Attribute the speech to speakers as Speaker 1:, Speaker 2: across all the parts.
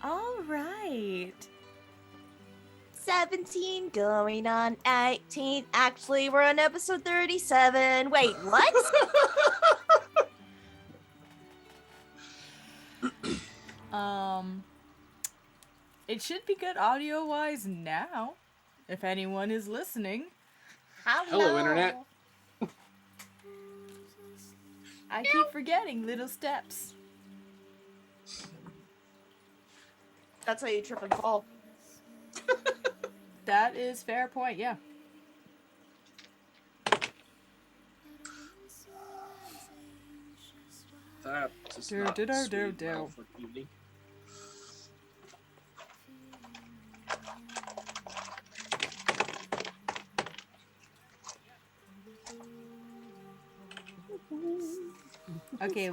Speaker 1: All right.
Speaker 2: 17 going on 18. Actually, we're on episode 37. Wait, what?
Speaker 1: It should be good audio-wise now, if anyone is listening.
Speaker 3: Hello, Internet.
Speaker 1: I keep forgetting little steps.
Speaker 2: That's how you trip and fall.
Speaker 1: That is fair point, yeah.
Speaker 3: That is not sweet for evening.
Speaker 1: Okay.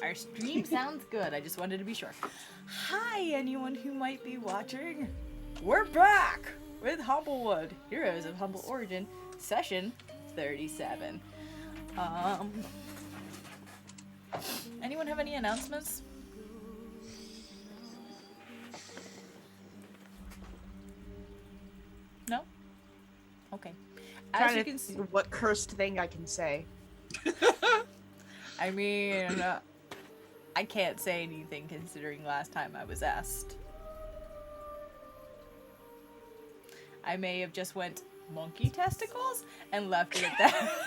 Speaker 1: Our stream sounds good. I just wanted to be sure. Hi, anyone who might be watching. We're back with Humblewood, Heroes of Humble Origin, session 37. Anyone have any announcements? No? Okay. As you can see,
Speaker 2: what cursed thing I can say.
Speaker 1: I mean, I can't say anything considering last time I was asked. I may have just went monkey testicles and left it at that.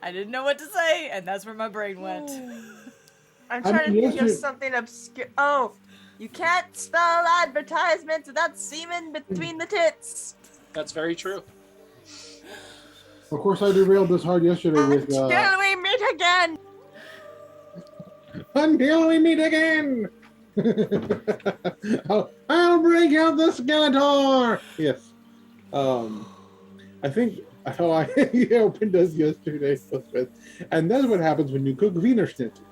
Speaker 1: I didn't know what to say, and that's where my brain went.
Speaker 2: I'm trying to think of something obscure. Oh, you can't spell advertisements without semen between the tits.
Speaker 3: That's very true.
Speaker 4: Of course, I derailed this hard yesterday with.
Speaker 2: Until we meet again.
Speaker 4: Until we meet again. I'll break out the Skeletor. Yes. I think how I opened us yesterday, and that's what happens when you cook Wiener Schnitzel.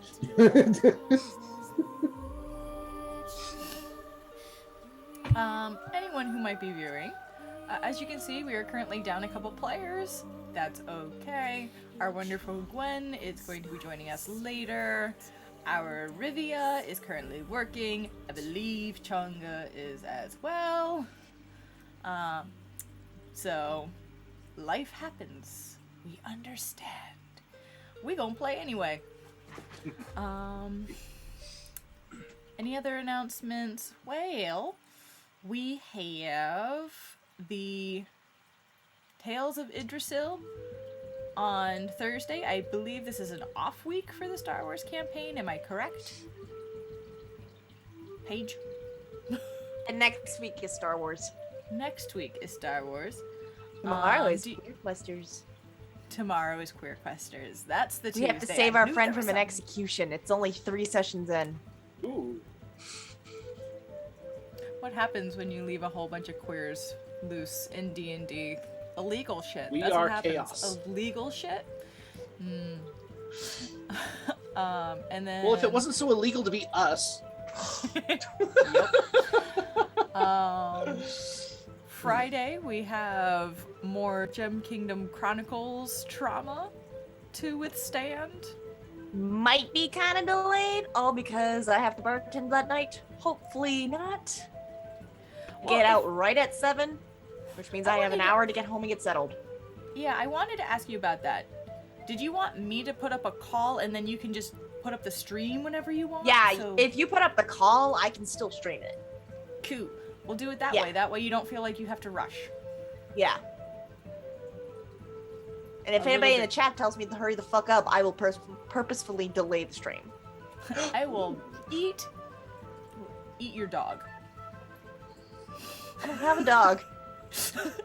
Speaker 1: Anyone who might be viewing, as you can see, we are currently down a couple players. That's okay. Our wonderful Gwen is going to be joining us later. Our Rivia is currently working. I believe Chunga is as well. So, life happens. We understand. We gonna play anyway. Any other announcements? Well, we have the Tales of Idrisil on Thursday. I believe this is an off week for the Star Wars campaign. Am I correct? Paige?
Speaker 2: And next week is Star Wars.
Speaker 1: Next week is Star Wars.
Speaker 2: Tomorrow is Queer Questers.
Speaker 1: Tomorrow is Queer Questers. That's the Tuesday.
Speaker 2: We have to save our friend from an execution. It's only 3 sessions in.
Speaker 3: Ooh.
Speaker 1: What happens when you leave a whole bunch of queers loose in D&D? Illegal shit.
Speaker 3: We
Speaker 1: That's
Speaker 3: are
Speaker 1: what happens.
Speaker 3: chaos.
Speaker 1: Illegal shit? And then...
Speaker 3: Well, if it wasn't so illegal to be us.
Speaker 1: Friday, we have more Gem Kingdom Chronicles trauma to withstand.
Speaker 2: Might be kind of delayed, all because I have to bartend that night. Hopefully not. Get out right at 7, which means I have an hour to get home and get settled.
Speaker 1: Yeah, I wanted to ask you about that. Did you want me to put up a call and then you can just put up the stream whenever you want?
Speaker 2: Yeah, if you put up the call, I can still stream it.
Speaker 1: Cool. We'll do it that way. That way you don't feel like you have to rush.
Speaker 2: Yeah. And if anybody in the chat tells me to hurry the fuck up, I will purposefully delay the stream.
Speaker 1: I will eat your dog.
Speaker 2: I don't have a dog.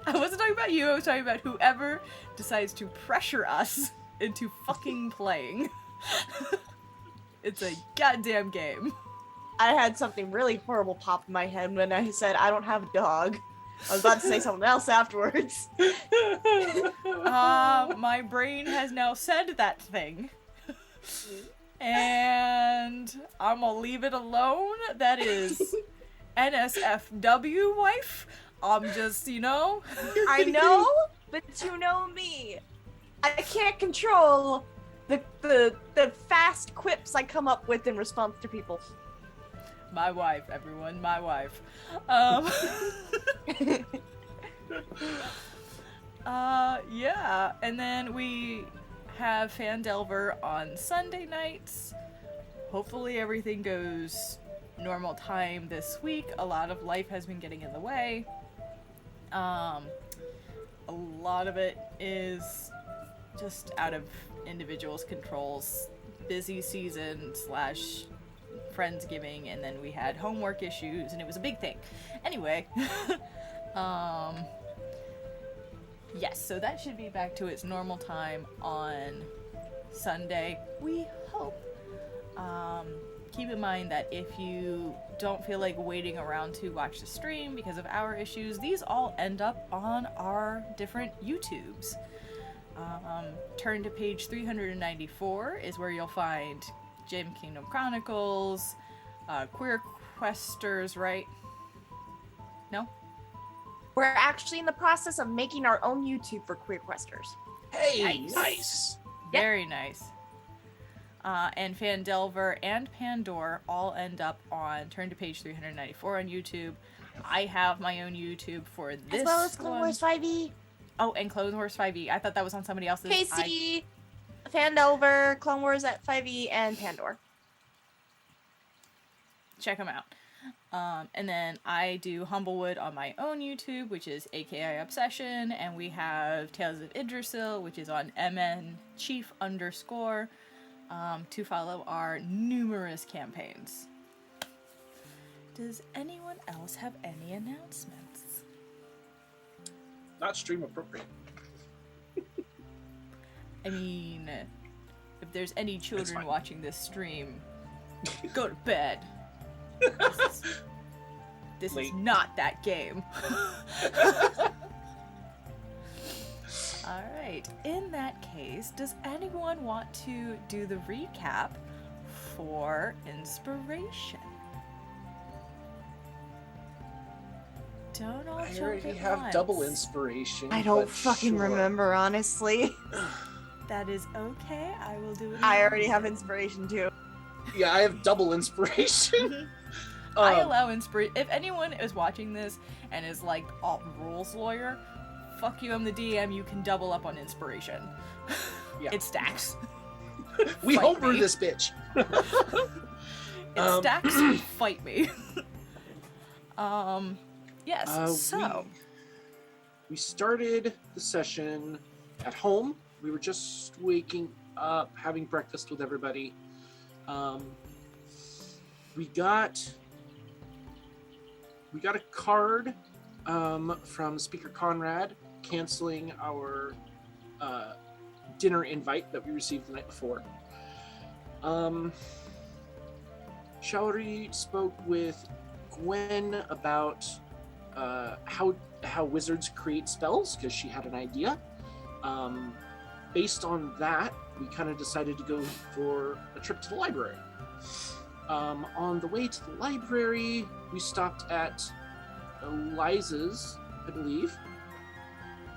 Speaker 1: I wasn't talking about you, I was talking about whoever decides to pressure us into fucking playing. It's a goddamn game.
Speaker 2: I had something really horrible pop in my head when I said I don't have a dog. I was about to say something else afterwards.
Speaker 1: My brain has now said that thing. And I'm gonna leave it alone. That is NSFW wife. I'm just,
Speaker 2: I know, but you know me. I can't control the fast quips I come up with in response to people.
Speaker 1: My wife, everyone, my wife. Um, yeah, and then we have Fandelver on Sunday nights. Hopefully everything goes normal time this week. A lot of life has been getting in the way. A lot of it is just out of individuals' controls. Busy season / Friendsgiving, and then we had homework issues, and it was a big thing. Anyway, yes, so that should be back to its normal time on Sunday, we hope. Keep in mind that if you don't feel like waiting around to watch the stream because of our issues, these all end up on our different YouTubes. Turn to page 394 is where you'll find Gem Kingdom Chronicles, Queer Questers, right? No?
Speaker 2: We're actually in the process of making our own YouTube for Queer Questers.
Speaker 3: Hey, nice.
Speaker 1: Very nice. And Fandelver and Pandora all end up on Turn to page 394 on YouTube. I have my own YouTube for this
Speaker 2: As well as Clone Wars 5e.
Speaker 1: Oh, and Clone Wars 5e. I thought that was on somebody else's.
Speaker 2: Casey, Fandelver, Clone Wars at 5e, and Pandora.
Speaker 1: Check them out. And then I do Humblewood on my own YouTube, which is AKI Obsession, and we have Tales of Idrisil, which is on MNChief_, to follow our numerous campaigns. Does anyone else have any announcements?
Speaker 3: Not stream appropriate.
Speaker 1: I mean, if there's any children watching this stream, go to bed. This is not that game. Alright, in that case, does anyone want to do the recap for inspiration? Don't all
Speaker 3: I
Speaker 1: jump
Speaker 3: already
Speaker 1: at
Speaker 3: have
Speaker 1: once.
Speaker 3: double inspiration.
Speaker 2: I don't
Speaker 3: but
Speaker 2: fucking
Speaker 3: sure.
Speaker 2: remember, honestly.
Speaker 1: That is okay, I will do it.
Speaker 2: I already have inspiration too.
Speaker 3: Yeah, I have double inspiration.
Speaker 1: I allow inspiration. If anyone is watching this and is like a rules lawyer, fuck you, I'm the DM, you can double up on inspiration.
Speaker 3: Yeah.
Speaker 1: It stacks.
Speaker 3: We
Speaker 1: Fight
Speaker 3: homebrew
Speaker 1: me.
Speaker 3: this bitch.
Speaker 1: It stacks, fight me. Yes, so.
Speaker 3: We started the session at home. We were just waking up, having breakfast with everybody. We got a card from Speaker Conrad canceling our dinner invite that we received the night before. Shaori spoke with Gwen about how wizards create spells, because she had an idea. Based on that, we kind of decided to go for a trip to the library. On the way to the library, we stopped at Eliza's, I believe.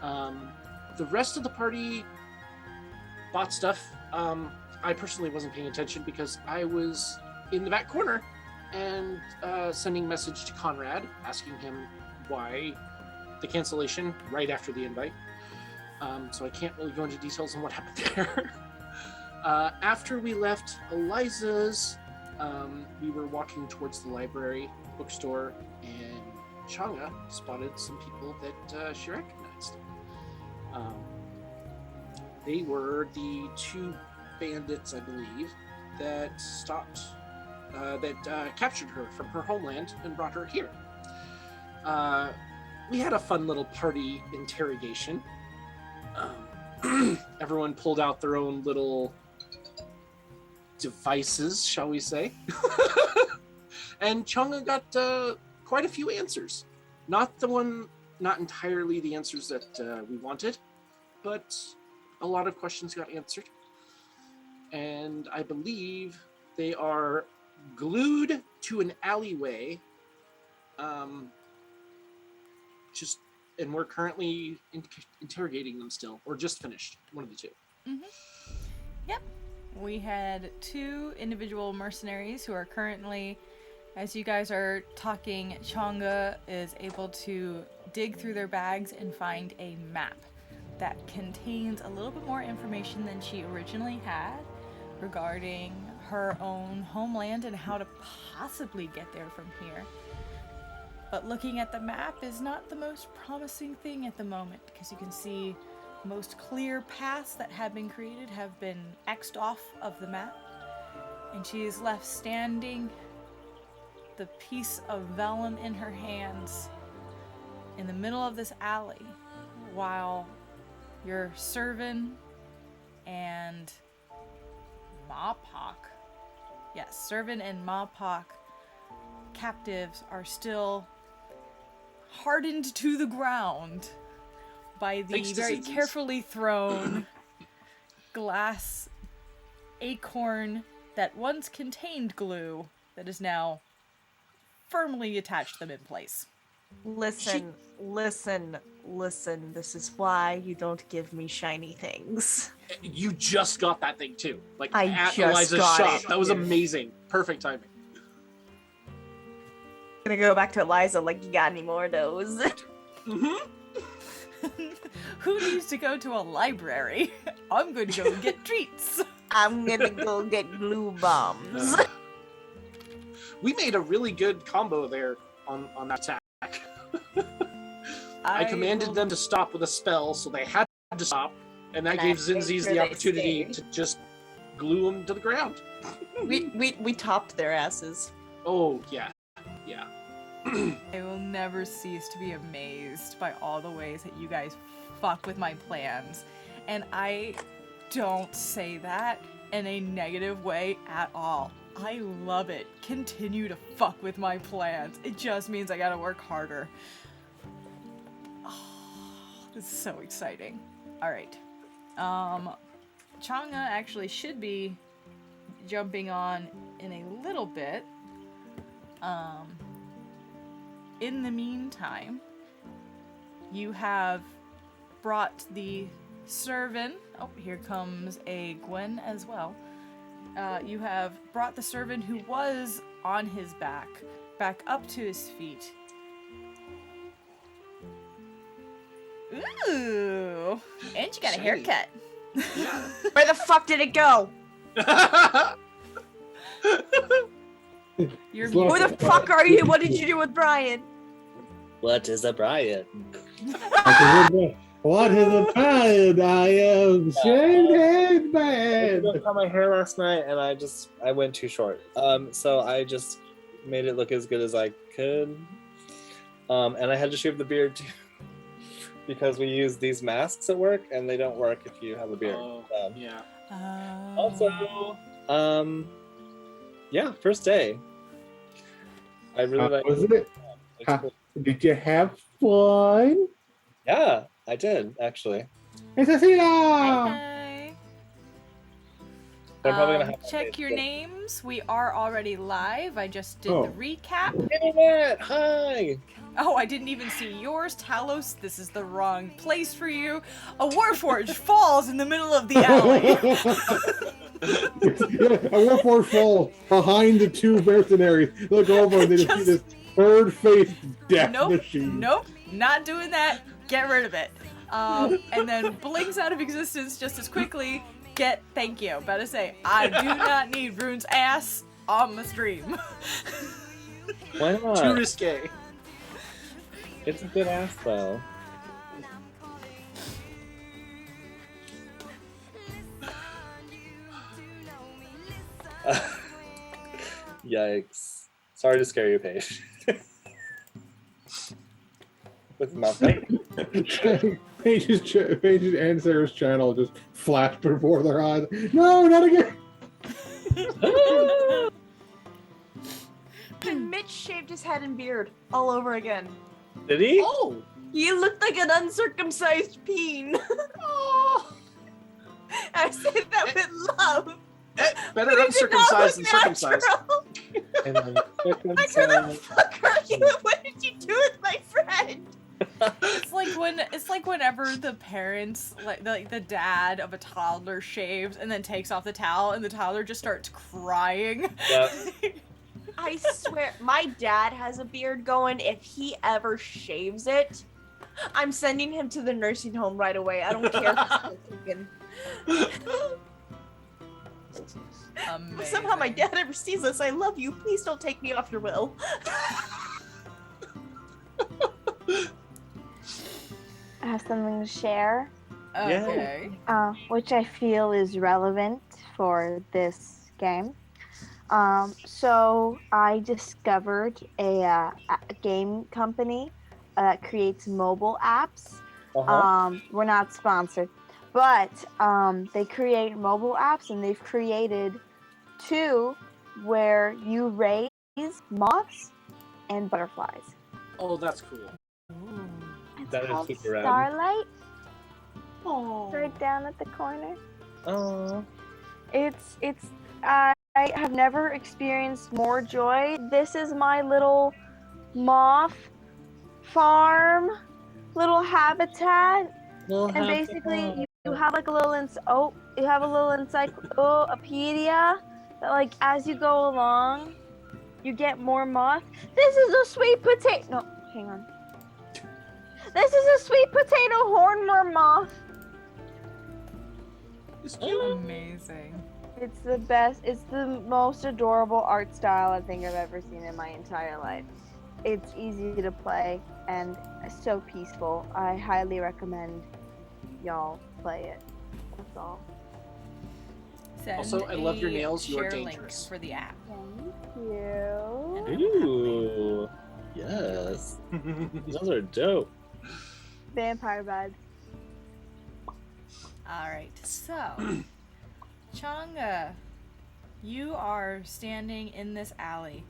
Speaker 3: The rest of the party bought stuff. I personally wasn't paying attention because I was in the back corner and sending a message to Conrad asking him why the cancellation right after the invite. So I can't really go into details on what happened there. After we left Eliza's, we were walking towards the library bookstore, and Changa spotted some people that she recognized. They were the two bandits, I believe, that stopped, that captured her from her homeland and brought her here. We had a fun little party interrogation. Everyone pulled out their own little devices, shall we say. And Changa got quite a few answers. Not entirely the answers that we wanted, but a lot of questions got answered. And I believe they are glued to an alleyway. And we're currently interrogating them still, or just finished, one of the two.
Speaker 1: Mm-hmm. Yep. We had two individual mercenaries who are currently As you guys are talking, Changa is able to dig through their bags and find a map that contains a little bit more information than she originally had regarding her own homeland and how to possibly get there from here. But looking at the map is not the most promising thing at the moment, because you can see most clear paths that have been created have been X'd off of the map, and she is left standing, the piece of vellum in her hands, in the middle of this alley, while your Servin and Mapok, yes, Servin and Mapok captives are still hardened to the ground by the
Speaker 3: Thanks to
Speaker 1: very
Speaker 3: seasons.
Speaker 1: carefully thrown glass acorn that once contained glue that is now firmly attached them in place.
Speaker 2: Listen. This is why you don't give me shiny things.
Speaker 3: You just got that thing too. Like
Speaker 2: I
Speaker 3: at
Speaker 2: just
Speaker 3: Eliza's
Speaker 2: got
Speaker 3: shop.
Speaker 2: it.
Speaker 3: That was amazing. Perfect timing.
Speaker 2: I'm gonna go back to Eliza like, you got any more of those?
Speaker 1: Who needs to go to a library? I'm going to go get treats.
Speaker 2: I'm gonna go get glue bombs.
Speaker 3: We made a really good combo there on that attack. I commanded them to stop with a spell, so they had to stop, and that
Speaker 2: And I
Speaker 3: gave
Speaker 2: made
Speaker 3: Zinzis
Speaker 2: sure
Speaker 3: the
Speaker 2: they
Speaker 3: opportunity
Speaker 2: stayed.
Speaker 3: to just glue them to the ground.
Speaker 2: we topped their asses.
Speaker 3: Oh yeah, yeah.
Speaker 1: I will never cease to be amazed by all the ways that you guys fuck with my plans. And I don't say that in a negative way at all. I love it. Continue to fuck with my plans. It just means I gotta work harder. Oh, this is so exciting. Alright. Changa actually should be jumping on in a little bit. In the meantime, you have brought the Servin. Oh, here comes a Gwen as well. You have brought the Servin who was on his back up to his feet. Ooh, and you got a
Speaker 3: Shiny.
Speaker 1: haircut.
Speaker 2: Where the fuck did it go?
Speaker 1: You're
Speaker 4: Slow.
Speaker 2: Who the fuck are you? What did you do with Brian?
Speaker 5: What is a Brian?
Speaker 4: What is a time? I am shaved head
Speaker 5: I
Speaker 4: man.
Speaker 5: didn't cut my hair last night, and I went too short. So I just made it look as good as I could. And I had to shave the beard too, because we use these masks at work, and they don't work if you have a beard.
Speaker 3: Oh, yeah.
Speaker 5: Also, yeah, first day. I really like.
Speaker 4: Was it? Did you have fun?
Speaker 5: Yeah, I did actually.
Speaker 4: It's a Cena!
Speaker 1: Hi.
Speaker 5: I'm probably gonna have
Speaker 1: Check your names. We are already live. I just did the recap.
Speaker 5: Internet, hi.
Speaker 1: Oh, I didn't even see yours, Talos. This is the wrong place for you. A Warforged falls in the middle of the alley.
Speaker 4: A Warforged fall behind the two mercenaries. Look over and they just see this bird-faced death machine.
Speaker 1: Nope, not doing that. Get rid of it. And then blinks out of existence just as quickly. Thank you. About to say, I do not need Rune's ass on the stream.
Speaker 5: Why
Speaker 3: Too
Speaker 5: not?
Speaker 3: risque.
Speaker 5: It's a good ass though. Yikes. Sorry to scare you, Paige. With my face.
Speaker 4: Paige's and Sarah's channel just flashed before their eyes. No, not again!
Speaker 2: And Mitch shaved his head and beard all over again.
Speaker 5: Did he?
Speaker 3: Oh!
Speaker 2: He looked like an uncircumcised peen.
Speaker 3: Oh!
Speaker 2: I say that with love.
Speaker 3: Better
Speaker 2: But it did not
Speaker 3: uncircumcised than
Speaker 2: look
Speaker 3: circumcised.
Speaker 2: natural.
Speaker 5: And then
Speaker 2: Like, who the fuck are you? What did you do with my friend?
Speaker 1: It's like whenever the parents, like the dad of a toddler shaves and then takes off the towel and the toddler just starts crying.
Speaker 5: Yep.
Speaker 2: I swear fair, my dad has a beard going. If he ever shaves it, I'm sending him to the nursing home right away. I don't care if he's still kicking.
Speaker 1: Amazing.
Speaker 2: If somehow my dad ever sees this, I love you. Please don't take me off your will.
Speaker 6: I have something to share,
Speaker 1: Okay.
Speaker 6: which I feel is relevant for this game. So I discovered a game company that creates mobile apps. We're not sponsored, but they create mobile apps, and they've created 2 where you raise moths and butterflies.
Speaker 3: Oh, that's cool.
Speaker 6: It's
Speaker 5: That is
Speaker 6: called
Speaker 5: super rad.
Speaker 6: Starlight.
Speaker 2: Oh.
Speaker 6: Right down at the corner.
Speaker 5: Oh.
Speaker 6: It's I have never experienced more joy. This is my little moth farm, little habitat, and basically you have like a little encyclopedia that, like, as you go along, you get more moth. This is a sweet potato. No, hang on. This is a sweet potato hornworm moth.
Speaker 3: It's cute.
Speaker 1: Amazing.
Speaker 6: It's the best. It's the most adorable art style I think I've ever seen in my entire life. It's easy to play and so peaceful. I highly recommend y'all play it. That's all.
Speaker 1: Send
Speaker 3: Also, I love your
Speaker 1: a
Speaker 3: nails. You are
Speaker 1: share link
Speaker 3: dangerous.
Speaker 1: for the app.
Speaker 6: Thank you.
Speaker 5: Ooh. Yes. Those are dope.
Speaker 6: Vampire vibes.
Speaker 1: All right, so Changa, you are standing in this alley.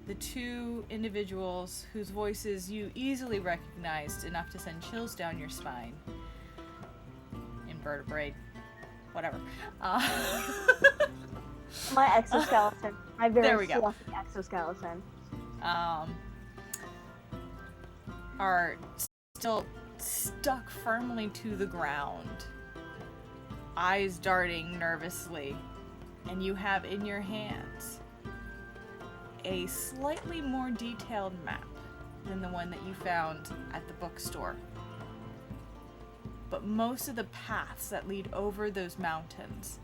Speaker 1: The 2 individuals whose voices you easily recognized enough to send chills down your spine. Invertebrate, whatever.
Speaker 6: My exoskeleton. My
Speaker 1: There
Speaker 6: very
Speaker 1: we go.
Speaker 6: fluffy exoskeleton.
Speaker 1: Are still stuck firmly to the ground, eyes darting nervously, and you have in your hands a slightly more detailed map than the one that you found at the bookstore. But most of the paths that lead over those mountains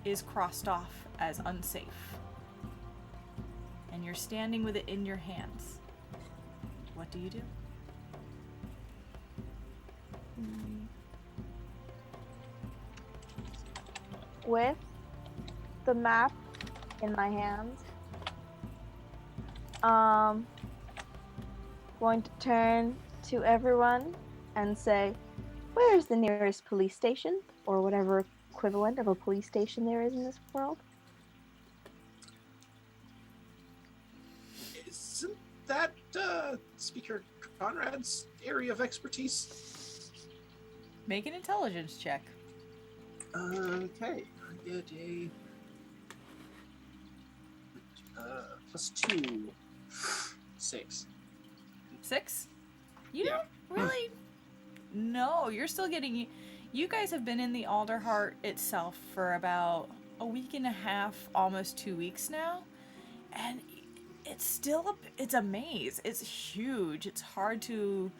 Speaker 1: is crossed off as unsafe. And you're standing with it in your hands. What do you do?
Speaker 6: With the map in my hands, going to turn to everyone and say, where's the nearest police station, or whatever equivalent of a police station there is in this world?
Speaker 3: Isn't that Speaker Conrad's area of expertise?
Speaker 1: Make an intelligence check.
Speaker 3: Okay, I get a +2, 6.
Speaker 1: 6? You
Speaker 3: Yeah.
Speaker 1: don't really. No, you're still getting. You guys have been in the Alderheart itself for about a week and a half, almost 2 weeks now, and it's still it's a maze. It's huge. It's hard to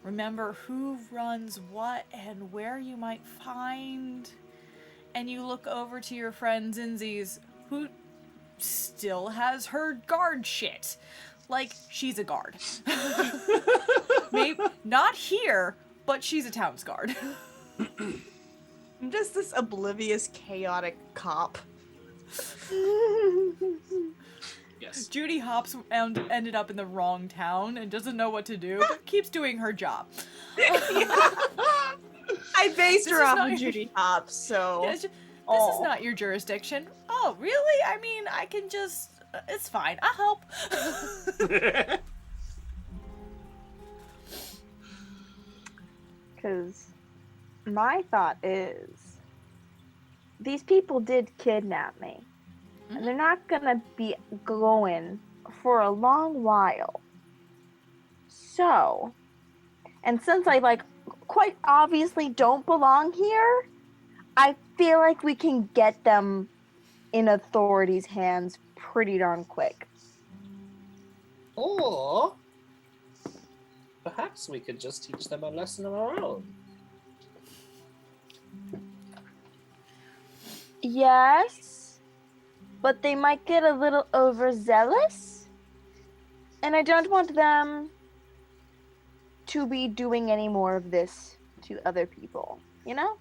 Speaker 1: remember who runs what and where you might find. And you look over to your friend Zinzi's, who still has her guard shit. Like, she's a guard. Maybe not here, but she's a town's guard.
Speaker 2: I'm just this oblivious, chaotic cop.
Speaker 3: Yes.
Speaker 1: Judy hops and ended up in the wrong town and doesn't know what to do, but keeps doing her job.
Speaker 2: I based
Speaker 1: This
Speaker 2: her
Speaker 1: is
Speaker 2: off
Speaker 1: not
Speaker 2: of
Speaker 1: your-
Speaker 2: Judy Hopps, so.
Speaker 1: Yeah, this is not your jurisdiction. Oh, really? I mean, I can just... it's fine. I'll help.
Speaker 6: Because my thought is, these people did kidnap me. And they're not gonna be going for a long while. So, and since I, like, quite obviously don't belong here, I feel like we can get them in authorities' hands pretty darn quick.
Speaker 5: Or perhaps we could just teach them a lesson of our own.
Speaker 6: Yes, but they might get a little overzealous, and I don't want them to be doing any more of this to other people, you know?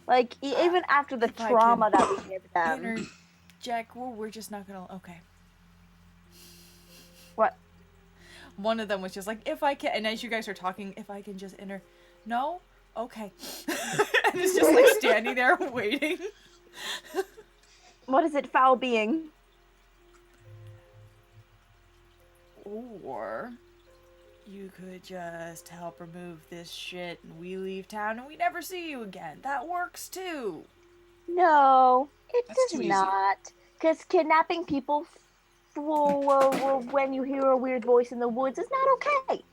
Speaker 6: Like, even after the
Speaker 1: If I
Speaker 6: trauma
Speaker 1: can
Speaker 6: that we give them.
Speaker 1: Interject, well, we're just not gonna. Okay.
Speaker 6: What?
Speaker 1: One of them was just like, if I can, and as you guys are talking, if I can just enter. No? Okay. And it's just like standing there waiting.
Speaker 6: What is it, foul being?
Speaker 1: Or you could just help remove this shit and we leave town and we never see you again. That works too.
Speaker 6: No, it
Speaker 3: That's
Speaker 6: does
Speaker 3: too easy.
Speaker 6: not. Because kidnapping people when you hear a weird voice in the woods is not okay.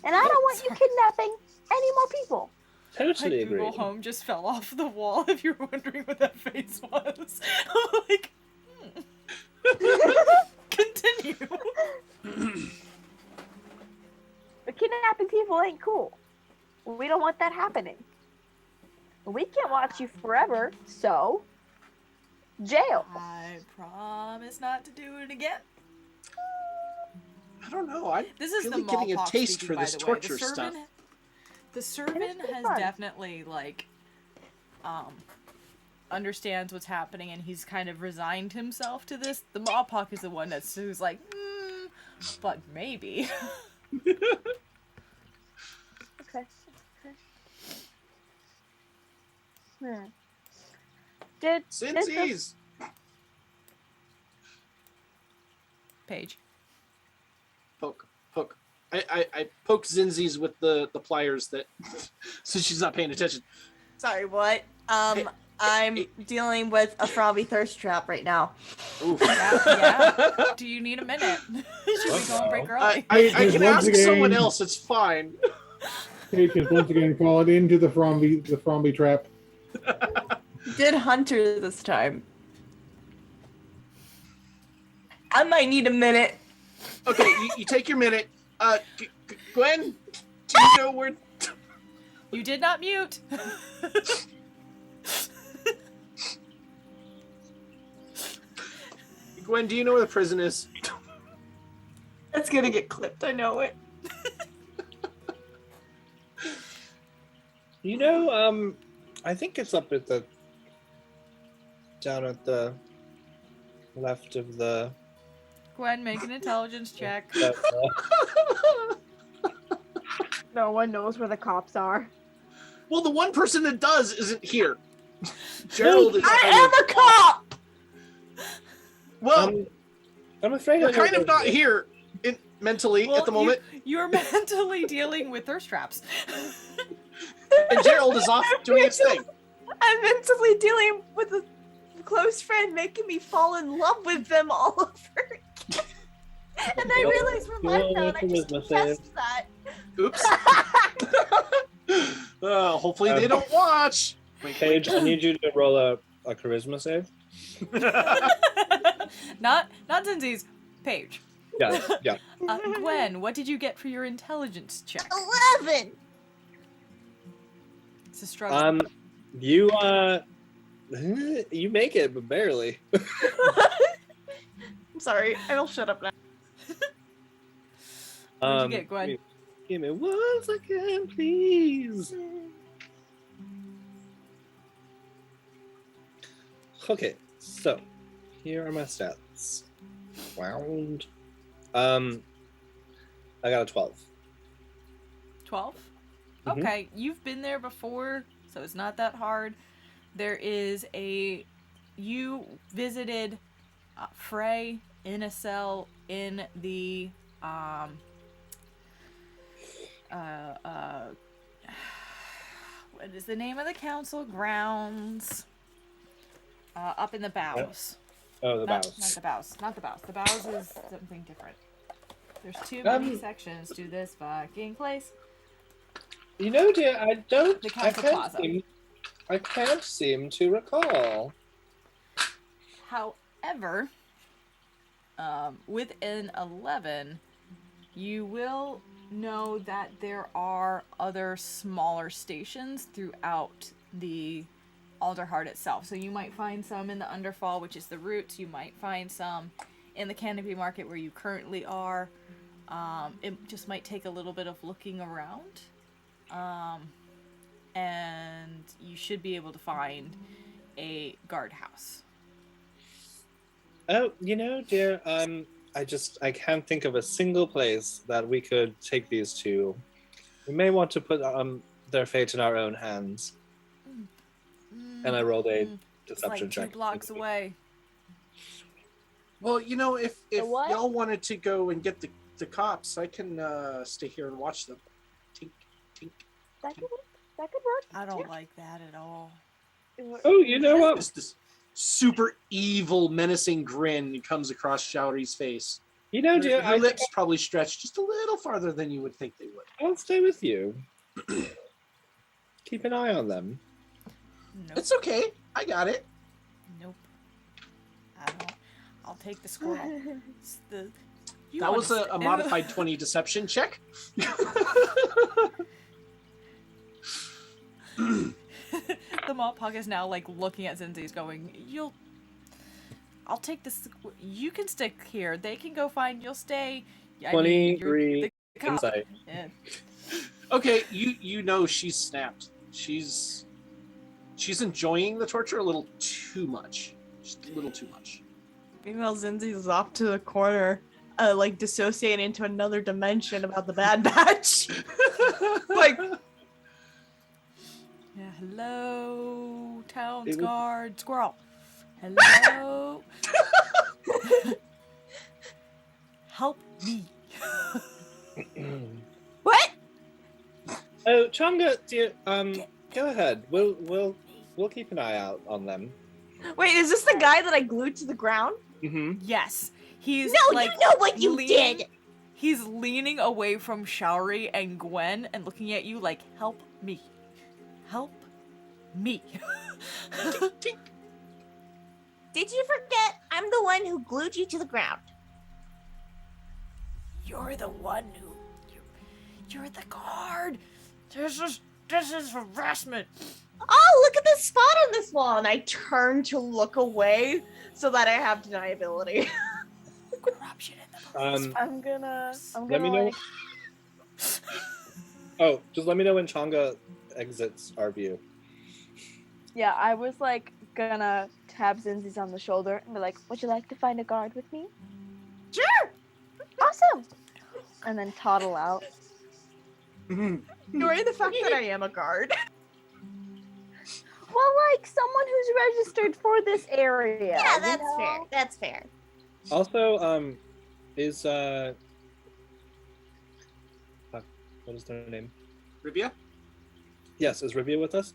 Speaker 6: And I don't want you kidnapping any more people.
Speaker 1: My
Speaker 5: Totally
Speaker 1: Google
Speaker 5: agree.
Speaker 1: Home just fell off the wall if you're wondering what that face was. I'm like, continue.
Speaker 6: But kidnapping people ain't cool. We don't want that happening. We can't watch you forever, so jail.
Speaker 1: I promise not to do it again.
Speaker 3: I don't know. I'm
Speaker 1: This is
Speaker 3: really
Speaker 1: the
Speaker 3: getting a
Speaker 1: Mallpox
Speaker 3: taste
Speaker 1: speaking,
Speaker 3: for
Speaker 1: by
Speaker 3: this
Speaker 1: the way.
Speaker 3: torture stuff.
Speaker 1: The servant
Speaker 6: pretty
Speaker 1: has
Speaker 6: fun.
Speaker 1: definitely understands what's happening and he's kind of resigned himself to this. The Mallpox is the one who's like, but maybe.
Speaker 6: Okay. Did this
Speaker 3: Cincy's!
Speaker 1: Paige.
Speaker 3: Poke. I poked Zinzi's with the pliers that so she's not paying attention.
Speaker 2: Sorry, what? I'm dealing with a frothy thirst trap right now.
Speaker 3: Oof.
Speaker 1: Yeah. Do you need a minute? Should we go and break early?
Speaker 3: I can
Speaker 4: Once
Speaker 3: ask someone
Speaker 4: again-
Speaker 3: else, it's fine.
Speaker 4: Paige has once again fallen into the Fromby trap.
Speaker 2: Did Hunter this time. I might need a minute.
Speaker 3: Okay, you take your minute. Gwen, do you know where...
Speaker 1: You did not mute.
Speaker 3: Gwen, do you know where the prison is?
Speaker 2: It's gonna get clipped, I know it.
Speaker 5: You know, I think it's up at the down at the left of the.
Speaker 1: Gwen, make an intelligence check.
Speaker 6: No one knows where the cops are.
Speaker 3: Well, the one person that does isn't here. Gerald is.
Speaker 2: I am a cop!
Speaker 3: Well,
Speaker 5: I'm afraid
Speaker 3: we're
Speaker 5: I know
Speaker 3: kind of
Speaker 5: where-
Speaker 3: not here mentally at the moment,
Speaker 1: You're mentally dealing with thirst traps.
Speaker 3: and Gerald is off doing his thing.
Speaker 2: I'm mentally dealing with a close friend making me fall in love with them all over again. And I realize we're live now and I just confessed that.
Speaker 3: Oops. Hopefully they don't watch. Wink,
Speaker 5: Paige, I need you to roll a charisma save.
Speaker 3: wink.
Speaker 1: not Zinzi's. Paige.
Speaker 5: Yeah.
Speaker 1: Gwen, what did you get for your intelligence check?
Speaker 2: 11!
Speaker 1: It's a struggle.
Speaker 5: You you make it, but barely.
Speaker 2: I'm sorry, I'll shut up now.
Speaker 1: What'd you get, Gwen?
Speaker 5: Give me 1 second, please. Okay, so here are my stats. Round. I got a 12.
Speaker 1: 12?
Speaker 5: Mhm.
Speaker 1: Okay, you've been there before, so it's not that hard. There is you visited Frey in a cell in the what is the name of the council grounds? Up in the bows.
Speaker 5: Oh, the
Speaker 1: Not
Speaker 5: bows.
Speaker 1: the bows. Not the bows. The bows is something different. There's too many sections to this fucking place.
Speaker 5: You know, dear, I don't.
Speaker 1: The Council Plaza.
Speaker 5: I can't seem to recall.
Speaker 1: However, With an 11, you will know that there are other smaller stations throughout the Alderheart itself. So you might find some in the Underfall, which is the roots. You might find some in the Canopy Market where you currently are. It just might take a little bit of looking around. And you should be able to find a guardhouse.
Speaker 5: Oh, dear, I can't think of a single place that we could take these to. We may want to put their fate in our own hands. And I rolled a
Speaker 1: It's
Speaker 5: deception
Speaker 1: like 2
Speaker 5: check.
Speaker 1: blocks away.
Speaker 3: Well, if
Speaker 6: what?
Speaker 3: y'all wanted to go and get the cops, I can stay here and watch them. Tink, tink.
Speaker 6: That could work. That could work.
Speaker 1: I don't like that at all.
Speaker 5: Oh, you know what?
Speaker 3: This super evil, menacing grin comes across Showery's face.
Speaker 5: Dear,
Speaker 3: Her lips probably stretch just a little farther than you would think they would.
Speaker 5: I'll stay with you. Keep an eye on them.
Speaker 1: Nope.
Speaker 3: It's okay. I got it.
Speaker 1: Nope. I don't. I'll take the squirrel. It's you
Speaker 3: That was a
Speaker 1: understand.
Speaker 3: modified 20 deception check.
Speaker 1: The Mop Hog is now like looking at Zinzi's going, I'll take this. You can stick here. They can go find. You'll stay. I mean, you're
Speaker 5: 23
Speaker 1: the cop.
Speaker 5: insight.
Speaker 1: Yeah.
Speaker 3: Okay, you know she's snapped. She's enjoying the torture a little too much. Just a little too much.
Speaker 2: Meanwhile, Zinzi's off to the corner, like dissociating into another dimension about the Bad Batch. Like,
Speaker 1: Yeah. Hello, town's
Speaker 5: It was-
Speaker 1: guard, squirrel. Hello. Help me.
Speaker 2: what?
Speaker 5: Oh, Changa, dear, go ahead. We'll keep an eye out on them.
Speaker 2: Wait, is this the guy that I glued to the ground?
Speaker 5: Mm-hmm.
Speaker 1: Yes, he's
Speaker 2: No,
Speaker 1: like
Speaker 2: you know what you
Speaker 1: leaning-
Speaker 2: did.
Speaker 1: He's leaning away from Showery and Gwen and looking at you like, help me. Help me.
Speaker 2: Did you forget I'm the one who glued you to the ground?
Speaker 1: You're the one who... You're the guard. This is harassment.
Speaker 2: Oh, look at this spot on this wall. And I turn to look away so that I have deniability.
Speaker 1: Corruption in the police.
Speaker 6: I'm gonna
Speaker 5: Let me know.
Speaker 6: like,
Speaker 5: Oh, just let me know when Changa exits our view.
Speaker 6: yeah, I was like gonna tap Zinzi's on the shoulder and be like, would you like to find a guard with me?
Speaker 2: Sure.
Speaker 6: Awesome. And then toddle out.
Speaker 2: Ignoring the fact that I am a guard.
Speaker 6: Well, like someone who's registered for this area.
Speaker 2: Yeah,
Speaker 6: you
Speaker 2: that's
Speaker 6: know?
Speaker 2: fair. That's fair.
Speaker 5: Also, is fuck, what is their name?
Speaker 3: Rivia?
Speaker 5: Yes, is Rivia with us?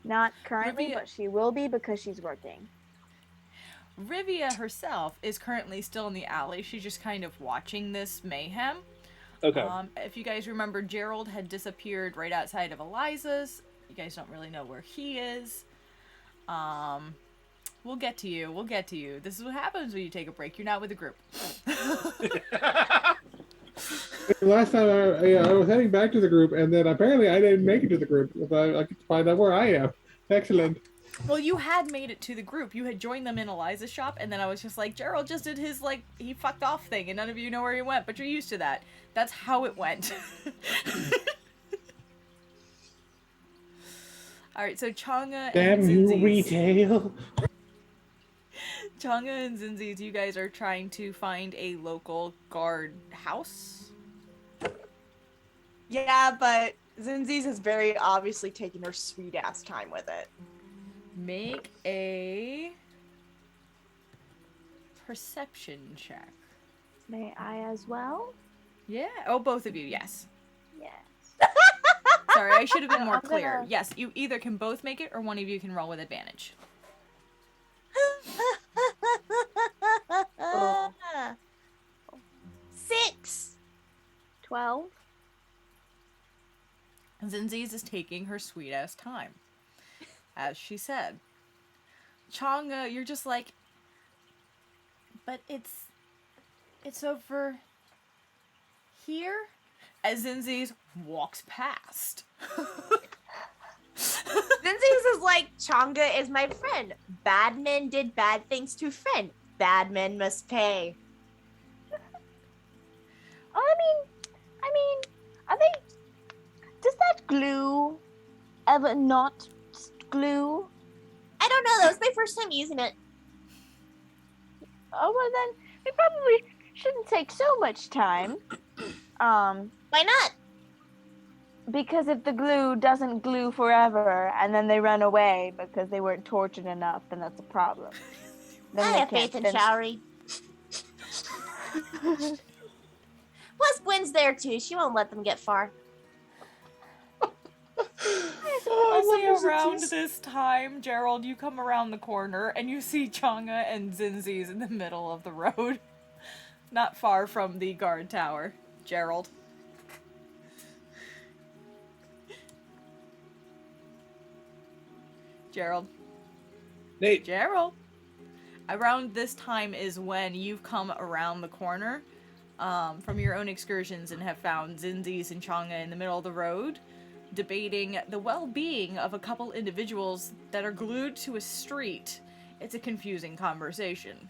Speaker 6: Not currently,
Speaker 1: Rivia-
Speaker 6: but she will be because she's working.
Speaker 1: Rivia herself is currently still in the alley. She's just kind of watching this mayhem.
Speaker 5: Okay.
Speaker 1: If you guys remember, Gerald had disappeared right outside of Eliza's. You guys don't really know where he is. We'll get to you. We'll get to you. This is what happens when you take a break. You're not with the group.
Speaker 4: Last time I was heading back to the group, and then apparently I didn't make it to the group. I could find out where I am. Excellent.
Speaker 1: Well, you had made it to the group. You had joined them in Eliza's shop, and then I was just like, Gerald just did his, like, he fucked off thing, and none of you know where he went, but you're used to that. That's how it went. Alright, so Changa
Speaker 4: Damn
Speaker 1: and
Speaker 4: you,
Speaker 1: Zinzi's...
Speaker 4: retail.
Speaker 1: Changa and Zinzi's, you guys are trying to find a local guard house?
Speaker 2: Yeah, but Zinzi's is very obviously taking her sweet ass time with it.
Speaker 1: Make a perception check.
Speaker 6: May I as well?
Speaker 1: Yeah. Oh, both of you, yes.
Speaker 6: Yes.
Speaker 1: Sorry, I should have been more
Speaker 6: I'm
Speaker 1: clear.
Speaker 6: gonna-
Speaker 1: Yes, you either can both make it or one of you can roll with advantage.
Speaker 6: Oh.
Speaker 2: 6.
Speaker 6: 12.
Speaker 1: Zinzi's is taking her sweet ass time. As she said. Changa, you're just like, but it's It's over here as Zinzi's walks past.
Speaker 2: Zinzi's is like, Changa is my friend. Bad men did bad things to friend. Bad men must pay.
Speaker 6: I mean, are they? Does that glue ever not glue?
Speaker 2: I don't know, that was my first time using it.
Speaker 6: Oh well, then we probably shouldn't take so much time.
Speaker 2: Why not?
Speaker 6: Because if the glue doesn't glue forever and then they run away because they weren't tortured enough, then that's a problem. Then
Speaker 2: I
Speaker 6: they
Speaker 2: have
Speaker 6: can't
Speaker 2: faith in
Speaker 6: finish-
Speaker 2: Showery. Plus, Gwen's there too. She won't let them get far.
Speaker 1: Mostly around this time, Gerald, you come around the corner and you see Changa and Zinzi's in the middle of the road. Not far from the guard tower. Gerald. Gerald.
Speaker 5: Nate.
Speaker 1: Gerald. Around this time is when you've come around the corner from your own excursions and have found Zinzi's and Changa in the middle of the road, debating the well-being of a couple individuals that are glued to a street. It's a confusing conversation.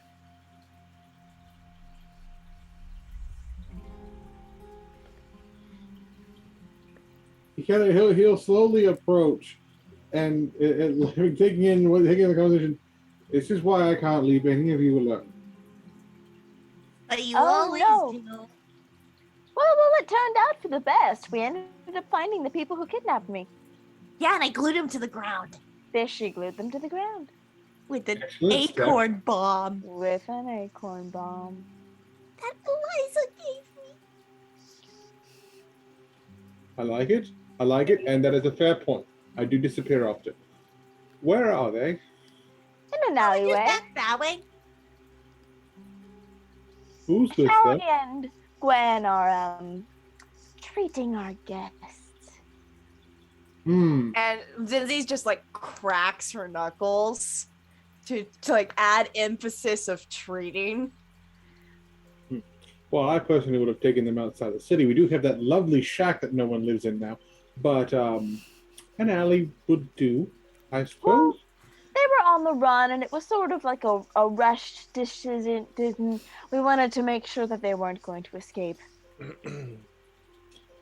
Speaker 4: He'll slowly approach, and taking in the conversation. This is why I can't leave any of you alone.
Speaker 2: But you
Speaker 6: Oh,
Speaker 2: always
Speaker 6: no.
Speaker 2: do.
Speaker 6: Well, it turned out for the best. We ended up finding the people who kidnapped me.
Speaker 2: Yeah, and I glued him to the ground
Speaker 6: She glued them to the ground
Speaker 2: with an
Speaker 4: Excellent step.
Speaker 2: acorn bomb
Speaker 6: with an acorn bomb.
Speaker 2: that Eliza gave me.
Speaker 4: I like it, and that is a fair point. I do disappear often. Where are they?
Speaker 6: In an
Speaker 2: Just
Speaker 6: alleyway.
Speaker 2: back that way.
Speaker 4: Who's this
Speaker 6: Sally
Speaker 4: stuff?
Speaker 6: and Gwen are treating our guests.
Speaker 4: Hmm.
Speaker 2: And Zinzi's just like cracks her knuckles to like add emphasis of treating.
Speaker 4: Well, I personally would have taken them outside the city. We do have that lovely shack that no one lives in now, but an alley would do, I suppose.
Speaker 6: They were on the run, and it was sort of like a rushed decision. We wanted to make sure that they weren't going to escape.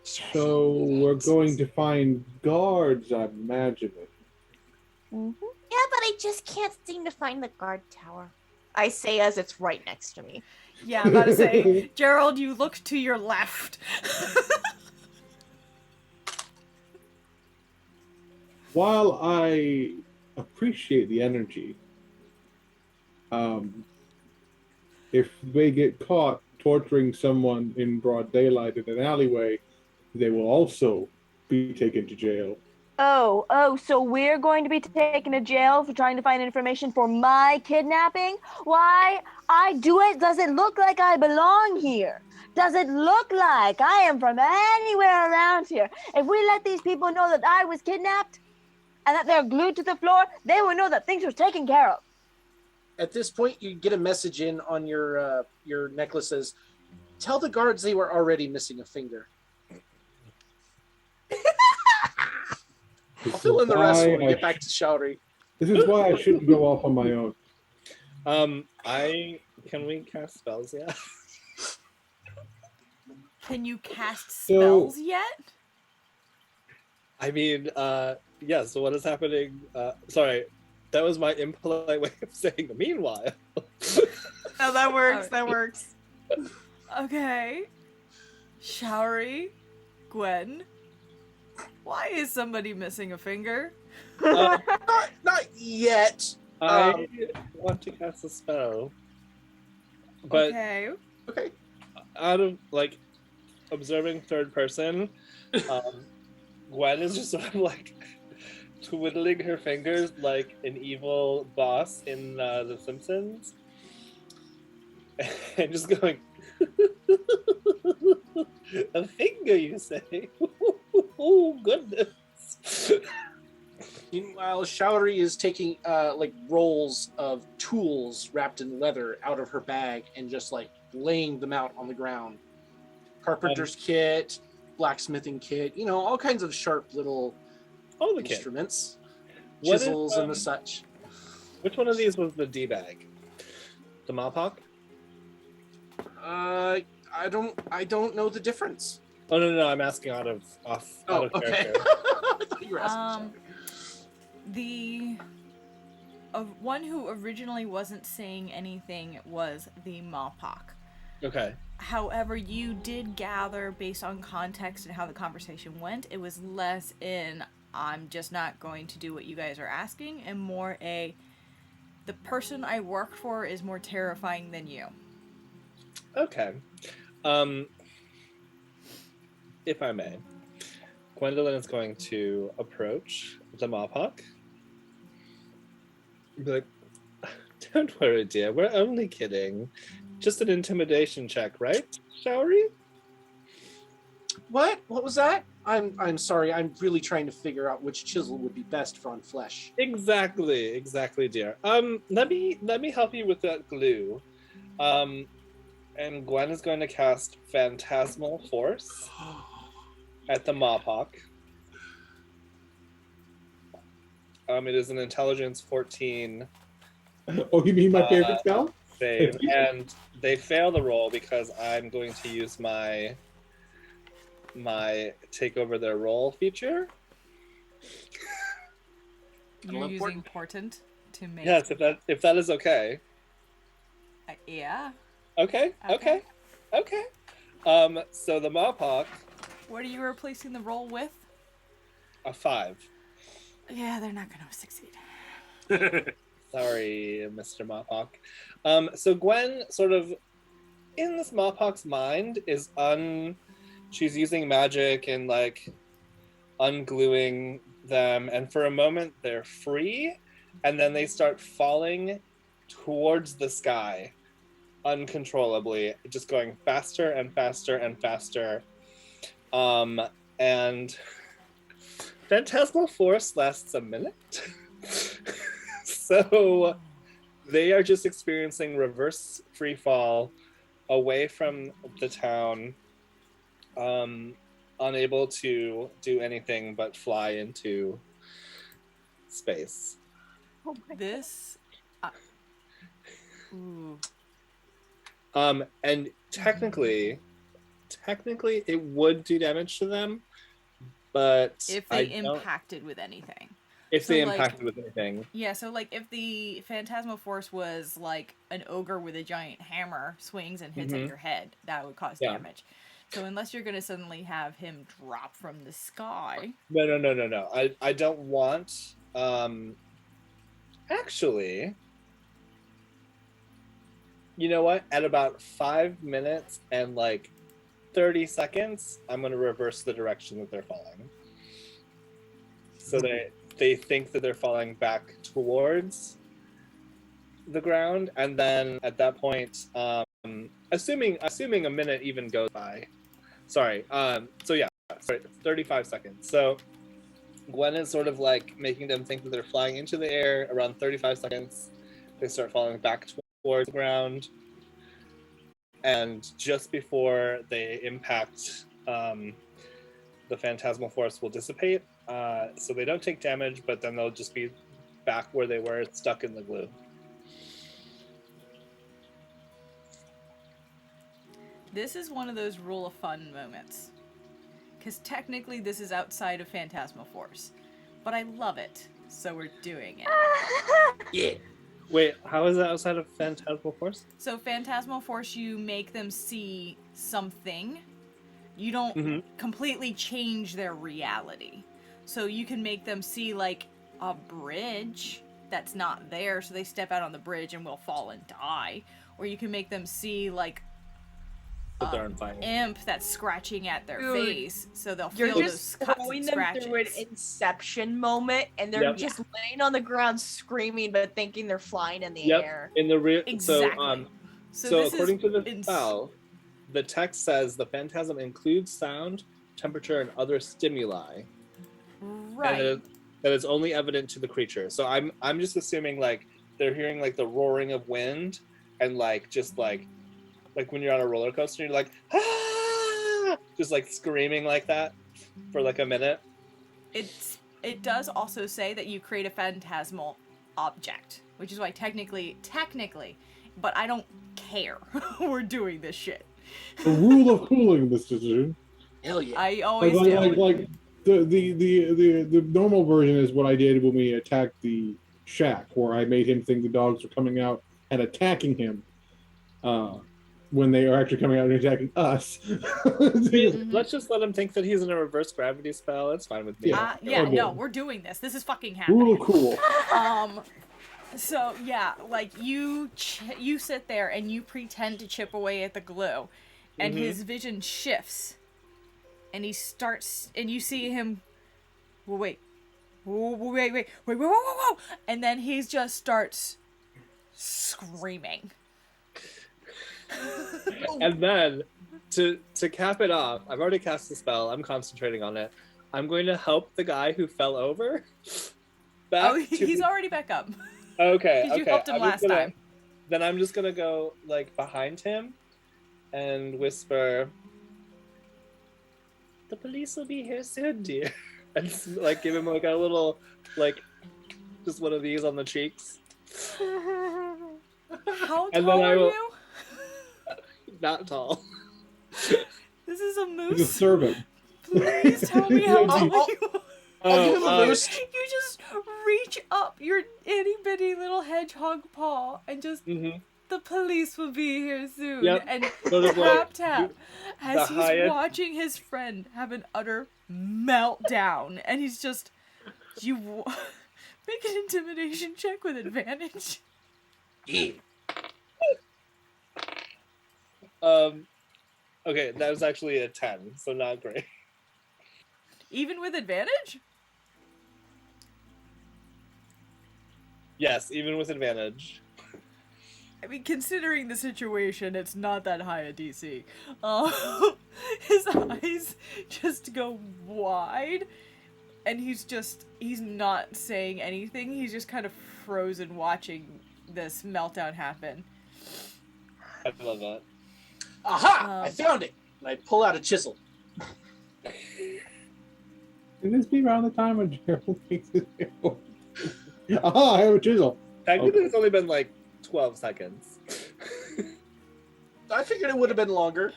Speaker 4: So we're going to find guards, I'm imagining.
Speaker 6: Hmm.
Speaker 2: Yeah, but I just can't seem to find the guard tower. I say as it's right next to me.
Speaker 1: Yeah, I'm about to say, Gerald, you look to your left.
Speaker 4: While I appreciate the energy, if they get caught torturing someone in broad daylight in an alleyway, they will also be taken to jail.
Speaker 6: Oh, so we're going to be taken to jail for trying to find information for my kidnapping? Why I do it? Does it look like I belong here? Does it look like I am from anywhere around here? If we let these people know that I was kidnapped and that they're glued to the floor, they will know that things were taken care of.
Speaker 3: At this point, you get a message in on your necklace says, "Tell the guards they were already missing a finger." I'll fill in the rest when we get back to Showery.
Speaker 4: This is why I shouldn't go off on my own.
Speaker 5: Can we cast spells yet?
Speaker 1: Can you cast spells yet?
Speaker 5: I mean, yeah, so what is happening? Sorry, that was my impolite way of saying meanwhile.
Speaker 2: Oh, that works.
Speaker 1: Alright.
Speaker 2: That works.
Speaker 1: Okay. Showery, Gwen, why is somebody missing a finger?
Speaker 3: Not yet.
Speaker 5: I want to cast a spell. But
Speaker 1: Okay.
Speaker 3: Okay.
Speaker 5: out of, like, observing third person, Gwen is just sort of, like, twiddling her fingers like an evil boss in The Simpsons. And just going, a finger, you say? Oh, goodness.
Speaker 3: Meanwhile, Showery is taking like rolls of tools wrapped in leather out of her bag and just like laying them out on the ground. Carpenter's kit, blacksmithing kit, all kinds of sharp little
Speaker 5: Oh, the kit.
Speaker 3: instruments,
Speaker 5: What is,
Speaker 3: chisels and the such.
Speaker 5: Which one of these was the D-bag? The Mopok?
Speaker 3: I don't know the difference.
Speaker 5: Oh no, I'm asking out of
Speaker 3: Okay.
Speaker 5: character.
Speaker 3: I thought you were asking
Speaker 1: The one who originally wasn't saying anything was the Mopok.
Speaker 5: Okay.
Speaker 1: However, you did gather, based on context and how the conversation went, it was less in, I'm just not going to do what you guys are asking, and more the person I work for is more terrifying than you.
Speaker 5: Okay. If I may, Gwendolyn is going to approach the Mopok. Be like, don't worry, dear. We're only kidding. Just an intimidation check, right? Shall we?
Speaker 3: What? What was that? I'm sorry. I'm really trying to figure out which chisel would be best for on flesh.
Speaker 5: Exactly, dear. Let me help you with that glue. And Gwen is going to cast Phantasmal Force at the Mopok. It is an Intelligence 14
Speaker 4: Oh, you mean my favorite spell?
Speaker 5: save, and they fail the roll because I'm going to use my take over their roll feature.
Speaker 1: You're using
Speaker 3: important.
Speaker 1: portent to make.
Speaker 5: Yes, if that is okay.
Speaker 1: Yeah.
Speaker 5: Okay. So the Mopok,
Speaker 1: What are you replacing the roll with?
Speaker 5: a 5.
Speaker 1: Yeah, they're not going to succeed.
Speaker 5: Sorry, Mr. Mopok. So Gwen, sort of, in this Mopok's mind, she's using magic and, like, ungluing them, and for a moment they're free, and then they start falling towards the sky uncontrollably, just going faster and faster and faster. And Phantasmal Force lasts a minute. So they are just experiencing reverse free fall away from the town, unable to do anything but fly into space.
Speaker 6: Oh my
Speaker 1: This. Ooh.
Speaker 5: And technically it would do damage to them, but
Speaker 1: If they impacted with anything.
Speaker 5: If
Speaker 1: So,
Speaker 5: they
Speaker 1: like-
Speaker 5: impacted with anything.
Speaker 1: Yeah, so like if the Phantasmal Force was like an ogre with a giant hammer swings and hits at your head, that would cause damage. So unless you're gonna suddenly have him drop from the sky.
Speaker 5: No. I don't want. Actually, you know what? At about 5 minutes and like 30 seconds, I'm gonna reverse the direction that they're falling. So they think that they're falling back towards the ground, and then at that point, assuming a minute even goes by. Sorry. 35 seconds. So Gwen is sort of like making them think that they're flying into the air. Around 35 seconds, they start falling back towards the ground, and just before they impact, the Phantasmal Force will dissipate. So they don't take damage, but then they'll just be back where they were, stuck in the glue.
Speaker 1: This is one of those rule of fun moments. Because technically this is outside of Phantasmal Force. But I love it, so we're doing it.
Speaker 3: Yeah.
Speaker 5: Wait, how is that outside of Phantasmal Force?
Speaker 1: So Phantasmal Force, you make them see something. You don't completely change their reality. So you can make them see like a bridge that's not there, so they step out on the bridge and will fall and die. Or you can make them see like imp that's scratching at their face, so they'll feel
Speaker 2: You're
Speaker 1: those
Speaker 2: just
Speaker 1: cuts
Speaker 2: throwing
Speaker 1: and
Speaker 2: them
Speaker 1: scratches.
Speaker 2: through an Inception moment, and they're just laying on the ground screaming, but thinking they're flying in the air.
Speaker 5: In the real.
Speaker 1: Exactly.
Speaker 5: So according to the spell, the text says the phantasm includes sound, temperature, and other stimuli.
Speaker 1: Right.
Speaker 5: And that is only evident to the creature. So I'm just assuming like they're hearing like the roaring of wind and like just like like when you're on a roller coaster, you're like, ah! Just like screaming like that for like a minute.
Speaker 1: It does also say that you create a phantasmal object, which is why technically, but I don't care. We're doing this shit.
Speaker 4: The rule of cooling this decision.
Speaker 3: Hell yeah.
Speaker 1: I always
Speaker 4: Like the normal version is what I did when we attacked the shack, where I made him think the dogs were coming out and attacking him, when they are actually coming out and attacking us.
Speaker 5: Let's just let him think that he's in a reverse gravity spell. It's fine with me.
Speaker 1: No, we're doing this. This is fucking happening.
Speaker 4: Rule of cool.
Speaker 1: So yeah, like you sit there and you pretend to chip away at the glue, and his vision shifts, and he starts, and you see him. Well, wait, whoa, and then he just starts screaming.
Speaker 5: And then to cap it off, I've already cast the spell. I'm concentrating on it. I'm going to help the guy who fell over.
Speaker 1: He's already back up.
Speaker 5: Okay.
Speaker 1: Because you helped him last time.
Speaker 5: Then I'm just gonna go like behind him and whisper, "The police will be here soon, dear," and like give him like a little like just one of these on the cheeks.
Speaker 1: How tall are you?
Speaker 5: Not tall.
Speaker 1: This is a moose.
Speaker 4: He's a servant.
Speaker 1: Please tell me how tall you are.
Speaker 3: Oh,
Speaker 1: You just reach up your itty bitty little hedgehog paw and just the police will be here soon.
Speaker 5: Yep.
Speaker 1: And
Speaker 5: Sort of
Speaker 1: tap as he's
Speaker 5: highest...
Speaker 1: watching his friend have an utter meltdown, and he's just make an intimidation check with advantage.
Speaker 3: Yeah.
Speaker 5: Okay, that was actually a 10, so not great.
Speaker 1: Even with advantage?
Speaker 5: Yes, even with advantage.
Speaker 1: I mean, considering the situation, it's not that high a DC. His eyes just go wide, and he's not saying anything. He's just kind of frozen watching this meltdown happen.
Speaker 5: I love that.
Speaker 3: Aha! I found it! And I pull out a chisel.
Speaker 4: Can this be around the time when Gerald takes his chisel? Aha, I have a chisel.
Speaker 5: Technically, it's only been like 12 seconds.
Speaker 3: I figured it would have been longer.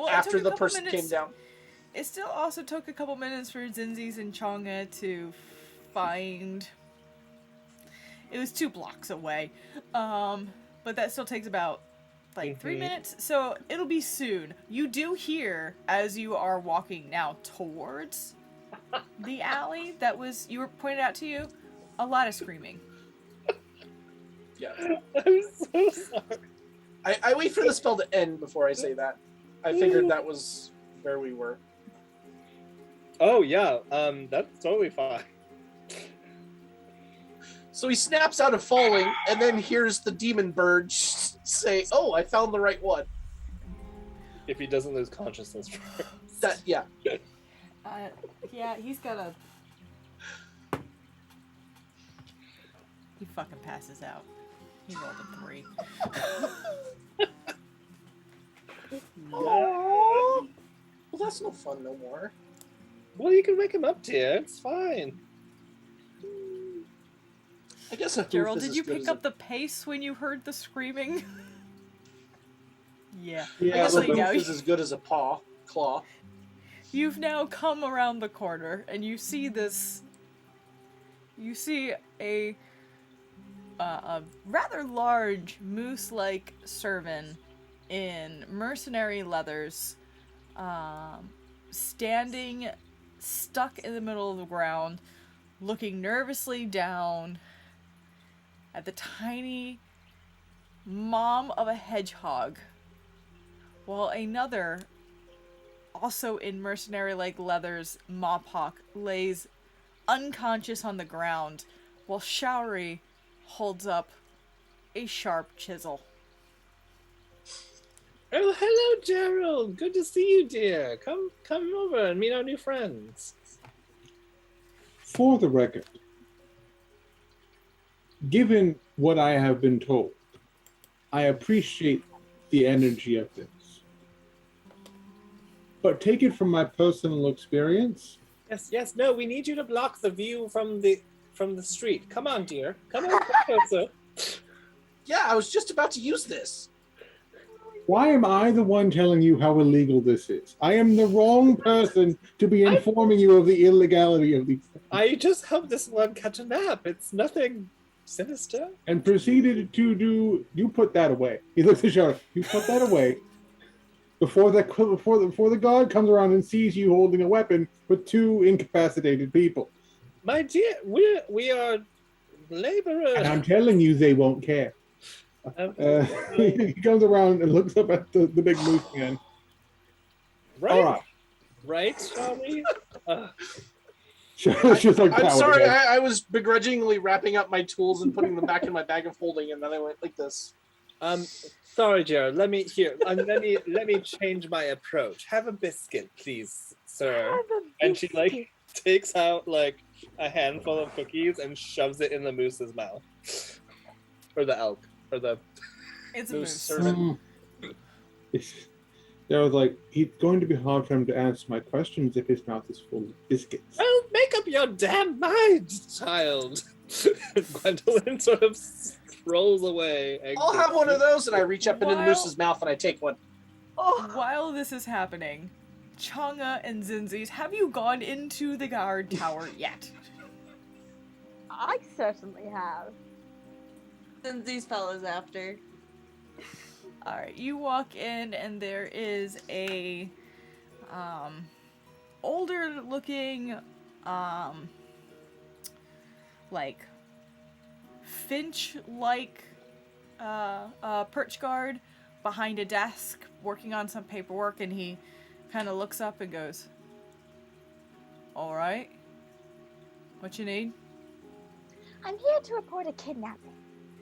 Speaker 3: After the person came down.
Speaker 1: It still also took a couple minutes for Zinzis and Chonga to find. It was 2 blocks away. But that still takes about 3 minutes. So it'll be soon. You do hear, as you are walking now towards the alley you were pointed out to you, a lot of screaming.
Speaker 3: Yeah.
Speaker 5: I'm so sorry.
Speaker 3: I wait for the spell to end before I say that. I figured that was where we were.
Speaker 5: Oh yeah, that's totally fine.
Speaker 3: So he snaps out of falling, and then hears the demon bird say, "Oh, I found the right one."
Speaker 5: If he doesn't lose consciousness first.
Speaker 3: Yeah.
Speaker 1: Yeah, he's got a. He fucking passes out. He rolled a 3.
Speaker 3: Aww. Well, that's no fun no more.
Speaker 5: Well, you can wake him up, dear. It's fine.
Speaker 3: I guess a
Speaker 1: Gerald, did you pick up the pace when you heard the screaming? Yeah.
Speaker 3: I guess a hoof is as good as a claw.
Speaker 1: You've now come around the corner, and you see this. You see a rather large moose-like servant in mercenary leathers, standing stuck in the middle of the ground, looking nervously down at the tiny mom of a hedgehog, while another, also in mercenary-like leathers, Mopok, lays unconscious on the ground, while Showery holds up a sharp chisel.
Speaker 5: Oh, hello, Gerald. Good to see you, dear. Come over and meet our new friends.
Speaker 4: For the record, given what I have been told, I appreciate the energy of this. But take it from my personal experience.
Speaker 5: Yes. No, we need you to block the view from the street. Come on, dear. Come on, closer.
Speaker 3: Yeah, I was just about to use this.
Speaker 4: Why am I the one telling you how illegal this is? I am the wrong person to be informing you of the illegality of these things.
Speaker 5: I just helped this one catch a nap. It's nothing sinister.
Speaker 4: And proceeded to do. You put that away. He looks at Shadow. You put that away. Before the guard comes around and sees you holding a weapon with two incapacitated people.
Speaker 5: My dear, we are laborers.
Speaker 4: And I'm telling you, they won't care. He comes around and looks up at the big moose man.
Speaker 5: Right?
Speaker 4: All right.
Speaker 5: Right, shall we?
Speaker 4: It's just like
Speaker 3: I'm
Speaker 4: power
Speaker 3: sorry,
Speaker 4: again.
Speaker 3: I was begrudgingly wrapping up my tools and putting them back in my bag of holding, and then I went like this.
Speaker 5: Sorry, Jared. Let me change my approach. Have a biscuit, please, sir. And she takes out a handful of cookies and shoves it in the moose's mouth, or the elk, or the
Speaker 1: It's a
Speaker 5: moose
Speaker 1: moose.
Speaker 5: servant.
Speaker 4: There was like, it's going to be hard for him to answer my questions if his mouth is full of biscuits.
Speaker 5: Well, make up your damn mind, child. Gwendolyn sort of rolls away.
Speaker 3: I'll have one of those, and I reach up into the
Speaker 1: Wow.
Speaker 3: moose's mouth and I take one.
Speaker 1: While this is happening, Changa and Zinzis, have you gone into the guard tower yet?
Speaker 6: I certainly have.
Speaker 2: Send these fellas after.
Speaker 1: Alright, you walk in and there is a older looking like finch like perch guard behind a desk working on some paperwork, and he kind of looks up and goes, "Alright, what you need?"
Speaker 6: I'm here to report a kidnapping.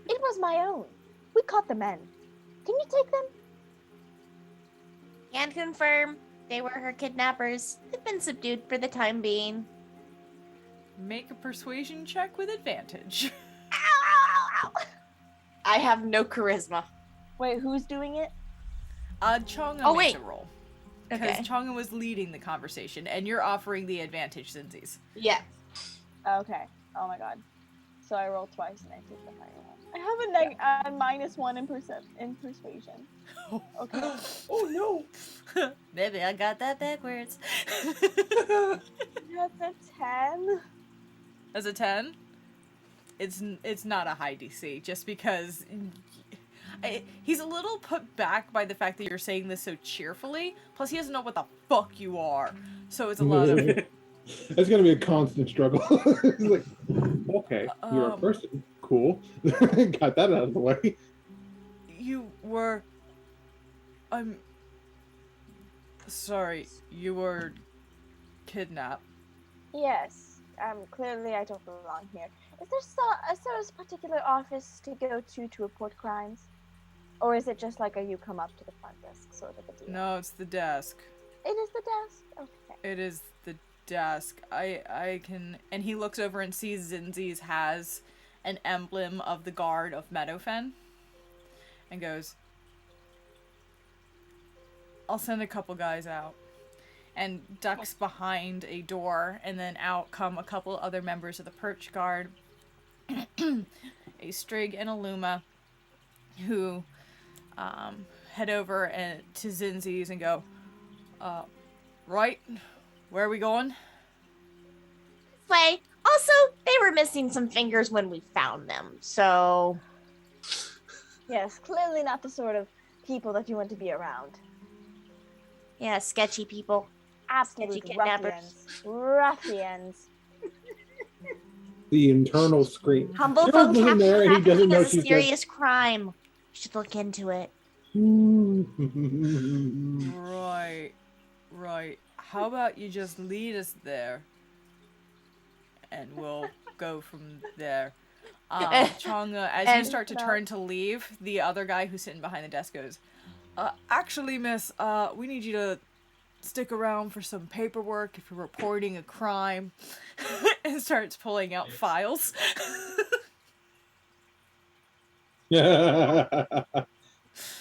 Speaker 6: It was my own. We caught the men. Can you take them?
Speaker 2: Can confirm they were her kidnappers. They've been subdued for the time being.
Speaker 1: Make a persuasion check with advantage.
Speaker 2: Ow, ow, ow, ow. I have no charisma.
Speaker 6: Wait, who's doing it?
Speaker 1: Chonga
Speaker 2: Oh,
Speaker 1: makes
Speaker 2: wait.
Speaker 1: a roll. Because
Speaker 2: Okay.
Speaker 1: Chonga was leading the conversation, and you're offering the advantage, Zinzis.
Speaker 2: Yeah.
Speaker 6: Okay. Oh my god. So I rolled twice and I take the higher one. I have a -1 in persuasion. Okay.
Speaker 3: Oh no!
Speaker 1: Maybe I got that backwards.
Speaker 6: That's a 10.
Speaker 1: As a 10, it's not a high DC, just because he's a little put back by the fact that you're saying this so cheerfully. Plus, he doesn't know what the fuck you are, so it's a lot of.
Speaker 4: It's going to be a constant struggle. It's like, okay, you're a person. Cool. Got that out of the way.
Speaker 1: You were. I'm. Sorry, you were kidnapped.
Speaker 6: Yes. Clearly I don't belong here. Is there a particular office to go to report crimes? Or is it just like you come up to the front desk sort of a deal?
Speaker 1: No, it's the desk.
Speaker 6: It is the desk? Okay.
Speaker 1: It is the desk. I can. And he looks over and sees Zinzi's has an emblem of the guard of Meadowfen, and goes, "I'll send a couple guys out," and ducks behind a door, and then out come a couple other members of the perch guard, a Strig and a Luma, who head over to Zinzi's and go, "Right, where are we going?"
Speaker 2: Way. Also, they were missing some fingers when we found them, so...
Speaker 6: Yes, clearly not the sort of people that you want to be around.
Speaker 2: Yeah, sketchy people.
Speaker 6: Absolute
Speaker 2: Sketchy kidnappers.
Speaker 6: Ruffians.
Speaker 4: The internal scream.
Speaker 2: Humble
Speaker 4: Gerald
Speaker 2: folk
Speaker 4: wasn't
Speaker 2: have
Speaker 4: there, and he doesn't know
Speaker 2: is a
Speaker 4: she's
Speaker 2: serious crime. You should look into it.
Speaker 1: Right. How about you just lead us there, and we'll go from there. Chonga, as you
Speaker 2: And-
Speaker 1: start to turn to leave, the other guy who's sitting behind the desk goes, "Actually, miss, we need you to stick around for some paperwork if you're reporting a crime," and starts pulling out files.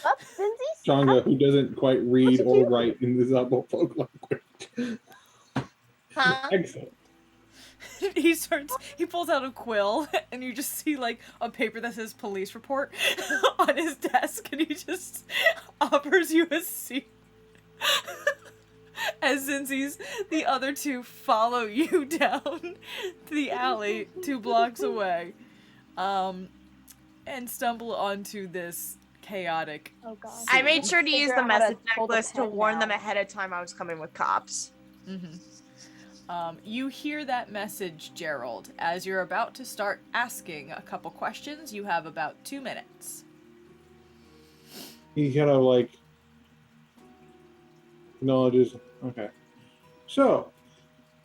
Speaker 6: Up, Cincy?
Speaker 4: Changa, who doesn't quite read
Speaker 6: you
Speaker 4: or
Speaker 6: do?
Speaker 4: write in the Zabo folk language.
Speaker 2: Huh?
Speaker 4: Excellent.
Speaker 1: He pulls out a quill, and you just see, like, a paper that says police report on his desk, and he just offers you a seat. As Zinzi's, the other two follow you down the alley 2 blocks away, and stumble onto this chaotic.
Speaker 6: Oh god.
Speaker 2: I made sure to use
Speaker 6: Figure
Speaker 2: the
Speaker 6: out how to
Speaker 2: message
Speaker 6: hold a
Speaker 2: necklace to
Speaker 6: pen
Speaker 2: warn
Speaker 6: now.
Speaker 2: them ahead of time I was coming with cops.
Speaker 1: You hear that message, Gerald. As you're about to start asking a couple questions, you have about 2 minutes.
Speaker 4: He kind of like acknowledges. Okay. So,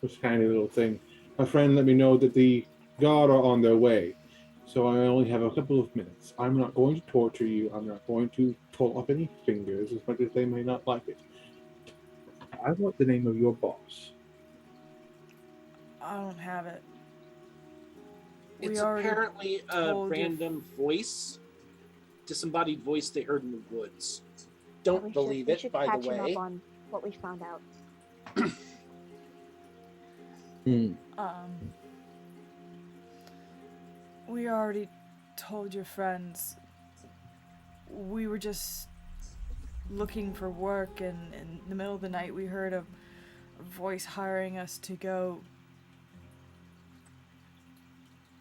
Speaker 4: this tiny little thing. My friend let me know that the guard are on their way. So I only have a couple of minutes. I'm not going to torture you. I'm not going to pull up any fingers as much as they may not like it. I want the name of your boss.
Speaker 1: I don't have it.
Speaker 3: It's
Speaker 1: We already
Speaker 3: apparently a
Speaker 1: told you.
Speaker 3: random voice, disembodied voice they heard in the woods. Don't believe it, by the way.
Speaker 6: Up on what we found out.
Speaker 1: We already told your friends. We were just looking for work, and in the middle of the night we heard a voice hiring us to go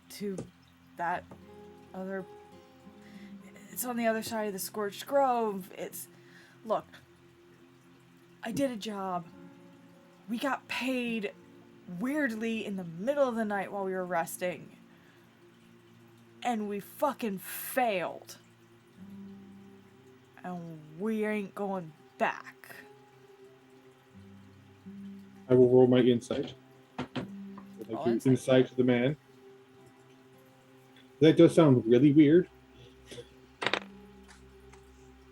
Speaker 1: to that other... It's on the other side of the Scorched Grove. Look, I did a job. We got paid weirdly in the middle of the night while we were resting. And we fucking failed. And we ain't going back.
Speaker 4: I will roll my insight.
Speaker 1: Roll insight.
Speaker 4: Insight to the man. That does sound really weird.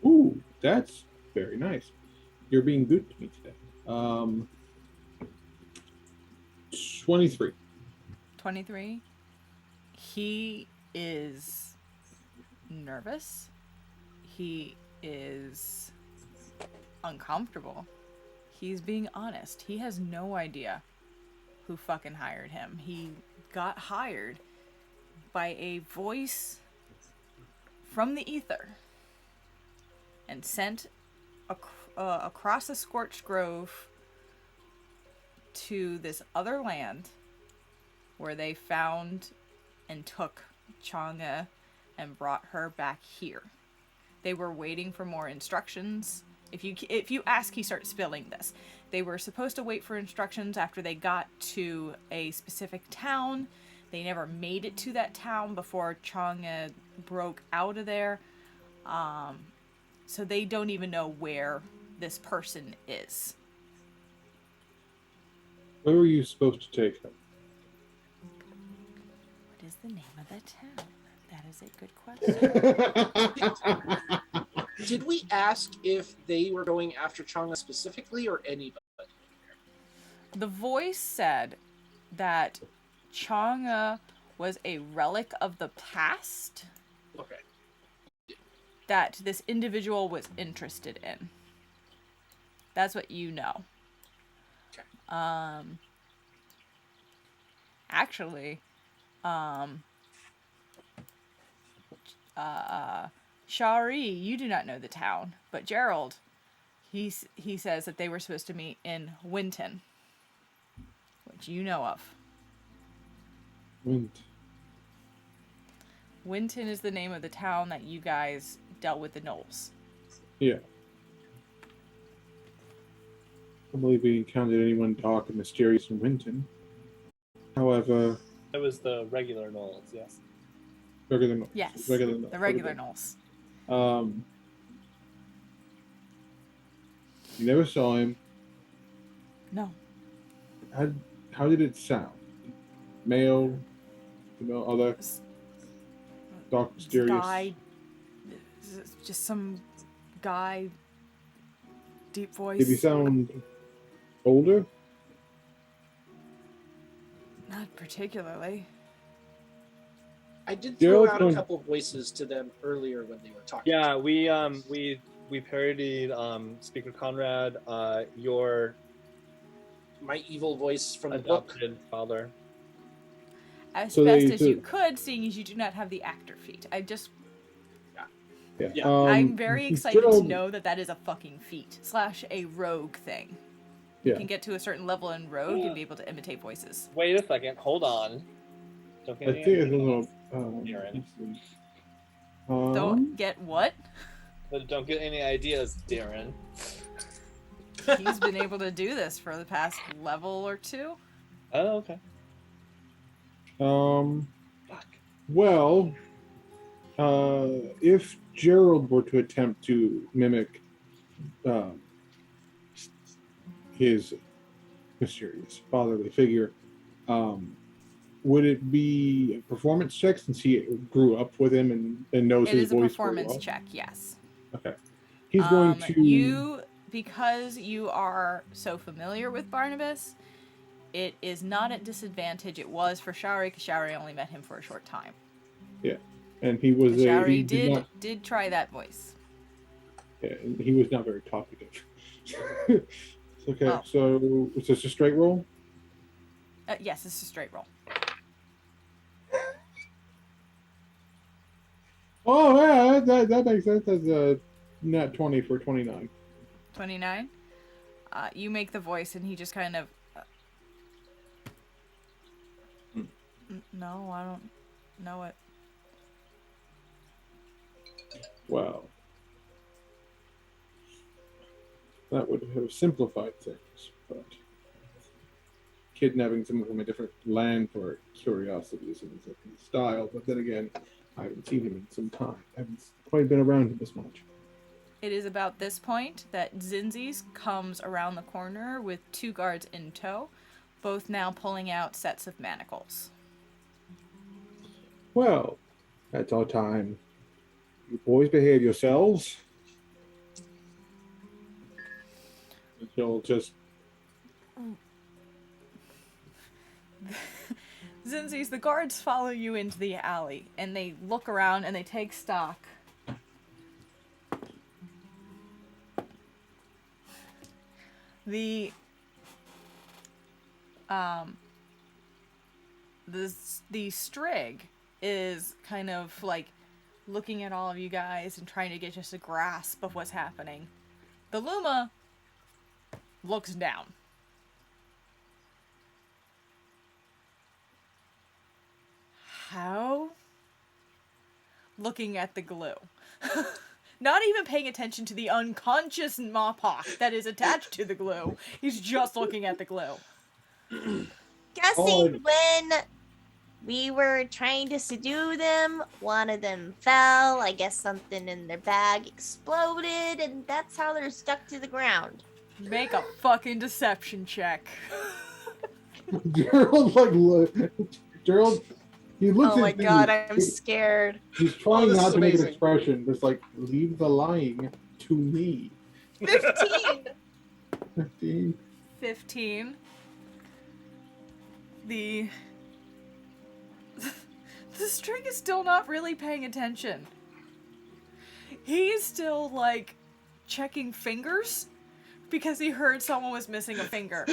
Speaker 4: Ooh, that's very nice. You're being good to me today. 23.
Speaker 1: 23. He is nervous. He is uncomfortable. He's being honest. He has no idea who fucking hired him. He got hired by a voice from the ether and sent across the Scorched Grove to this other land where they found and took Changa and brought her back here. They were waiting for more instructions. If you ask, he starts spilling this. They were supposed to wait for instructions after they got to a specific town. They never made it to that town before Changa broke out of there. So they don't even know where this person is.
Speaker 4: Where were you supposed to take him?
Speaker 1: What is the name of the town? That is a good question.
Speaker 3: Did we ask if they were going after Changa specifically or anybody?
Speaker 1: The voice said that Changa was a relic of the past
Speaker 3: Okay.
Speaker 1: that this individual was interested in. That's what you know.
Speaker 3: Okay.
Speaker 1: Actually, Shari, you do not know the town, but Gerald, he says that they were supposed to meet in Winton, which you know of. Winton is the name of the town that you guys dealt with the Knolls.
Speaker 4: Yeah. I don't believe we encountered anyone dark and mysterious in Winton. However...
Speaker 5: It was the regular Knolls, yes.
Speaker 4: Regular Knolls.
Speaker 1: Yes,
Speaker 4: Regular Knolls.
Speaker 1: the regular Knolls.
Speaker 4: You never saw him.
Speaker 1: No.
Speaker 4: How did it sound? Male? Female? Other? Dark, mysterious?
Speaker 1: Guy. Just some guy. Deep voice.
Speaker 4: Did he sound older?
Speaker 1: Not particularly.
Speaker 3: I did throw
Speaker 4: Gerald
Speaker 3: out a
Speaker 4: don't-
Speaker 3: couple voices to them earlier when they were talking.
Speaker 5: Yeah, we parodied we parodied Speaker Conrad, your
Speaker 3: My evil voice from the book.
Speaker 5: adopted father.
Speaker 1: As
Speaker 4: So
Speaker 1: best
Speaker 4: they-
Speaker 1: as
Speaker 4: so-
Speaker 1: you could, seeing as you do not have the actor feat.
Speaker 4: Yeah.
Speaker 3: Yeah.
Speaker 1: I'm very excited to
Speaker 4: Gerald-
Speaker 1: know that is a fucking feat / a rogue thing. You
Speaker 4: Yeah.
Speaker 1: can get to a certain level in rogue and be able to imitate voices.
Speaker 5: Wait a second, hold on. Don't get
Speaker 4: I
Speaker 5: any
Speaker 4: think it's a
Speaker 5: ideas.
Speaker 4: little.
Speaker 5: Darren.
Speaker 4: Let's see.
Speaker 1: Don't get what?
Speaker 5: But don't get any ideas, Darren.
Speaker 1: He's been able to do this for the past level or two.
Speaker 5: Oh, okay. Fuck.
Speaker 4: Well, if Gerald were to attempt to mimic his mysterious fatherly figure, would it be a performance check since he grew up with him and knows
Speaker 1: It
Speaker 4: his
Speaker 1: is a
Speaker 4: voice very
Speaker 1: performance
Speaker 4: well?
Speaker 1: check, yes.
Speaker 4: Okay. He's going to.
Speaker 1: Because you are so familiar with Barnabas, it is not at disadvantage. It was for Shari, because Shari only met him for a short time.
Speaker 4: And he was
Speaker 1: Shari
Speaker 4: he
Speaker 1: did try that voice.
Speaker 4: Yeah, he was not very talkative. Okay,
Speaker 1: Oh.
Speaker 4: so is this a straight roll?
Speaker 1: Yes, it's a straight roll.
Speaker 4: Oh yeah, that makes sense. That's a net 20 for 29.
Speaker 1: 29. You make the voice, and he just kind of. No, I don't know it.
Speaker 4: Wow. That would have simplified things, but kidnapping someone from a different land for curiosity is a different style. But then again, I haven't seen him in some time. I haven't quite been around him as much.
Speaker 1: It is about this point that Zinzi's comes around the corner with 2 guards in tow, both now pulling out sets of manacles.
Speaker 4: Well, that's our time. You boys behave yourselves. You'll just
Speaker 1: Zinzi's, the guards follow you into the alley, and they look around and they take stock. The Strig is kind of like looking at all of you guys and trying to get just a grasp of what's happening. The Luma looks down. How? Looking at the glue. Not even paying attention to the unconscious Mopok that is attached to the glue. He's just looking at the glue.
Speaker 2: Guessing when we were trying to subdue them, one of them fell. I guess something in their bag exploded, and that's how they're stuck to the ground.
Speaker 1: Make a fucking deception check.
Speaker 4: Gerald Gerald. He looks
Speaker 2: Oh my
Speaker 4: at you.
Speaker 2: god, I'm scared.
Speaker 4: He's trying
Speaker 3: this
Speaker 4: not
Speaker 3: is
Speaker 4: to make an
Speaker 3: amazing.
Speaker 4: expression. Just like leave the lying to me.
Speaker 2: 15!
Speaker 4: 15.
Speaker 1: 15. The string is still not really paying attention. He's still like checking fingers because he heard someone was missing a finger.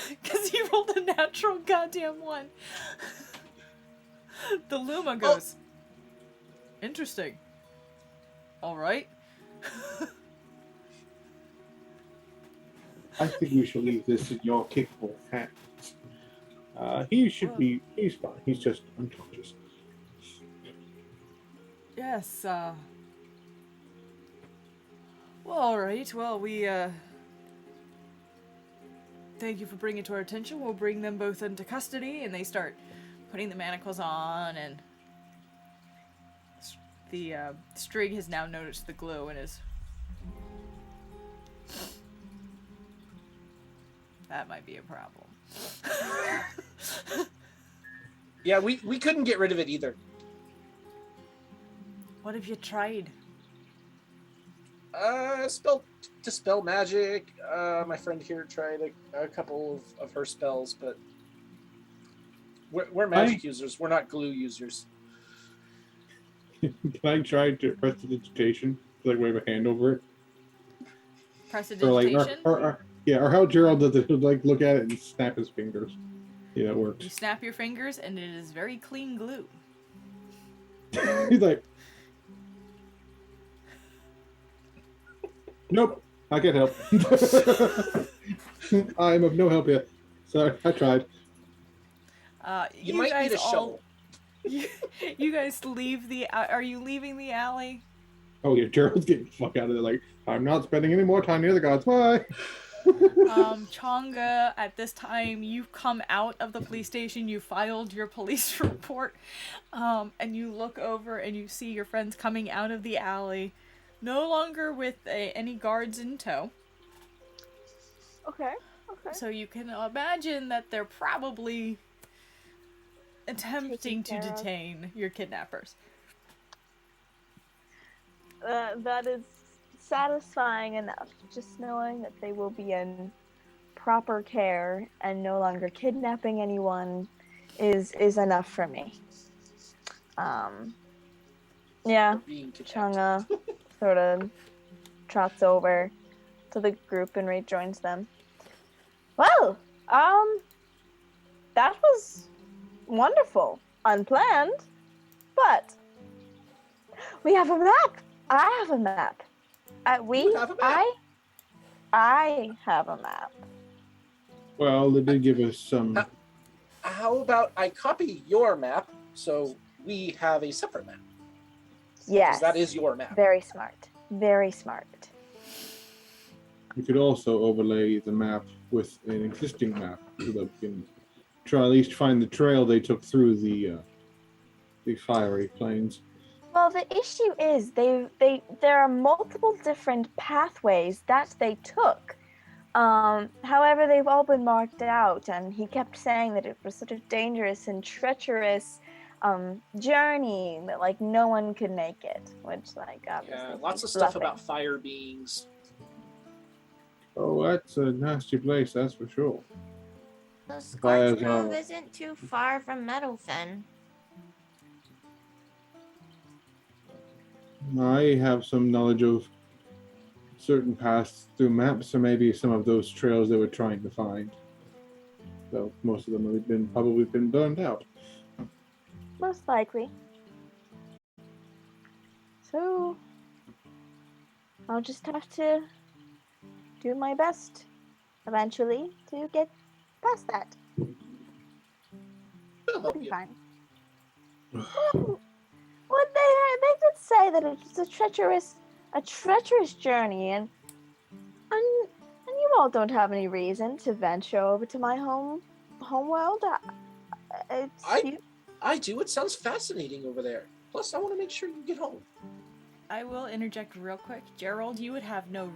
Speaker 1: Because he rolled a natural goddamn 1. The Luma goes, interesting. Alright.
Speaker 4: I think we should leave this in your capable hands. He's fine. He's just unconscious.
Speaker 1: Yes, well, alright. Well, we, thank you for bringing it to our attention. We'll bring them both into custody, and they start putting the manacles on, and the, Strig has now noticed the glue and is... That might be a problem.
Speaker 3: Yeah, we couldn't get rid of it either.
Speaker 1: What have you tried?
Speaker 3: Dispel magic. My friend here tried a couple of her spells, but we're magic users. We're not glue users.
Speaker 4: Can I try to prestidigitation? Like wave a hand over it? Or like,
Speaker 1: Prestidigitation.
Speaker 4: or how Gerald does it? He'll like look at it and snap his fingers. Yeah, it
Speaker 1: You
Speaker 4: works.
Speaker 1: snap your fingers, and it is very clean glue.
Speaker 4: He's like, nope, I can't help. I'm of no help yet. Sorry, I tried.
Speaker 3: You might
Speaker 1: guys
Speaker 3: need a
Speaker 1: all,
Speaker 3: shovel.
Speaker 1: you guys leave the. Are you leaving the alley?
Speaker 4: Oh yeah, Gerald's getting the fuck out of there. Like, I'm not spending any more time near the gods. Bye.
Speaker 1: Chonga, at this time, you've come out of the police station, you filed your police report, and you look over and you see your friends coming out of the alley, no longer with any guards in tow.
Speaker 6: Okay.
Speaker 1: So you can imagine that they're probably attempting to
Speaker 6: care of.
Speaker 1: detain your kidnappers.
Speaker 6: That is satisfying enough. Just knowing that they will be in proper care and no longer kidnapping anyone is enough for me. Yeah,
Speaker 3: Being kidnapped.
Speaker 6: Changa sort of trots over to the group and rejoins them. Well, that was wonderful. Unplanned, but we have a map. I have a map.
Speaker 3: You have a map?
Speaker 6: I have a map.
Speaker 4: Well, they did give us some.
Speaker 3: How about I copy your map so we have a separate map?
Speaker 6: Yes.
Speaker 3: Because that is your map.
Speaker 6: Very smart. Very smart.
Speaker 4: We could also overlay the map with an existing map so that we can try at least find the trail they took through the fiery plains.
Speaker 6: Well, the issue is there are multiple different pathways that they took. However, they've all been marked out, and he kept saying that it was such a dangerous and treacherous journey that like no one could make it. Which like obviously
Speaker 3: Yeah, lots of
Speaker 6: he's
Speaker 3: stuff
Speaker 6: bluffing.
Speaker 3: about fire beings.
Speaker 4: Oh, that's a nasty place, that's for sure.
Speaker 2: The
Speaker 4: Fires
Speaker 2: Scorch Grove
Speaker 4: are-
Speaker 2: isn't too far from Meadowfen.
Speaker 4: I have some knowledge of certain paths through maps, or maybe some of those trails they were trying to find. So most of them have probably been burned out.
Speaker 6: Most likely. So I'll just have to do my best eventually to get past that.
Speaker 3: They'll
Speaker 6: I'll
Speaker 3: help
Speaker 6: be
Speaker 3: you.
Speaker 6: fine. Well, they did say that it's a treacherous journey, and you all don't have any reason to venture over to my home world.
Speaker 3: I do. It sounds fascinating over there. Plus, I want to make sure you get home.
Speaker 1: I will interject real quick. Gerald, you would have no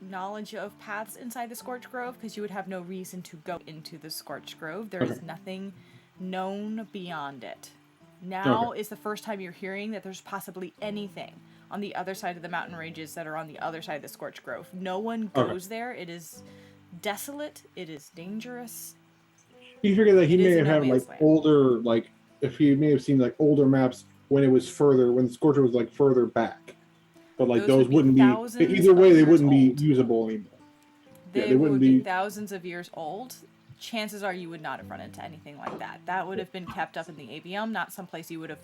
Speaker 1: knowledge of paths inside the Scorch Grove because you would have no reason to go into the Scorch Grove. There is nothing known beyond it. Now is the first time you're hearing that there's possibly anything on the other side of the mountain ranges that are on the other side of the Scorch Grove. No one goes there. It is desolate. It is dangerous.
Speaker 4: You figure that he
Speaker 1: It
Speaker 4: may
Speaker 1: is a
Speaker 4: have had
Speaker 1: no-man's
Speaker 4: like
Speaker 1: land.
Speaker 4: older, like if he may have seen like older maps when it was further, when the Scorcher was like further back. But like
Speaker 1: Those
Speaker 4: those
Speaker 1: would be
Speaker 4: wouldn't be
Speaker 1: thousands
Speaker 4: either way.
Speaker 1: of
Speaker 4: They
Speaker 1: years
Speaker 4: wouldn't be
Speaker 1: old.
Speaker 4: usable anymore.
Speaker 1: They
Speaker 4: they wouldn't
Speaker 1: would
Speaker 4: be-
Speaker 1: be thousands of years old. Chances are you would not have run into anything like that. That would have been kept up in the avium, not someplace you would have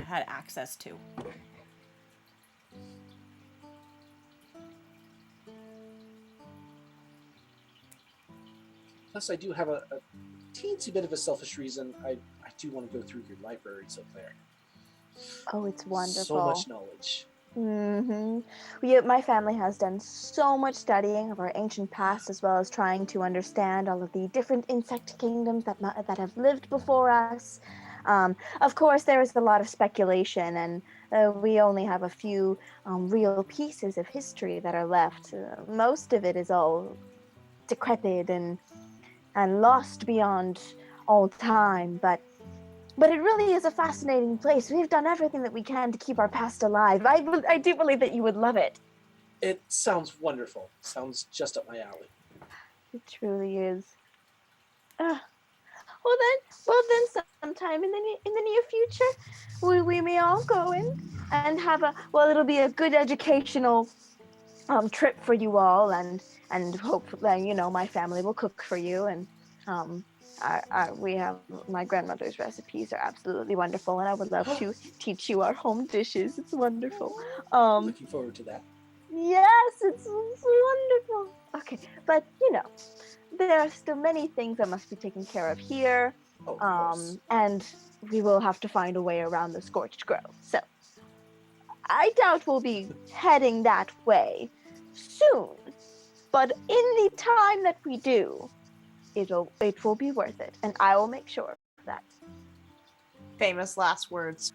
Speaker 1: had access to.
Speaker 3: Plus, I do have a teensy bit of a selfish reason. I do want to go through your libraries up there.
Speaker 6: Oh, it's wonderful.
Speaker 3: So much knowledge.
Speaker 6: My family has done so much studying of our ancient past, as well as trying to understand all of the different insect kingdoms that have lived before us. Of course, there is a lot of speculation, and we only have a few real pieces of history that are left. Most of it is all decrepit and lost beyond all time, but it really is a fascinating place. We've done everything that we can to keep our past alive. I do believe that you would love it.
Speaker 3: It sounds wonderful. Sounds just up my alley.
Speaker 6: It truly is. Well then, sometime in the near future, we may all go in and have a well. It'll be a good educational trip for you all, and hopefully, my family will cook for you, and um, we have my grandmother's recipes are absolutely wonderful, and I would love to teach you our home dishes. It's wonderful.
Speaker 3: Looking forward to that.
Speaker 6: Yes, it's wonderful. Okay, but there are still many things that must be taken care of here,
Speaker 3: Oh, of course.
Speaker 6: and we will have to find a way around the Scorched Grove. So I doubt we'll be heading that way soon, but in the time that we do, it will be worth it, and I will make sure of that.
Speaker 2: Famous last words.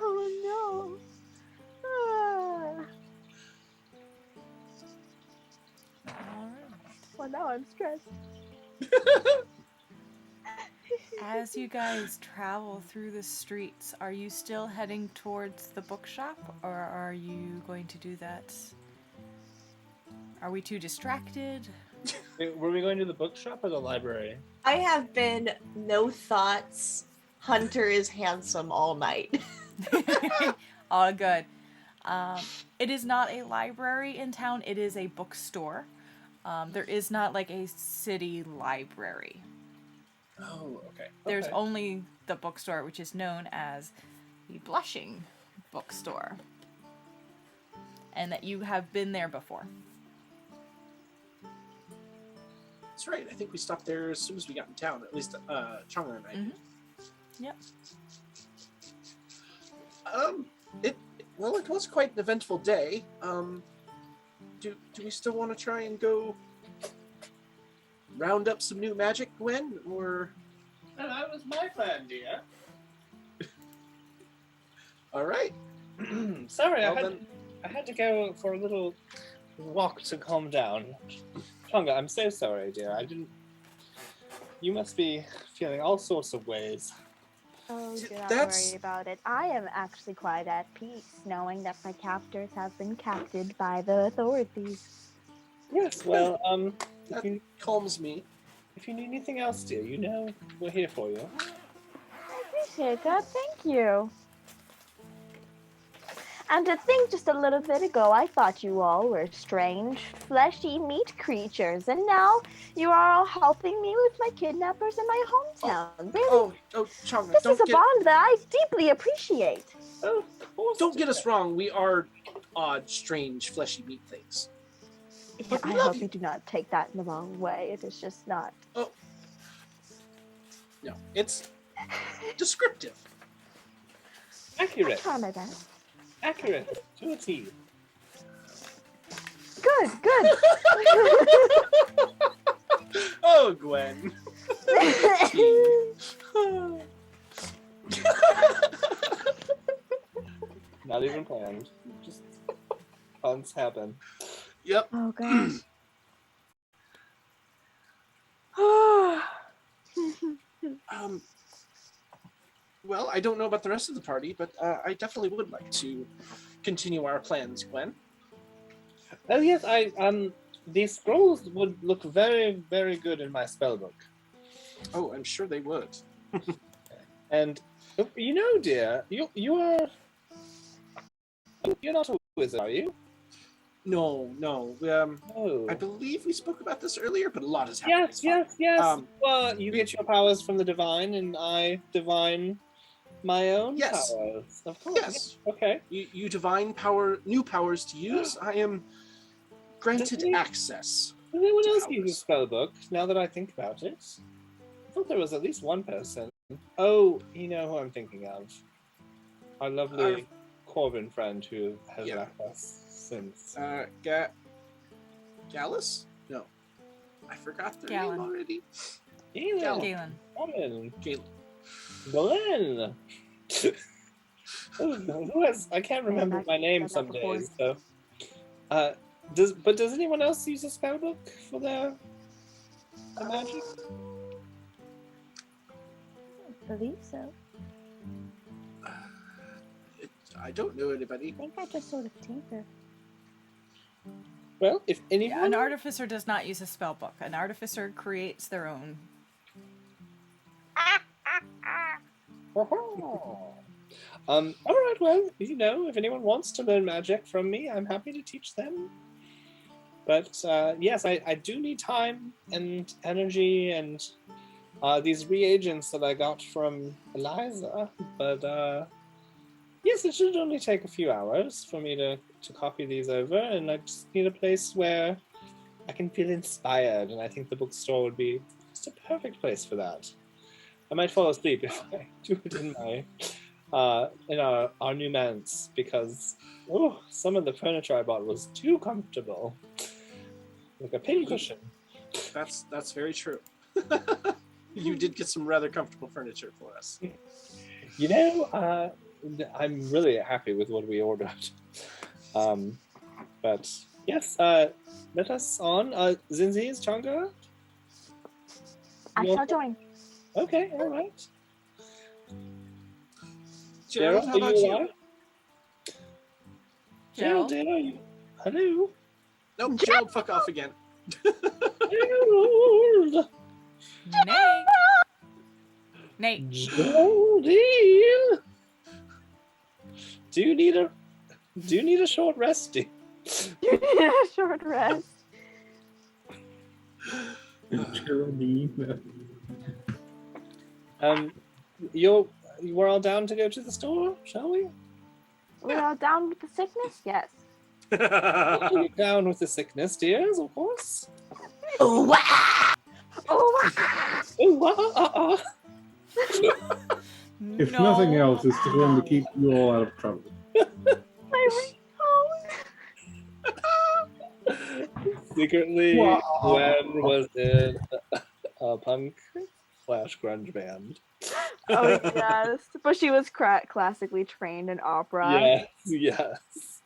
Speaker 6: Oh no. Ah.
Speaker 1: All right.
Speaker 6: Well, now I'm stressed.
Speaker 1: As you guys travel through the streets, are you still heading towards the bookshop, or are you going to do that? Are we too distracted?
Speaker 5: Wait, were we going to the bookshop or the library?
Speaker 2: I have been no thoughts. Hunter is handsome all night.
Speaker 1: All good. It is not a library in town, it is a bookstore. There is not like a city library.
Speaker 3: Oh, okay.
Speaker 1: There's
Speaker 5: Okay.
Speaker 1: only the bookstore, which is known as the Blushing Bookstore. And that you have been there before.
Speaker 3: That's right. I think we stopped there as soon as we got in town. At least Chonga and I did.
Speaker 1: Yep.
Speaker 3: It was quite an eventful day. Do we still want to try and go round up some new magic, Gwen, or?
Speaker 5: That was my plan, dear.
Speaker 3: All right.
Speaker 5: Sorry,
Speaker 3: Well,
Speaker 5: I had to go for a little walk to calm down. Tonga, I'm so sorry, dear. I didn't. You must be feeling all sorts of ways.
Speaker 6: Oh, do not
Speaker 3: That's-
Speaker 6: worry about it. I am actually quite at peace, knowing that my captors have been captured by the authorities.
Speaker 5: Yes, well,
Speaker 3: That calms me.
Speaker 5: if you need anything else, dear, we're here for you.
Speaker 6: I appreciate that. Thank you. And to think just a little bit ago, I thought you all were strange, fleshy meat creatures, and now you are all helping me with my kidnappers in my hometown. Really?
Speaker 3: Oh, Chonga,
Speaker 6: This is a bond that I deeply appreciate.
Speaker 5: Oh, of course.
Speaker 3: don't get us wrong. We are odd, strange, fleshy meat things. But we
Speaker 6: I
Speaker 3: love
Speaker 6: hope
Speaker 3: you.
Speaker 6: you do not take that in the wrong way. It is just not.
Speaker 3: Oh, no, it's descriptive.
Speaker 6: I
Speaker 5: Accurate.
Speaker 6: try my best.
Speaker 5: Accurate. To a T.
Speaker 6: Good, good.
Speaker 3: Oh, Gwen.
Speaker 5: Not even planned. Just puns happen.
Speaker 3: Yep.
Speaker 6: Oh gosh.
Speaker 3: Well, I don't know about the rest of the party, but I definitely would like to continue our plans, Gwen.
Speaker 5: Oh yes, these scrolls would look very, very good in my spellbook.
Speaker 3: Oh, I'm sure they would.
Speaker 5: And dear, you're not a wizard, are you?
Speaker 3: No.
Speaker 5: Oh.
Speaker 3: I believe we spoke about this earlier, but a lot has happened.
Speaker 5: Yes. Well, you get your powers from the divine, and I divine my own
Speaker 3: Yes.
Speaker 5: powers. Of course.
Speaker 3: Yes.
Speaker 5: Okay.
Speaker 3: You divine power, new powers to use. I am granted
Speaker 5: Doesn't he-
Speaker 3: access.
Speaker 5: Does anyone else
Speaker 3: Powers.
Speaker 5: use a spellbook? Now that I think about it, I thought there was at least one person. Oh, you know who I'm thinking of. Our lovely Corbin friend who has
Speaker 3: Yeah.
Speaker 5: left us since.
Speaker 3: Gallus? No, I forgot their
Speaker 1: Galen.
Speaker 3: name already.
Speaker 5: Galen.
Speaker 1: Galen.
Speaker 5: Corbin.
Speaker 3: Galen.
Speaker 5: Galen. Who has? I can't remember my name
Speaker 6: I've
Speaker 5: some
Speaker 6: said that before.
Speaker 5: days. So, does anyone else use a spellbook for their magic?
Speaker 6: I believe so.
Speaker 3: I don't know anybody.
Speaker 6: I think I just sort of tinker.
Speaker 5: Well, if anyone...
Speaker 1: Yeah, an artificer does not use a spell book. An artificer creates their own.
Speaker 5: All right, well, if anyone wants to learn magic from me, I'm happy to teach them. But yes, I do need time and energy and these reagents that I got from Eliza. But yes, it should only take a few hours for me to copy these over, and I just need a place where I can feel inspired, and I think the bookstore would be just a perfect place for that. I might fall asleep if I do it in our new manse, because some of the furniture I bought was too comfortable, like a pincushion.
Speaker 3: That's very true. You did get some rather comfortable furniture for us.
Speaker 5: I'm really happy with what we ordered. But yes, let us on. Zinzi, is Changa?
Speaker 6: I shall join.
Speaker 5: Okay, all right.
Speaker 3: Gerald, how about you?
Speaker 5: Gerald, dear, hello?
Speaker 3: Nope, Gerald, fuck off again.
Speaker 5: Gerald!
Speaker 1: Nate.
Speaker 5: Geraldine! Do you need a short rest, dear?
Speaker 6: You need a short rest.
Speaker 4: Geraldine.
Speaker 5: We're all down to go to the store, shall we?
Speaker 6: We're all down with the sickness? Yes.
Speaker 5: We'll get down with the sickness, dears, of course.
Speaker 6: Oh, wow! Oh, wow!
Speaker 4: If nothing else, it's going to keep you all out of trouble.
Speaker 6: My
Speaker 5: Secretly,
Speaker 4: Wow.
Speaker 5: Gwen was in a punk / grunge band.
Speaker 6: Oh, yes. But she was classically trained in opera.
Speaker 5: Yes.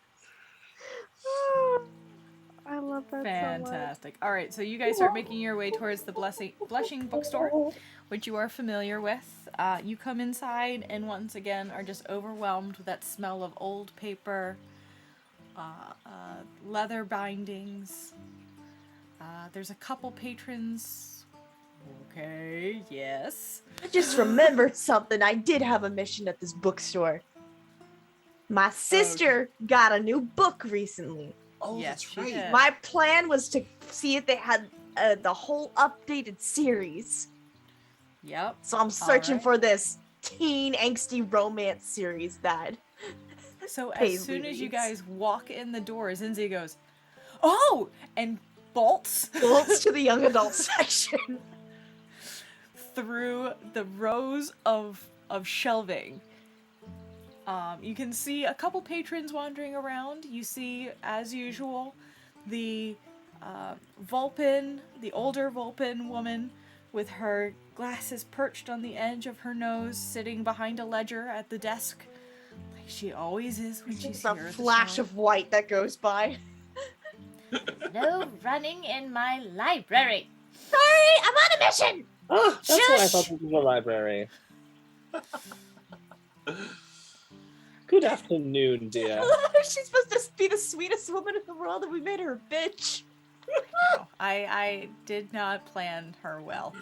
Speaker 6: I love that
Speaker 1: Fantastic. All right, so you guys start making your way towards the Blushing Bookstore, which you are familiar with. You come inside and once again are just overwhelmed with that smell of old paper, leather bindings. There's a couple patrons. Okay, yes.
Speaker 2: I just remembered something. I did have a mission at this bookstore. My sister got a new book recently.
Speaker 3: Oh,
Speaker 1: Yes,
Speaker 3: that's
Speaker 1: she
Speaker 3: right.
Speaker 1: did.
Speaker 2: My plan was to see if they had the whole updated series.
Speaker 1: Yep.
Speaker 2: So I'm searching
Speaker 1: Alright.
Speaker 2: for this teen angsty romance series that.
Speaker 1: So as
Speaker 2: Pays
Speaker 1: soon as you
Speaker 2: reads.
Speaker 1: guys walk in the door, Zinzi goes, "Oh!" and bolts
Speaker 2: bolts to the young adult section.
Speaker 1: through the rows of shelving. You can see a couple patrons wandering around. You see, as usual, the Vulpin, the older Vulpin woman with her glasses perched on the edge of her nose, sitting behind a ledger at the desk, like she always is when she's
Speaker 2: It's a
Speaker 1: here.
Speaker 2: flash of white that goes by.
Speaker 7: No running in my library.
Speaker 2: Sorry, I'm on a mission!
Speaker 5: Oh, that's why I
Speaker 7: Shush!
Speaker 5: thought this was a library. Good afternoon, dear.
Speaker 2: She's supposed to be the sweetest woman in the world, and we made her a bitch.
Speaker 1: I did not plan her well.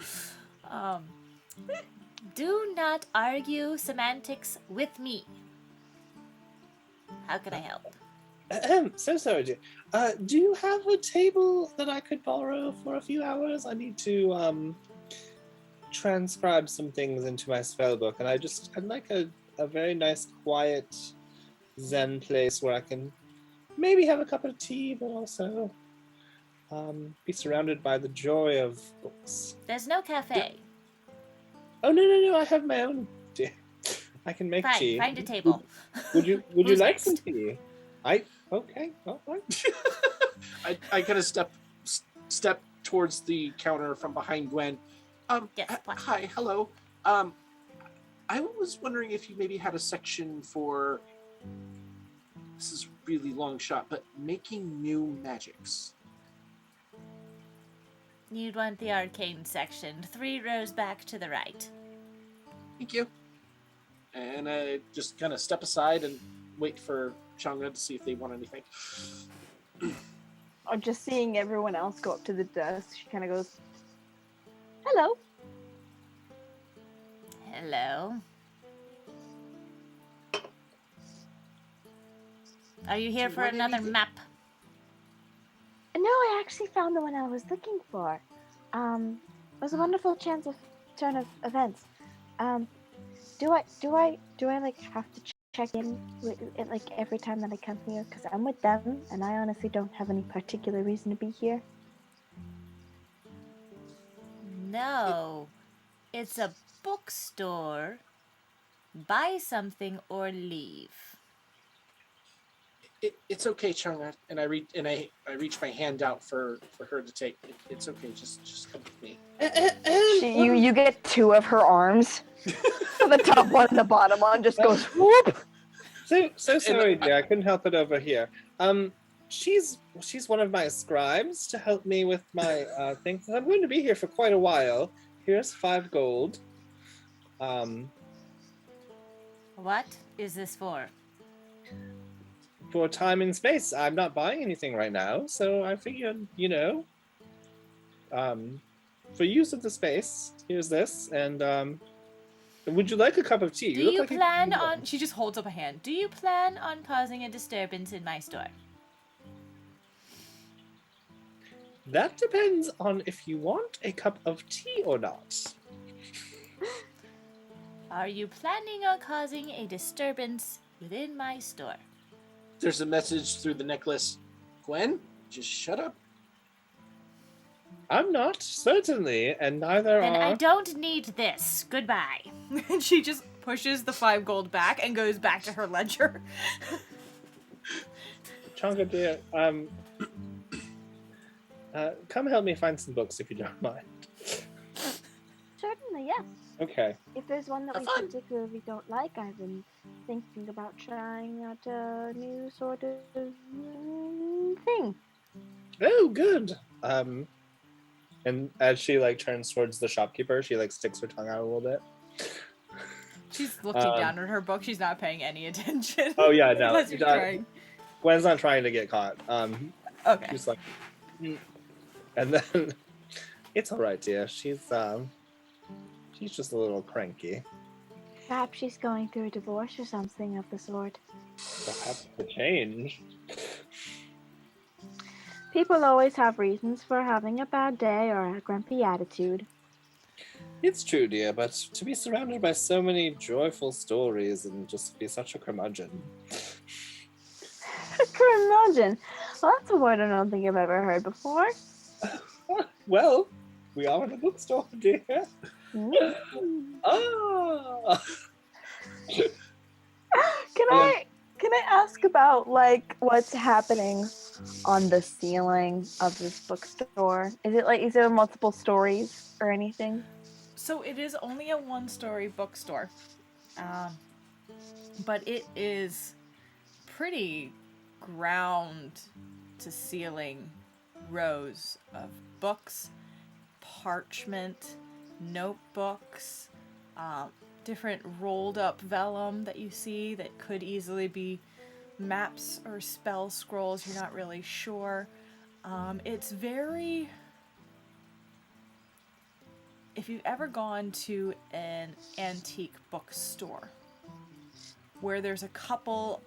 Speaker 7: Do not argue semantics with me. How can I help?
Speaker 5: So sorry, dear. Do you have a table that I could borrow for a few hours? I need to transcribe some things into my spell book, and I'd like a very nice, quiet, zen place where I can maybe have a cup of tea, but also be surrounded by the joy of books.
Speaker 7: There's no cafe.
Speaker 5: Oh no! I have my own tea. I can make
Speaker 7: Fine,
Speaker 5: tea.
Speaker 7: find a table.
Speaker 5: Would you
Speaker 7: Who's
Speaker 5: like
Speaker 7: next?
Speaker 5: some tea? Okay. All right.
Speaker 3: I kind of step towards the counter from behind Gwen.
Speaker 7: Yes, what?
Speaker 3: Hi, hello. I was wondering if you maybe had a section for, this is really long shot, but making new magics.
Speaker 7: You'd want the arcane section, 3 rows back to the right.
Speaker 3: Thank you. And I just kind of step aside and wait for Chang'e to see if they want anything.
Speaker 6: Or just seeing everyone else go up to the desk, she kind of goes, "Hello."
Speaker 7: Hello. Are you here
Speaker 3: Do you
Speaker 7: for
Speaker 3: want
Speaker 7: another
Speaker 3: anything?
Speaker 7: map?
Speaker 6: No, I actually found the one I was looking for. It was a wonderful turn of events. Do I like have to check in with it like every time that I come here? Because I'm with them, and I honestly don't have any particular reason to be here.
Speaker 7: No. It's a bookstore. Buy something or leave.
Speaker 3: It's okay, Chunga. And I reach my hand out for her to take. It's okay. Just come with me.
Speaker 6: You get two of her arms. So the top one and the bottom one just goes whoop.
Speaker 5: So sorry, dear. I couldn't help it over here. She's one of my scribes to help me with my things. I'm going to be here for quite a while. Here's 5 gold.
Speaker 7: What is this for?
Speaker 5: For time and space. I'm not buying anything right now, so I figured, for use of the space, here's this. And would you like a cup of tea?
Speaker 7: Do
Speaker 5: look
Speaker 7: you
Speaker 5: like
Speaker 7: plan on... She just holds up a hand. Do you plan on causing a disturbance in my store?
Speaker 5: That depends on if you want a cup of tea or not.
Speaker 7: Are you planning on causing a disturbance within my store?
Speaker 3: There's a message through the necklace. Gwen, just shut up.
Speaker 5: I'm not, certainly, and neither
Speaker 7: Then
Speaker 5: are...
Speaker 7: I don't need this. Goodbye.
Speaker 1: And she just pushes the 5 gold back and goes back to her ledger.
Speaker 5: Chonga, dear, come help me find some books if you don't mind.
Speaker 6: Certainly, yes.
Speaker 5: Okay.
Speaker 6: If there's one that we
Speaker 3: Fun.
Speaker 6: particularly don't like, I've been thinking about trying out a new sort of thing.
Speaker 5: Oh, good. And as she turns towards the shopkeeper, she sticks her tongue out a little bit.
Speaker 1: She's looking down at her book. She's not paying any attention.
Speaker 5: Oh yeah, no.
Speaker 1: Unless you're trying.
Speaker 5: Gwen's not trying to get caught.
Speaker 1: Okay.
Speaker 5: She's like, and then it's all right, dear. She's just a little cranky.
Speaker 6: Perhaps she's going through a divorce or something of the sort.
Speaker 5: Perhaps the change.
Speaker 6: People always have reasons for having a bad day or a grumpy attitude.
Speaker 5: It's true, dear, but to be surrounded by so many joyful stories and just be such a curmudgeon.
Speaker 6: Curmudgeon. Well, that's a word I don't think I've ever heard before.
Speaker 5: Well, we are in a bookstore, dear.
Speaker 6: Mm.
Speaker 5: Ah!
Speaker 6: Can I ask about what's happening on the ceiling of this bookstore? Is there multiple stories or anything?
Speaker 1: So it is only a 1-story bookstore. But it is pretty ground to ceiling rows of books, parchment, notebooks, different rolled up vellum that you see that could easily be maps or spell scrolls. You're not really sure. It's very... If you've ever gone to an antique bookstore where there's a couple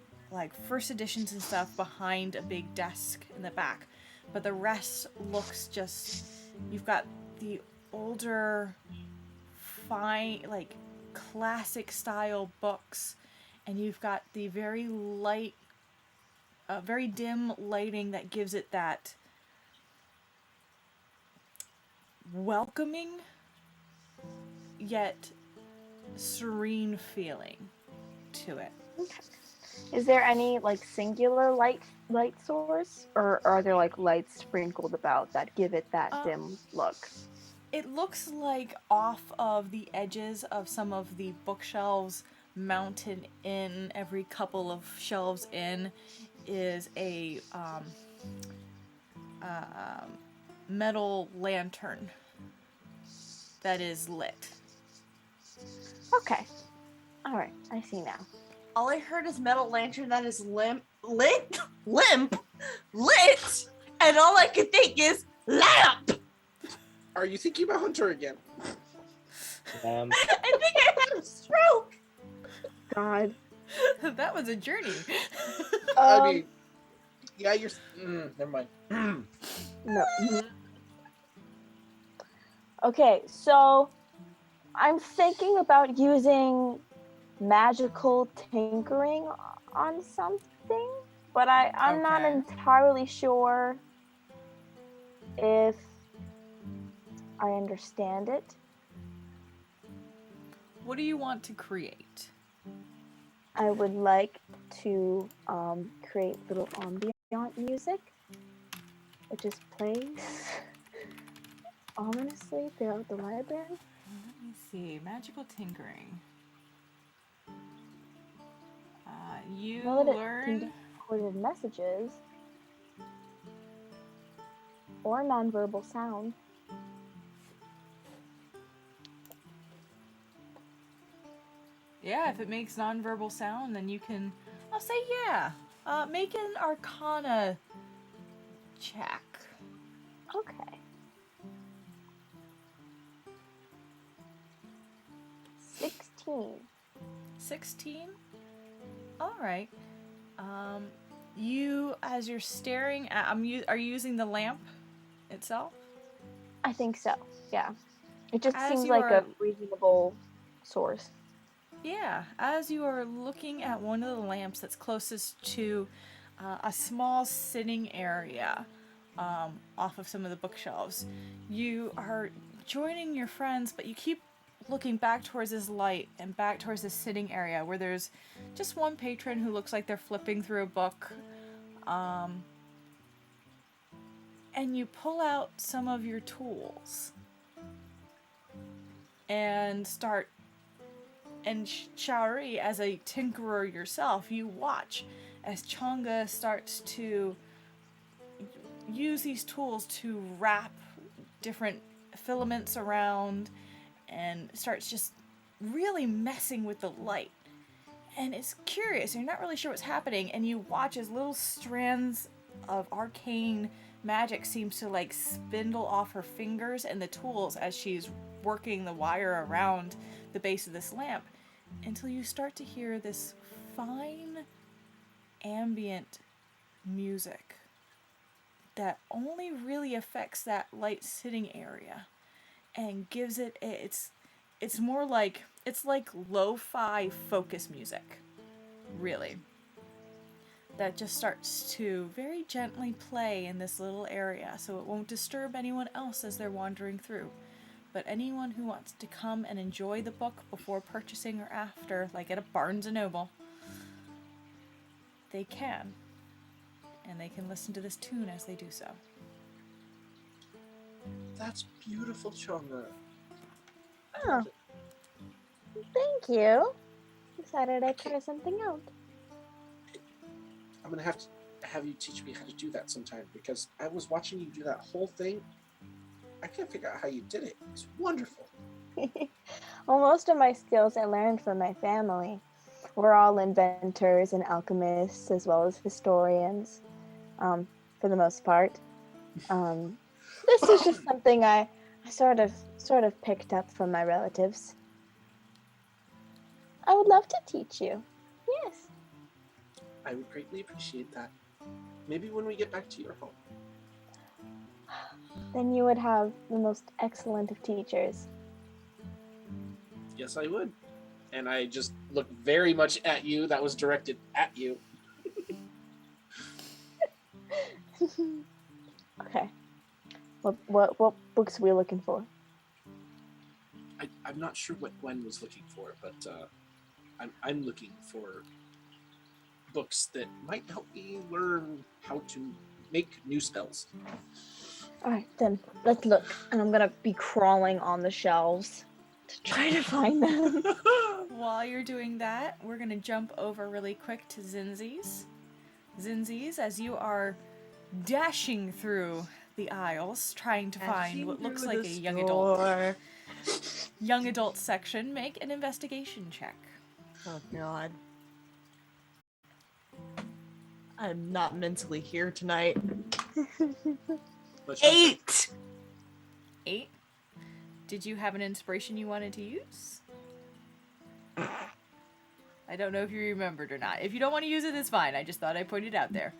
Speaker 1: first editions and stuff behind a big desk in the back, but the rest looks just... You've got the older, fine, classic style books, and you've got the very light, very dim lighting that gives it that welcoming yet serene feeling to it.
Speaker 6: Okay. Is there any singular light source, or are there lights sprinkled about that give it that dim look?
Speaker 1: It looks like off of the edges of some of the bookshelves, mounted in every couple of shelves in, is a metal lantern that is lit.
Speaker 6: Okay. All right. I see now.
Speaker 2: All I heard is metal lantern that is lit, and and all I could think is lamp.
Speaker 3: Are you thinking about Hunter again?
Speaker 2: I think I had a stroke.
Speaker 6: God.
Speaker 1: That was a journey.
Speaker 3: I mean, yeah, you're. Never mind.
Speaker 6: No. Okay, so I'm thinking about using magical tinkering on something, but I'm not
Speaker 1: Okay.
Speaker 6: entirely sure if I understand it.
Speaker 1: What do you want to create?
Speaker 6: I would like to create little ambient music, which just plays ominously throughout the library.
Speaker 1: Let me see. Magical tinkering. You
Speaker 6: Know that it can
Speaker 1: learn.
Speaker 6: be recorded messages or nonverbal sound.
Speaker 1: Yeah, if it makes nonverbal sound, then you can. I'll say yeah. Make an Arcana check.
Speaker 6: Okay. 16.
Speaker 1: 16. All right. You, as you're staring at, are you using the lamp itself?
Speaker 6: I think so. Yeah. It just
Speaker 1: As
Speaker 6: seems
Speaker 1: you
Speaker 6: like
Speaker 1: are-
Speaker 6: a reasonable source.
Speaker 1: Yeah, as you are looking at one of the lamps that's closest to a small sitting area off of some of the bookshelves, you are joining your friends, but you keep looking back towards this light and back towards this sitting area where there's just one patron who looks like they're flipping through a book. And you pull out some of your tools and start. And Shaori, as a tinkerer yourself, you watch as Chonga starts to use these tools to wrap different filaments around and starts just really messing with the light. And it's curious, you're not really sure what's happening, and you watch as little strands of arcane magic seems to like spindle off her fingers and the tools as she's working the wire around the base of this lamp, until you start to hear this fine ambient music that only really affects that light sitting area and gives it it's more like it's like lo-fi focus music, really, that just starts to very gently play in this little area so it won't disturb anyone else as they're wandering through. But anyone who wants to come and enjoy the book before purchasing or after, like at a Barnes & Noble, they can. And they can listen to this tune as they do so.
Speaker 3: That's beautiful, Chonga.
Speaker 6: Oh. Thank you. Decided I'd try something out.
Speaker 3: I'm gonna have to have you teach me how to do that sometime, because I was watching you do that whole thing. I can't figure out how you did it. It's wonderful.
Speaker 6: Well, most of my skills I learned from my family. We're all inventors and alchemists as well as historians, for the most part. This is just something I sort of picked up from my relatives. I would love to teach you. Yes.
Speaker 3: I would greatly appreciate that. Maybe when we get back to your home.
Speaker 6: Then you would have the most excellent of teachers.
Speaker 3: Yes, I would. And I just looked very much at you. That was directed at you.
Speaker 6: Okay. What books are we looking for?
Speaker 3: I'm not sure what Gwen was looking for, but I'm looking for books that might help me learn how to make new spells.
Speaker 6: All right, then let's look. And I'm gonna be crawling on the shelves to try to find them.
Speaker 1: While you're doing that, we're going to jump over really quick to Zinzi's. Zinzi's, as you are dashing through the aisles, trying to find what looks like a young adult section, make an investigation check.
Speaker 2: Oh god. I'm not mentally here tonight.
Speaker 3: What's your-
Speaker 2: 8.
Speaker 1: 8. Did you have an inspiration you wanted to use? I don't know if you remembered or not. If you don't want to use it, it's fine. I just thought I'd point it out there.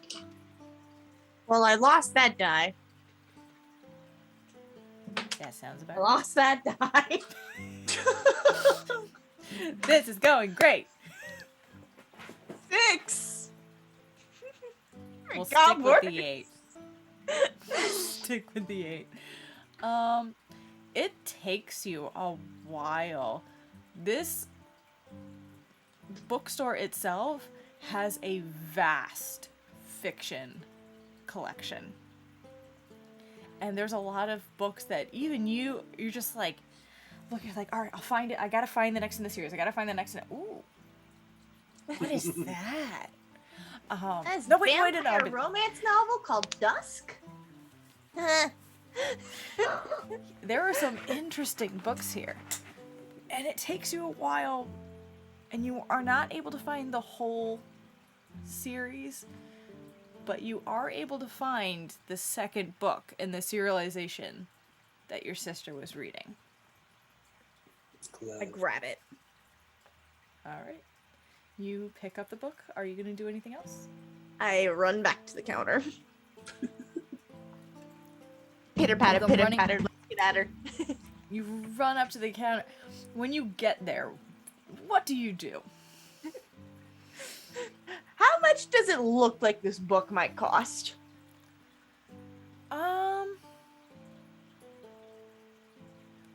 Speaker 2: Well, I lost that die.
Speaker 1: That sounds
Speaker 2: I
Speaker 1: about right.
Speaker 2: lost that die.
Speaker 1: This is going great.
Speaker 2: 6.
Speaker 1: We'll
Speaker 2: God,
Speaker 1: stick with the 8. Stick with the 8. It takes you a while. This bookstore itself has a vast fiction collection. And there's a lot of books that even you're just like, look, you're like, all right, I'll find it. I gotta find the next in the series. I gotta find the next in it. Ooh. What is that?
Speaker 2: That's
Speaker 1: no,
Speaker 2: a
Speaker 1: wait,
Speaker 2: vampire romance novel called Dusk?
Speaker 1: There are some interesting books here. And it takes you a while, and you are not able to find the whole series, but you are able to find the second book in the serialization that your sister was reading.
Speaker 2: I grab it.
Speaker 1: All right. You pick up the book. Are you going to do anything else?
Speaker 2: I run back to the counter. Pitter patter,
Speaker 1: Go
Speaker 2: pitter
Speaker 1: running.
Speaker 2: patter, let's get at her.
Speaker 1: You run up to the counter. When you get there, what do you do?
Speaker 2: How much does it look like this book might cost?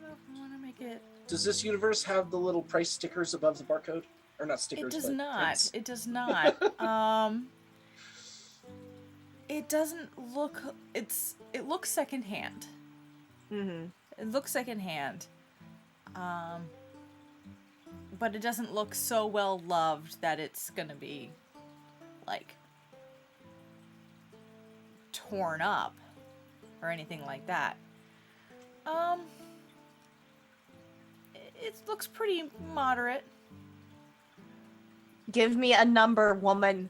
Speaker 1: I want to make it.
Speaker 3: Does this universe have the little price stickers above the barcode? Or not
Speaker 1: It
Speaker 3: stickers,
Speaker 1: does
Speaker 3: but
Speaker 1: not.
Speaker 3: prints?
Speaker 1: It does not. It doesn't look. It looks secondhand.
Speaker 2: Mm-hmm.
Speaker 1: It looks secondhand. But it doesn't look so well loved that it's gonna be like torn up or anything like that. It looks pretty moderate.
Speaker 2: Give me a number, woman.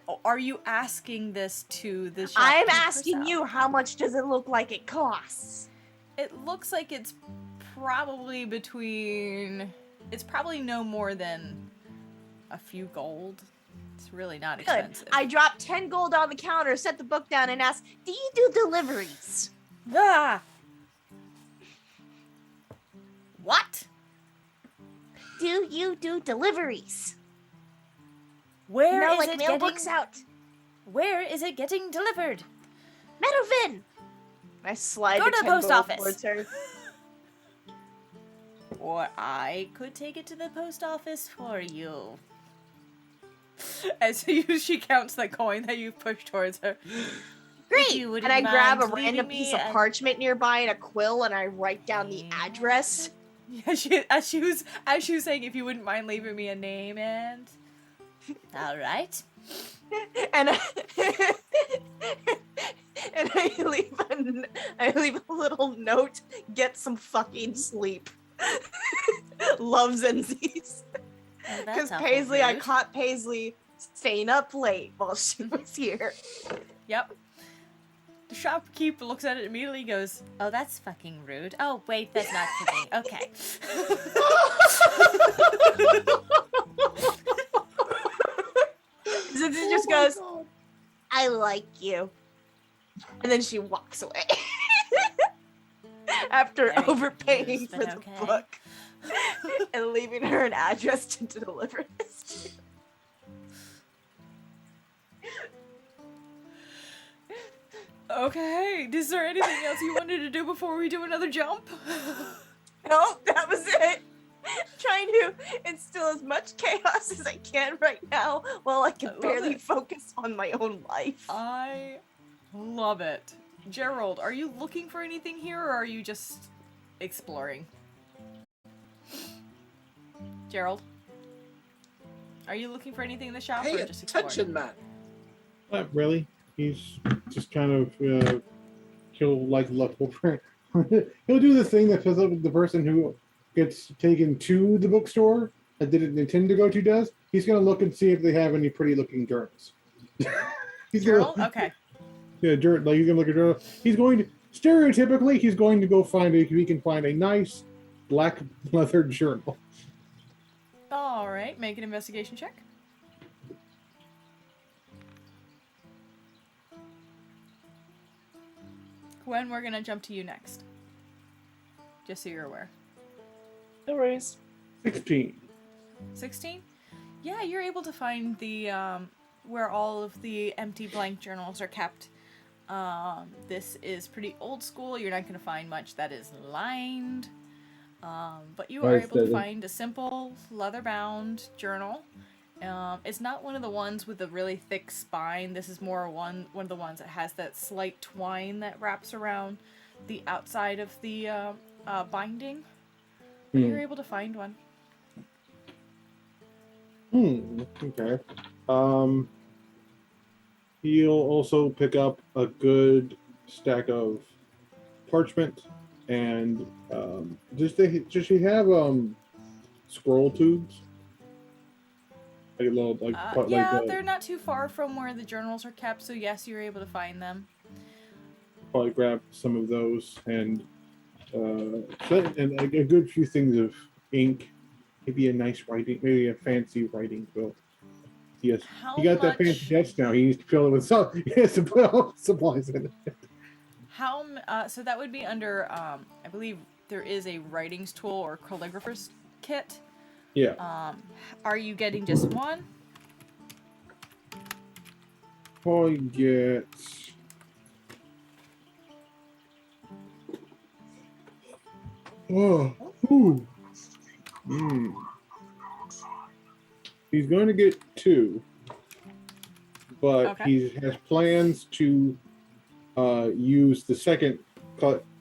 Speaker 1: Oh, are you asking this to the
Speaker 2: I'm
Speaker 1: shopkeeper
Speaker 2: asking
Speaker 1: herself?
Speaker 2: you, how much does it look like it costs?
Speaker 1: It looks like it's probably between. It's probably no more than a few gold. It's really not
Speaker 2: Good.
Speaker 1: expensive.
Speaker 2: I drop 10 gold on the counter, set the book down, and ask, do you do deliveries?
Speaker 1: Ah! What?
Speaker 2: Do you do deliveries?
Speaker 1: Where
Speaker 2: You know,
Speaker 1: is
Speaker 2: like
Speaker 1: it
Speaker 2: mail
Speaker 1: getting?
Speaker 2: books out.
Speaker 1: Where is it getting delivered?
Speaker 2: Meadowvin! I slide
Speaker 1: Go
Speaker 2: the
Speaker 1: to the
Speaker 2: 10
Speaker 1: post
Speaker 2: gold
Speaker 1: office.
Speaker 2: towards her.
Speaker 1: Or I could take it to the post office for you. As she counts the coin that you push towards her.
Speaker 2: Great!
Speaker 1: you
Speaker 2: And
Speaker 1: wouldn't
Speaker 2: I grab a
Speaker 1: mind
Speaker 2: random
Speaker 1: leaving
Speaker 2: piece
Speaker 1: me
Speaker 2: of
Speaker 1: a-
Speaker 2: parchment nearby and a quill, and I write down the address.
Speaker 1: Yeah, as she was saying, if you wouldn't mind leaving me a name and. All right.
Speaker 2: And and I leave a little note. Get some fucking sleep. Love Zenzies.
Speaker 1: Oh,
Speaker 2: Because
Speaker 1: that's awful
Speaker 2: Paisley, I
Speaker 1: rude.
Speaker 2: caught Paisley staying up late while she was here.
Speaker 1: Yep. The shopkeeper looks at it immediately, goes, "Oh, that's fucking rude. Oh, wait, that's not fitting. Okay."
Speaker 2: Zenzi just goes, I like you. And then she walks away. After
Speaker 1: Very
Speaker 2: overpaying
Speaker 1: confused,
Speaker 2: for
Speaker 1: but
Speaker 2: the
Speaker 1: okay.
Speaker 2: book and leaving her an address to deliver this to.
Speaker 1: Okay. Is there anything else you wanted to do before we do another jump?
Speaker 2: Nope, that was it. Trying to instill as much chaos as I can right now while I can
Speaker 1: I love
Speaker 2: barely
Speaker 1: it.
Speaker 2: focus on my own life.
Speaker 1: I love it. Gerald, are you looking for anything here, or are you just exploring? Gerald? Are you looking for anything in the shop,
Speaker 3: Pay
Speaker 1: or just exploring?
Speaker 3: attention, man.
Speaker 4: Not really. He's just kind of he'll he'll do the thing that the person who gets taken to the bookstore that didn't intend to go to does. He's gonna look and see if they have any pretty looking journals. He's
Speaker 1: Gerald?
Speaker 4: gonna,
Speaker 1: Okay.
Speaker 4: Yeah, like he's gonna look at journal. He's going to stereotypically he's going to go find if he can find a nice black leather journal.
Speaker 1: All right, make an investigation check. Gwen, we're gonna jump to you next. Just so you're aware.
Speaker 5: No worries.
Speaker 4: 16.
Speaker 1: 16? Yeah, you're able to find the where all of the empty blank journals are kept. This is pretty old school. You're not gonna find much that is lined. But you are able to find a simple leather-bound journal. It's not one of the ones with a really thick spine. This is more one of the ones that has that slight twine that wraps around the outside of the binding. But you're able to find one.
Speaker 4: Okay. He'll also pick up a good stack of parchment and does she have scroll tubes? Like a little
Speaker 1: they're not too far from where the journals are kept, so yes, you're able to find them.
Speaker 4: Probably grab some of those and a good few things of ink, maybe a nice writing, maybe a fancy writing quilt. Yes, he got that fancy desk now. He needs to fill it with some. He has to put all the supplies in it.
Speaker 1: So that would be under. I believe there is a writings tool or calligrapher's kit.
Speaker 4: Yeah.
Speaker 1: Are you getting just one?
Speaker 4: I get. Oh. Ooh. He's going to get 2, but he has plans to use the second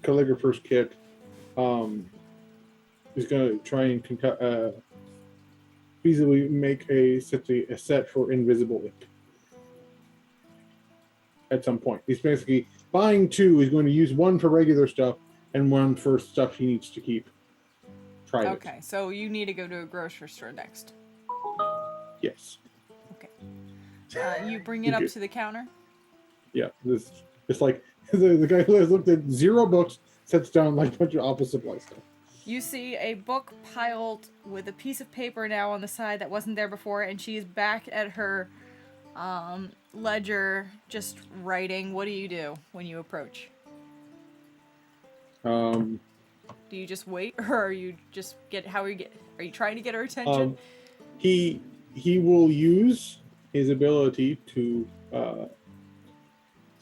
Speaker 4: calligrapher's kit. He's going to try and feasibly make a set for invisible ink at some point. He's basically buying 2. He's going to use 1 for regular stuff and 1 for stuff he needs to keep private.
Speaker 1: Okay, so you need to go to a grocery store next.
Speaker 4: Yes.
Speaker 1: Okay. You bring it up to the counter?
Speaker 4: Yeah. It's like the guy who has looked at 0 books sets down like a bunch of office supply stuff.
Speaker 1: You see a book piled with a piece of paper now on the side that wasn't there before, and she's back at her ledger just writing. What do you do when you approach? Do you just wait, or are you just are you trying to get her attention?
Speaker 4: He will use his ability to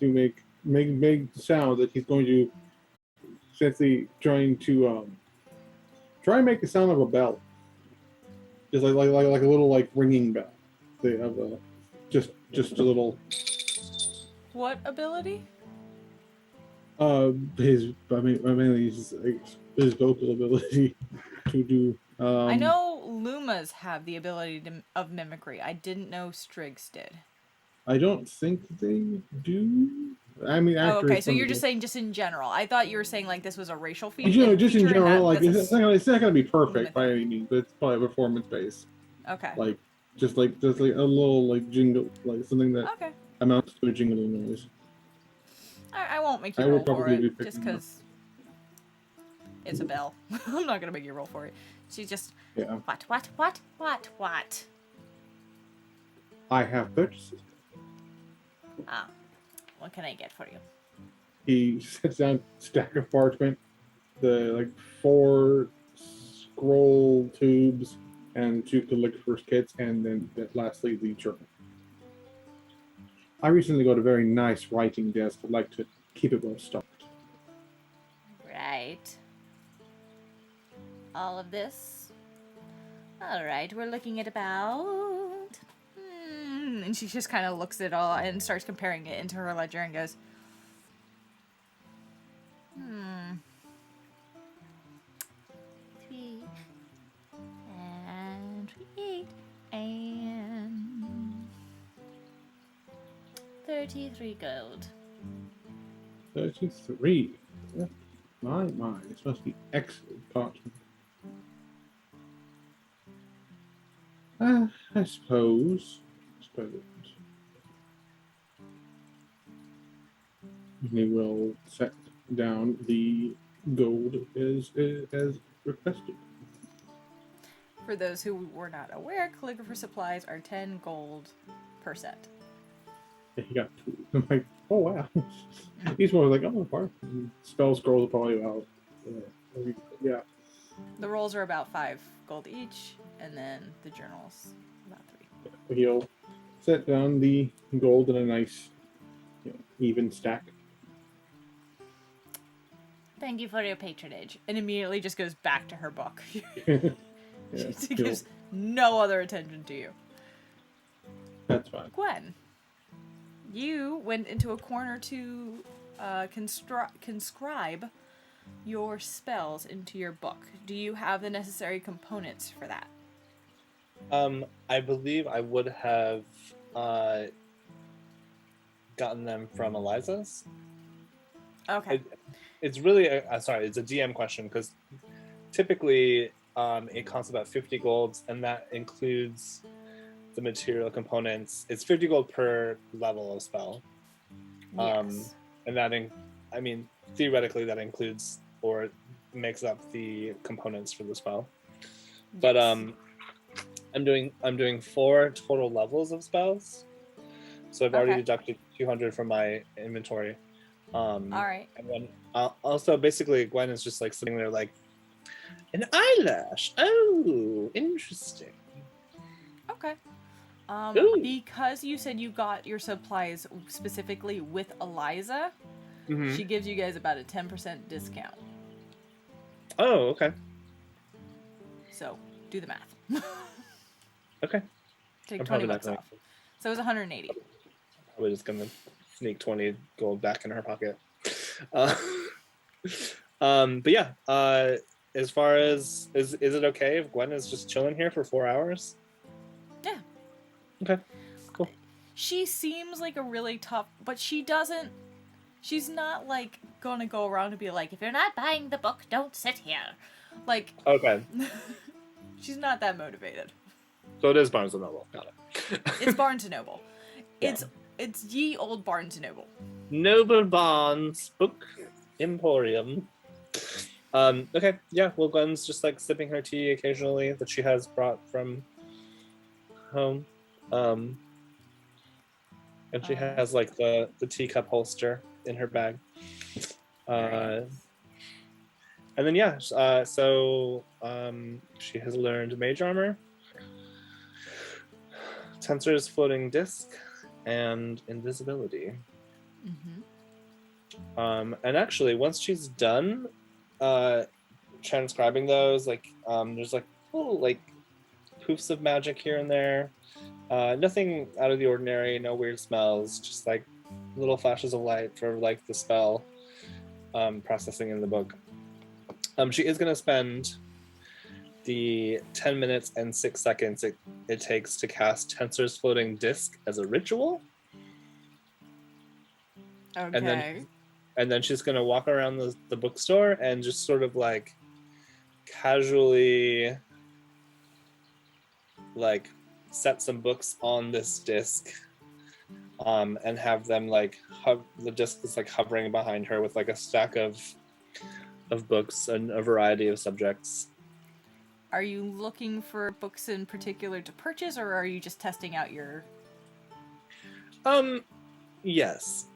Speaker 4: make the sound that he's going to essentially trying to try and make the sound of a bell, just like a little like ringing bell. They have just a little.
Speaker 1: What ability?
Speaker 4: His vocal ability to do.
Speaker 1: I know Lumas have the ability of mimicry. I didn't know Strigs did.
Speaker 4: I don't think they do. I mean,
Speaker 1: okay. So you're just saying just in general. I thought you were saying like this was a racial feature.
Speaker 4: You know, just in general, like it's not gonna be perfect by any means, but it's probably performance based.
Speaker 1: Okay.
Speaker 4: Like just like a little like jingle, like something that amounts to a jingling noise.
Speaker 1: I won't make you roll for it just because it's a bell. I'm not gonna make you roll for it. She's just what?
Speaker 4: I have purchases.
Speaker 1: Ah, what can I get for you?
Speaker 4: He sets down a stack of parchment, the like 4 scroll tubes, and 2 calligrapher's kits, and then lastly the journal. I recently got a very nice writing desk. I'd like to keep it well stocked.
Speaker 7: Right. All of this? Alright, we're looking at about...
Speaker 1: And she just kind of looks at it all and starts comparing it into her ledger and goes,
Speaker 7: 3 and 8 and 33 gold.
Speaker 4: 33. My, this must be excellent parchment. I suppose. He will set down the gold as requested.
Speaker 1: For those who were not aware, calligrapher supplies are 10 gold per set.
Speaker 4: Yeah, he got 2. I'm like, oh wow. He's more like, oh, part. Spell scrolls are probably about, yeah.
Speaker 1: The rolls are about 5 gold each, and then the journals about 3.
Speaker 4: He'll set down the gold in a nice, even stack.
Speaker 1: Thank you for your patronage. And immediately just goes back to her book.
Speaker 4: Yeah,
Speaker 1: She gives no other attention to you.
Speaker 4: that's fine.
Speaker 1: Gwen, you went into a corner to conscribe your spells into your book. Do you have the necessary components for that?
Speaker 5: I believe I would have gotten them from Eliza's.
Speaker 1: Okay.
Speaker 5: It's really sorry, it's a DM question because typically it costs about 50 golds, and that includes the material components. It's 50 gold per level of spell.
Speaker 1: Yes.
Speaker 5: And that, I mean, theoretically that includes or makes up the components for the spell. But
Speaker 1: Yes.
Speaker 5: I'm doing 4 total levels of spells, so I've already deducted 200 from my inventory.
Speaker 1: All right.
Speaker 5: And then also basically Gwen is just like sitting there like, an eyelash. Oh, interesting.
Speaker 1: Okay.
Speaker 5: Ooh.
Speaker 1: Because you said you got your supplies specifically with Eliza, she gives you guys about a 10% discount.
Speaker 5: Oh, okay.
Speaker 1: So do the math.
Speaker 5: Okay.
Speaker 1: Take
Speaker 5: I'm
Speaker 1: 20
Speaker 5: probably not
Speaker 1: bucks
Speaker 5: gonna-
Speaker 1: off. So it was 180.
Speaker 5: Probably just gonna sneak 20 gold back in her pocket. But yeah, as far as is it okay if Gwen is just chilling here for 4 hours?
Speaker 1: Yeah.
Speaker 5: Okay. Cool.
Speaker 1: She seems like a really tough, but she's not like gonna go around and be like, if you're not buying the book, don't sit here. Like,
Speaker 5: Okay.
Speaker 1: she's not that motivated.
Speaker 5: So it is Barnes and Noble. Got it.
Speaker 1: It's Barnes and Noble.
Speaker 5: Yeah.
Speaker 1: It's ye old Barnes and Noble.
Speaker 5: Noble Barnes Book Emporium. Okay, yeah, well, Gwen's just like sipping her tea occasionally that she has brought from home. And she has like the teacup holster in her bag. And then yeah, so she has learned Mage Armor, Tensor's Floating Disc, and Invisibility. And actually, once she's done transcribing those, like there's like little like poofs of magic here and there. Nothing out of the ordinary, no weird smells, just like little flashes of light for like the spell processing in the book. She is going to spend the 10 minutes and 6 seconds it takes to cast Tensor's Floating Disc as a ritual.
Speaker 1: Okay.
Speaker 5: And then she's going to walk around the bookstore and just sort of like casually like set some books on this disc and have them like the disc is like hovering behind her with like a stack of books and a variety of subjects.
Speaker 1: Are you looking for books in particular to purchase, or are you just testing out your...
Speaker 5: Yes.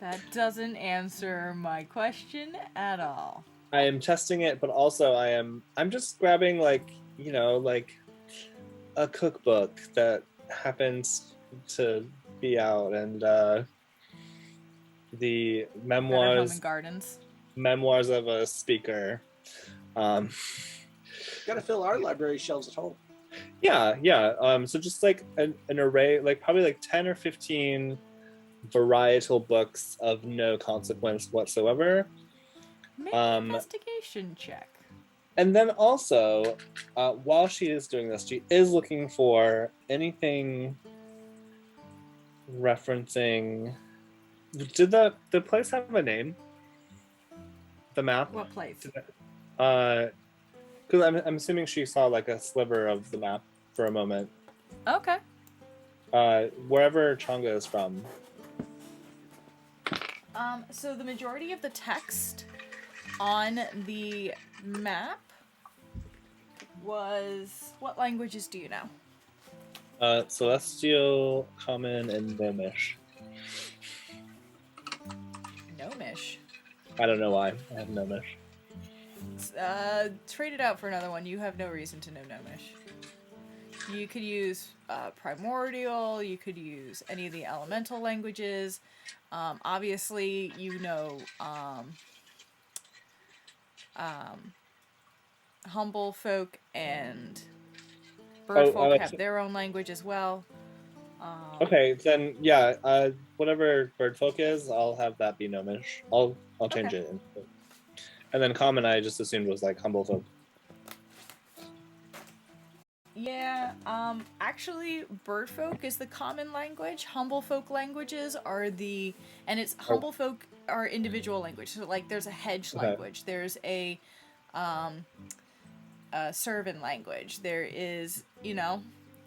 Speaker 1: That doesn't answer my question at all.
Speaker 5: I am testing it, but also I'm just grabbing like, you know, like a cookbook that happens to be out, and the
Speaker 1: Better Home and Gardens.
Speaker 5: memoirs of a speaker.
Speaker 3: Gotta fill our library shelves at home.
Speaker 5: Yeah. So just like an array, like probably like 10 or 15 varietal books of no consequence whatsoever.
Speaker 1: Make an investigation check.
Speaker 5: And then also, while she is doing this, she is looking for anything referencing... Did the place have a name? The map?
Speaker 1: What place?
Speaker 5: Because I'm assuming she saw like a sliver of the map for a moment.
Speaker 1: Okay.
Speaker 5: Wherever Changa is from.
Speaker 1: So the majority of the text on the map was... What languages do you know?
Speaker 5: Celestial, Common, and Gnomish.
Speaker 1: Gnomish.
Speaker 5: I don't know why. I have Gnomish.
Speaker 1: Trade it out for another one. You have no reason to know Gnomish. You could use Primordial, you could use any of the elemental languages. Obviously, you know Humble folk and Bird folk have their own language as well.
Speaker 5: Okay, then yeah, whatever Birdfolk is, I'll have that be Gnomish. I'll change it. And then Common, I just assumed was like Humblefolk.
Speaker 1: Yeah, actually, Birdfolk is the common language. Humblefolk languages are the... And it's... Humblefolk are individual language. So, like, there's a hedge language. There's a servant language. There is, you know...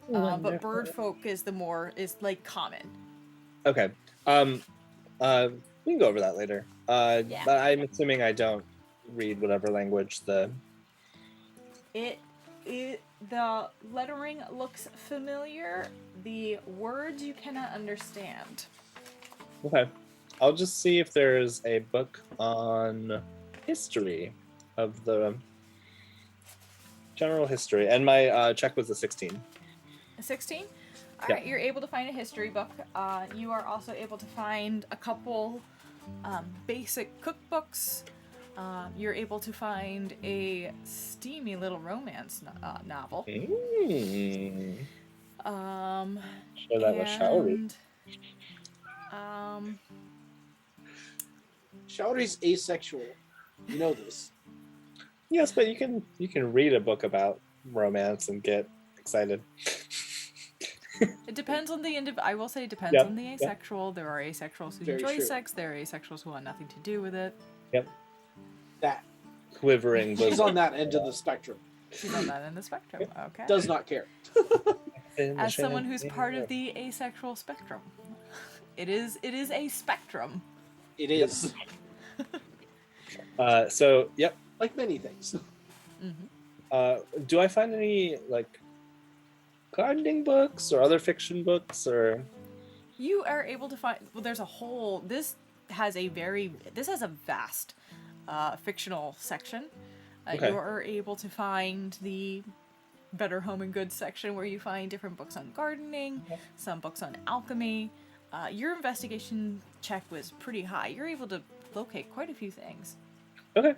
Speaker 1: but Birdfolk is the more... is, like, common.
Speaker 5: Okay. We can go over that later.
Speaker 1: Yeah.
Speaker 5: But I'm assuming I don't read whatever language the...
Speaker 1: The lettering looks familiar. The words you cannot understand.
Speaker 5: Okay. I'll just see if there's a book on history of the general history. And my check was a 16.
Speaker 1: A 16? All
Speaker 5: Yeah.
Speaker 1: right, you're able to find a history book. You are also able to find a couple basic cookbooks. You're able to find a steamy little romance novel.
Speaker 5: Sure that was Showery.
Speaker 3: Showery's asexual. You know this.
Speaker 5: Yes, but you can read a book about romance and get excited.
Speaker 1: It depends on the I will say it depends on the asexual. There are asexuals who enjoy sex. There are asexuals who want nothing to do with it.
Speaker 5: Yep.
Speaker 3: That.
Speaker 5: Quivering.
Speaker 3: She's on that end of the spectrum.
Speaker 1: She's on that end of the spectrum. Okay.
Speaker 3: Does not care.
Speaker 1: As someone who's part of the asexual spectrum, it is a spectrum.
Speaker 3: It is.
Speaker 5: So yep.
Speaker 3: Like many things.
Speaker 1: Mm-hmm.
Speaker 5: Do I find any like gardening books or other fiction books or?
Speaker 1: You are able to find. Well, there's a whole. This has a vast fictional section. You are able to find the Better Home and Goods section where you find different books on gardening, some books on alchemy. Your investigation check was pretty high. You're able to locate quite a few things.
Speaker 5: Okay.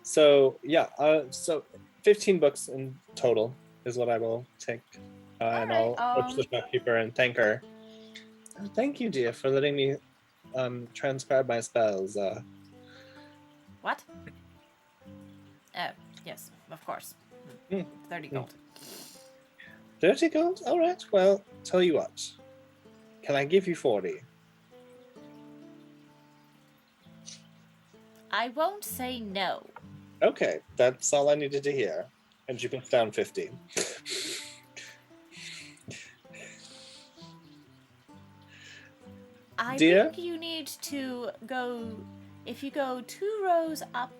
Speaker 5: So yeah. So 15 books in total is what I will take, and I'll approach the shopkeeper and thank her. Thank you, dear, for letting me transcribe my spells.
Speaker 1: What? Oh, yes, of course. 30 gold.
Speaker 5: 30 gold? All right. Well, tell you what. Can I give you 40?
Speaker 7: I won't say no.
Speaker 5: Okay, that's all I needed to hear. And she puts down 50.
Speaker 7: I
Speaker 5: Dear?
Speaker 7: think you need to go... If you go 2 rows up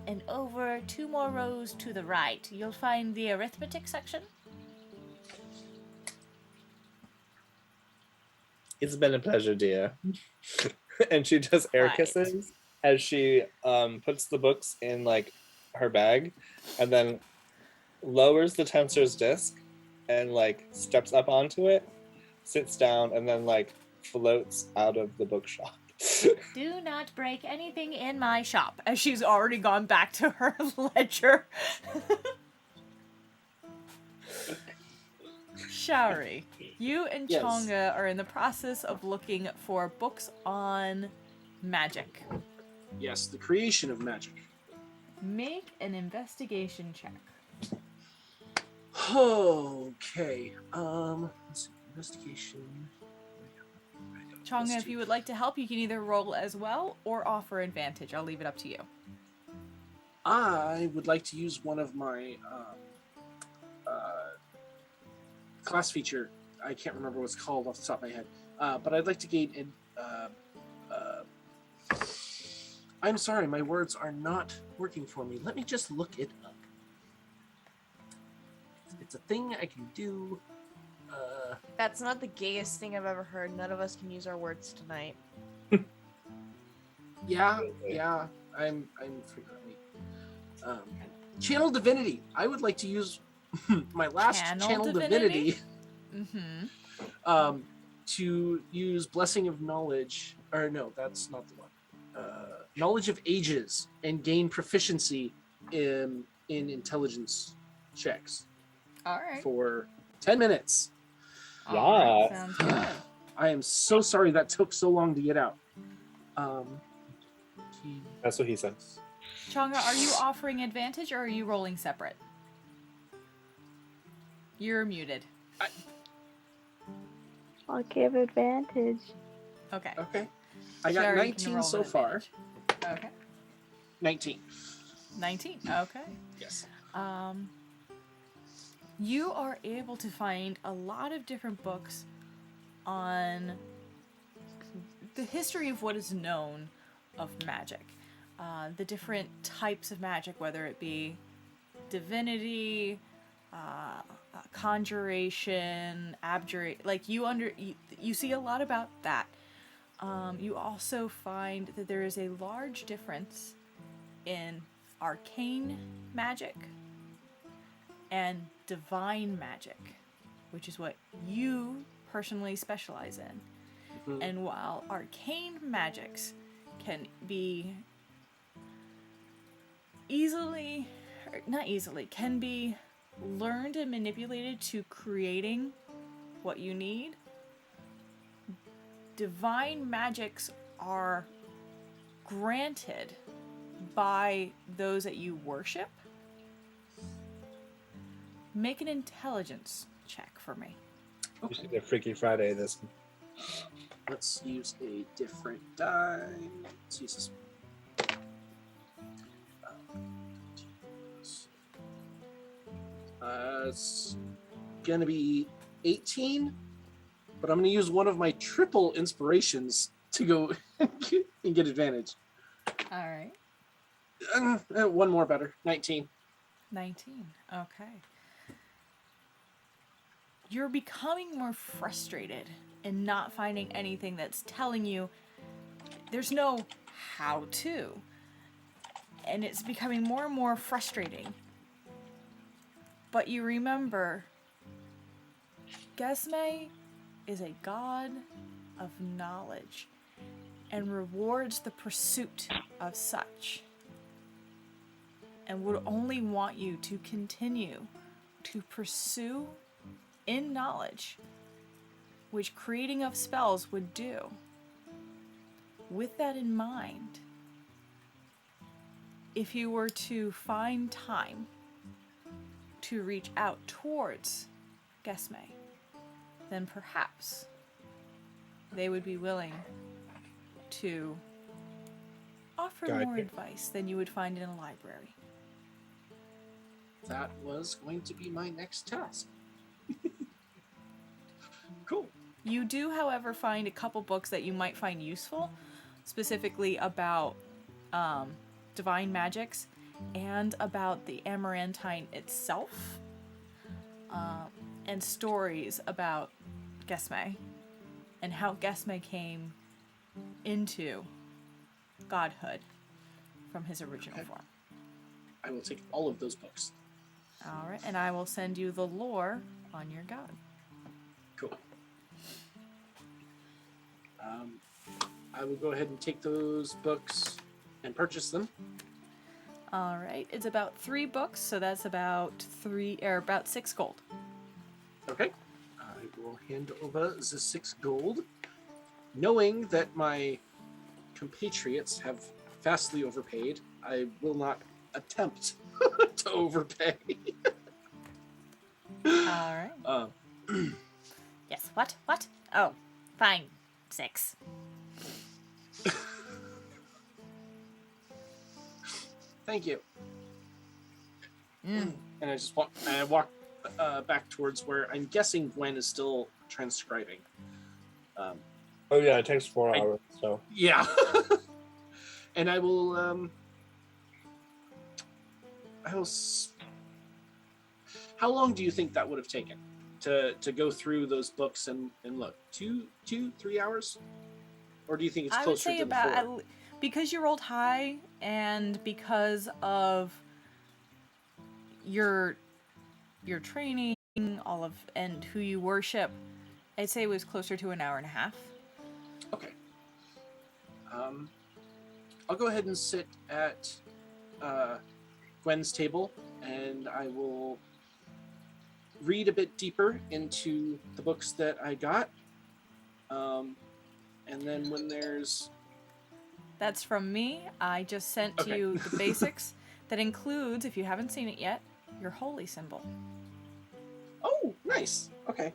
Speaker 7: and over 2 more rows to the right, you'll find the arithmetic section.
Speaker 5: It's been a pleasure, dear. And she does air kisses as she puts the books in like her bag and then lowers the tensor's disc and like steps up onto it, sits down, and then like floats out of the bookshop.
Speaker 7: Do not break anything in my shop.
Speaker 1: As she's already gone back to her ledger. Shari, you and Chonga are in the process of looking for books on magic.
Speaker 3: Yes, the creation of magic.
Speaker 1: Make an investigation check.
Speaker 3: Okay. Let's see. Investigation.
Speaker 1: Chonga, if you would like to help, you can either roll as well or offer advantage. I'll leave it up to you.
Speaker 3: I would like to use one of my class feature. I can't remember what it's called off the top of my head. But I'd like to gain. I'm sorry, my words are not working for me. Let me just look it up. It's a thing I can do.
Speaker 2: That's not the gayest thing I've ever heard. None of us can use our words tonight.
Speaker 3: Yeah. I'm frequently. Channel divinity. I would like to use my last channel divinity.
Speaker 1: Mm-hmm.
Speaker 3: To use blessing of knowledge. Or no, that's not the one. Knowledge of ages and gain proficiency in intelligence checks
Speaker 1: All right.
Speaker 3: for 10 minutes.
Speaker 1: All right.
Speaker 5: Yeah.
Speaker 1: Sounds good.
Speaker 3: I am so sorry that took so long to get out.
Speaker 5: That's what he said.
Speaker 1: Changa, are you offering advantage or are you rolling separate? You're muted.
Speaker 6: I'll give advantage.
Speaker 1: Okay.
Speaker 3: Okay. I got
Speaker 1: Sherry can
Speaker 3: 19
Speaker 1: roll
Speaker 3: so
Speaker 1: with
Speaker 3: far.
Speaker 1: advantage. Okay.
Speaker 3: 19.
Speaker 1: 19. Okay.
Speaker 3: Yes.
Speaker 1: You are able to find a lot of different books on the history of what is known of magic. The different types of magic, whether it be divinity, conjuration, abjuration, like you see a lot about that. You also find that there is a large difference in arcane magic and divine magic, which is what you personally specialize in.
Speaker 3: Mhm.
Speaker 1: And while arcane magics can be can be learned and manipulated to creating what you need, divine magics are granted by those that you worship. Make an intelligence check for me.
Speaker 5: You should get Freaky Friday this.
Speaker 3: Let's use a different die. Let's use this one. It's gonna be 18, but I'm gonna use one of my triple inspirations to go and get advantage.
Speaker 1: All right.
Speaker 3: One more better. 19.
Speaker 1: 19. Okay. You're becoming more frustrated and not finding anything that's telling you there's no how to. And it's becoming more and more frustrating. But you remember, Gesme is a god of knowledge and rewards the pursuit of such, and would only want you to continue to pursue in knowledge, which creating of spells would do. With that in mind, if you were to find time to reach out towards Gesme, then perhaps they would be willing to offer
Speaker 5: Guide
Speaker 1: more
Speaker 5: me.
Speaker 1: advice than you would find in a library.
Speaker 3: That was going to be my next task. Cool.
Speaker 1: You do, however, find a couple books that you might find useful, specifically about divine magics and about the Amarantine itself, and stories about Gesme and how Gesme came into godhood from his original form.
Speaker 3: I will take all of those books.
Speaker 1: All right, and I will send you the lore on your god.
Speaker 3: Cool. I will go ahead and take those books and purchase them.
Speaker 1: All right, it's about 3 books, so that's about 6 gold.
Speaker 3: Okay. I will hand over the 6 gold, knowing that my compatriots have vastly overpaid. I will not attempt to overpay.
Speaker 1: All right.
Speaker 7: Yes, what? Oh, fine. 6.
Speaker 3: Thank you.
Speaker 7: Mm.
Speaker 3: And I walk back towards where I'm guessing Gwen is still transcribing.
Speaker 5: Oh yeah, it takes 4 hours. So
Speaker 3: Yeah. And I will. How long do you think that would have taken to go through those books and look? 3 hours? Or do you think it's
Speaker 1: I would
Speaker 3: closer
Speaker 1: say
Speaker 3: to the
Speaker 1: about
Speaker 3: 4?
Speaker 1: because you rolled high and because of your training, all of and who you worship, I'd say it was closer to an hour and a half.
Speaker 3: Okay. I'll go ahead and sit at Gwen's table, and I will read a bit deeper into the books that I got. And then when there's...
Speaker 1: That's from me. I just sent
Speaker 3: Okay.
Speaker 1: you the basics. That includes, if you haven't seen it yet, your holy symbol.
Speaker 3: Oh, nice. Okay.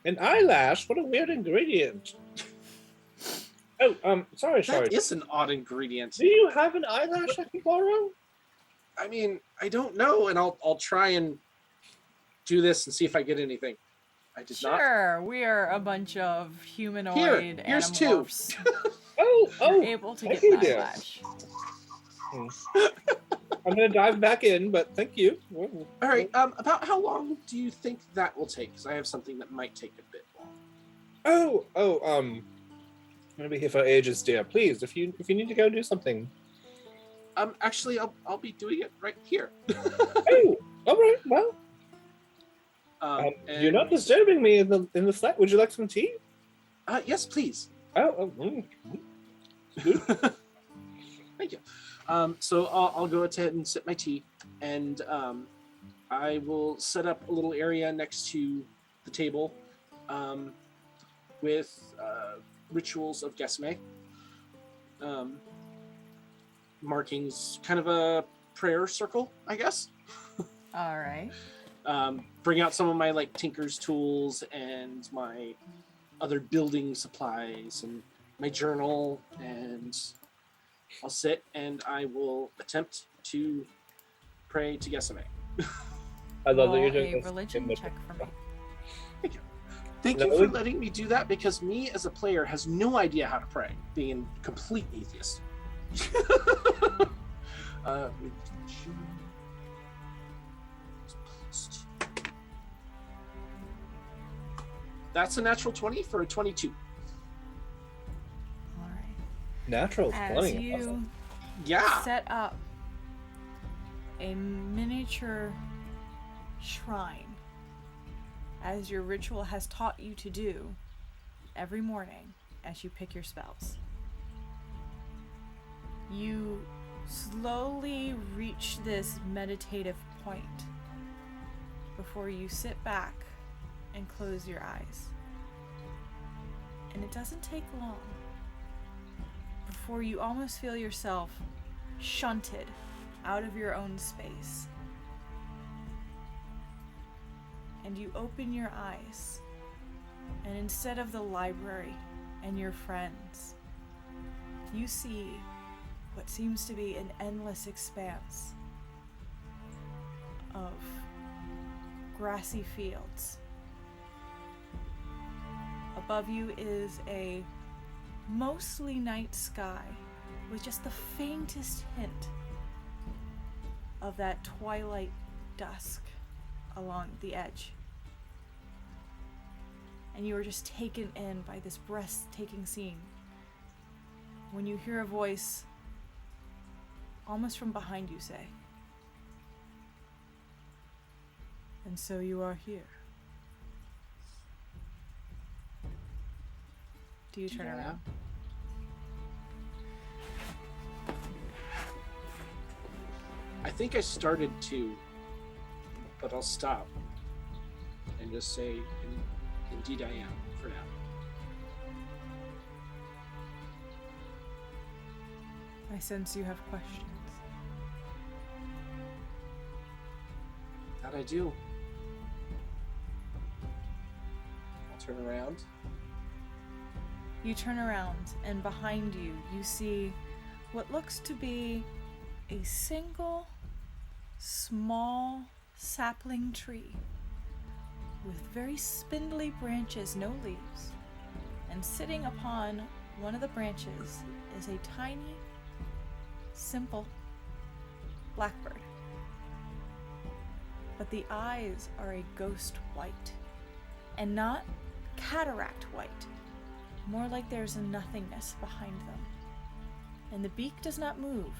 Speaker 5: an eyelash. What a weird ingredient. Oh, sorry,
Speaker 3: That is an odd ingredient.
Speaker 5: Do you have an eyelash I can borrow?
Speaker 3: I mean, I don't know, and I'll try and do this and see if I get anything. I did not.
Speaker 1: Sure, we are a bunch of humanoid
Speaker 3: Here's 2.
Speaker 1: animorphs.
Speaker 5: Oh,
Speaker 1: You're able to
Speaker 5: thank
Speaker 1: get
Speaker 5: you,
Speaker 1: an
Speaker 5: dear.
Speaker 1: eyelash.
Speaker 5: I'm gonna dive back in, but thank you.
Speaker 3: All right. About how long do you think that will take? Because I have something that might take a bit long.
Speaker 5: I'm gonna be here for ages, dear. Please, if you need to go do something.
Speaker 3: Actually, I'll be doing it right here.
Speaker 5: Oh, all right. Well, you're not disturbing me in the flat. Would you like some tea?
Speaker 3: Yes, please.
Speaker 5: Good.
Speaker 3: Thank you. So I'll go ahead and sip my tea, and I will set up a little area next to the table with rituals of Gesme, markings, kind of a prayer circle, I guess.
Speaker 1: All right.
Speaker 3: Bring out some of my tinker's tools and my other building supplies and my journal, and I'll sit and I will attempt to pray to Gesame.
Speaker 5: I love that
Speaker 1: Roll
Speaker 5: you're doing
Speaker 1: a
Speaker 5: this.
Speaker 1: religion check for me.
Speaker 3: Thank you. Thank you for letting me do that, because me as a player has no idea how to pray, being a complete atheist. That's a natural 20 for a 22.
Speaker 1: All right.
Speaker 5: Natural
Speaker 1: As
Speaker 5: 20.
Speaker 1: you
Speaker 5: Awesome.
Speaker 3: Yeah.
Speaker 1: set up a miniature shrine, as your ritual has taught you to do every morning as you pick your spells. You slowly reach this meditative point before you sit back and close your eyes. And it doesn't take long before you almost feel yourself shunted out of your own space. And you open your eyes, and instead of the library and your friends, you see what seems to be an endless expanse of grassy fields. Above you is a mostly night sky with just the faintest hint of that twilight dusk along the edge. And you are just taken in by this breathtaking scene when you hear a voice almost from behind you say, "And so you are here." Do you turn around?
Speaker 3: I think I started to, but I'll stop and just say, indeed I am, for now.
Speaker 1: I sense you have questions.
Speaker 3: That I do. I'll turn around.
Speaker 1: You turn around, and behind you, you see what looks to be a single small sapling tree with very spindly branches, no leaves. And sitting upon one of the branches is a tiny, simple blackbird. But the eyes are a ghost white, and not cataract white, more like there's a nothingness behind them. And the beak does not move.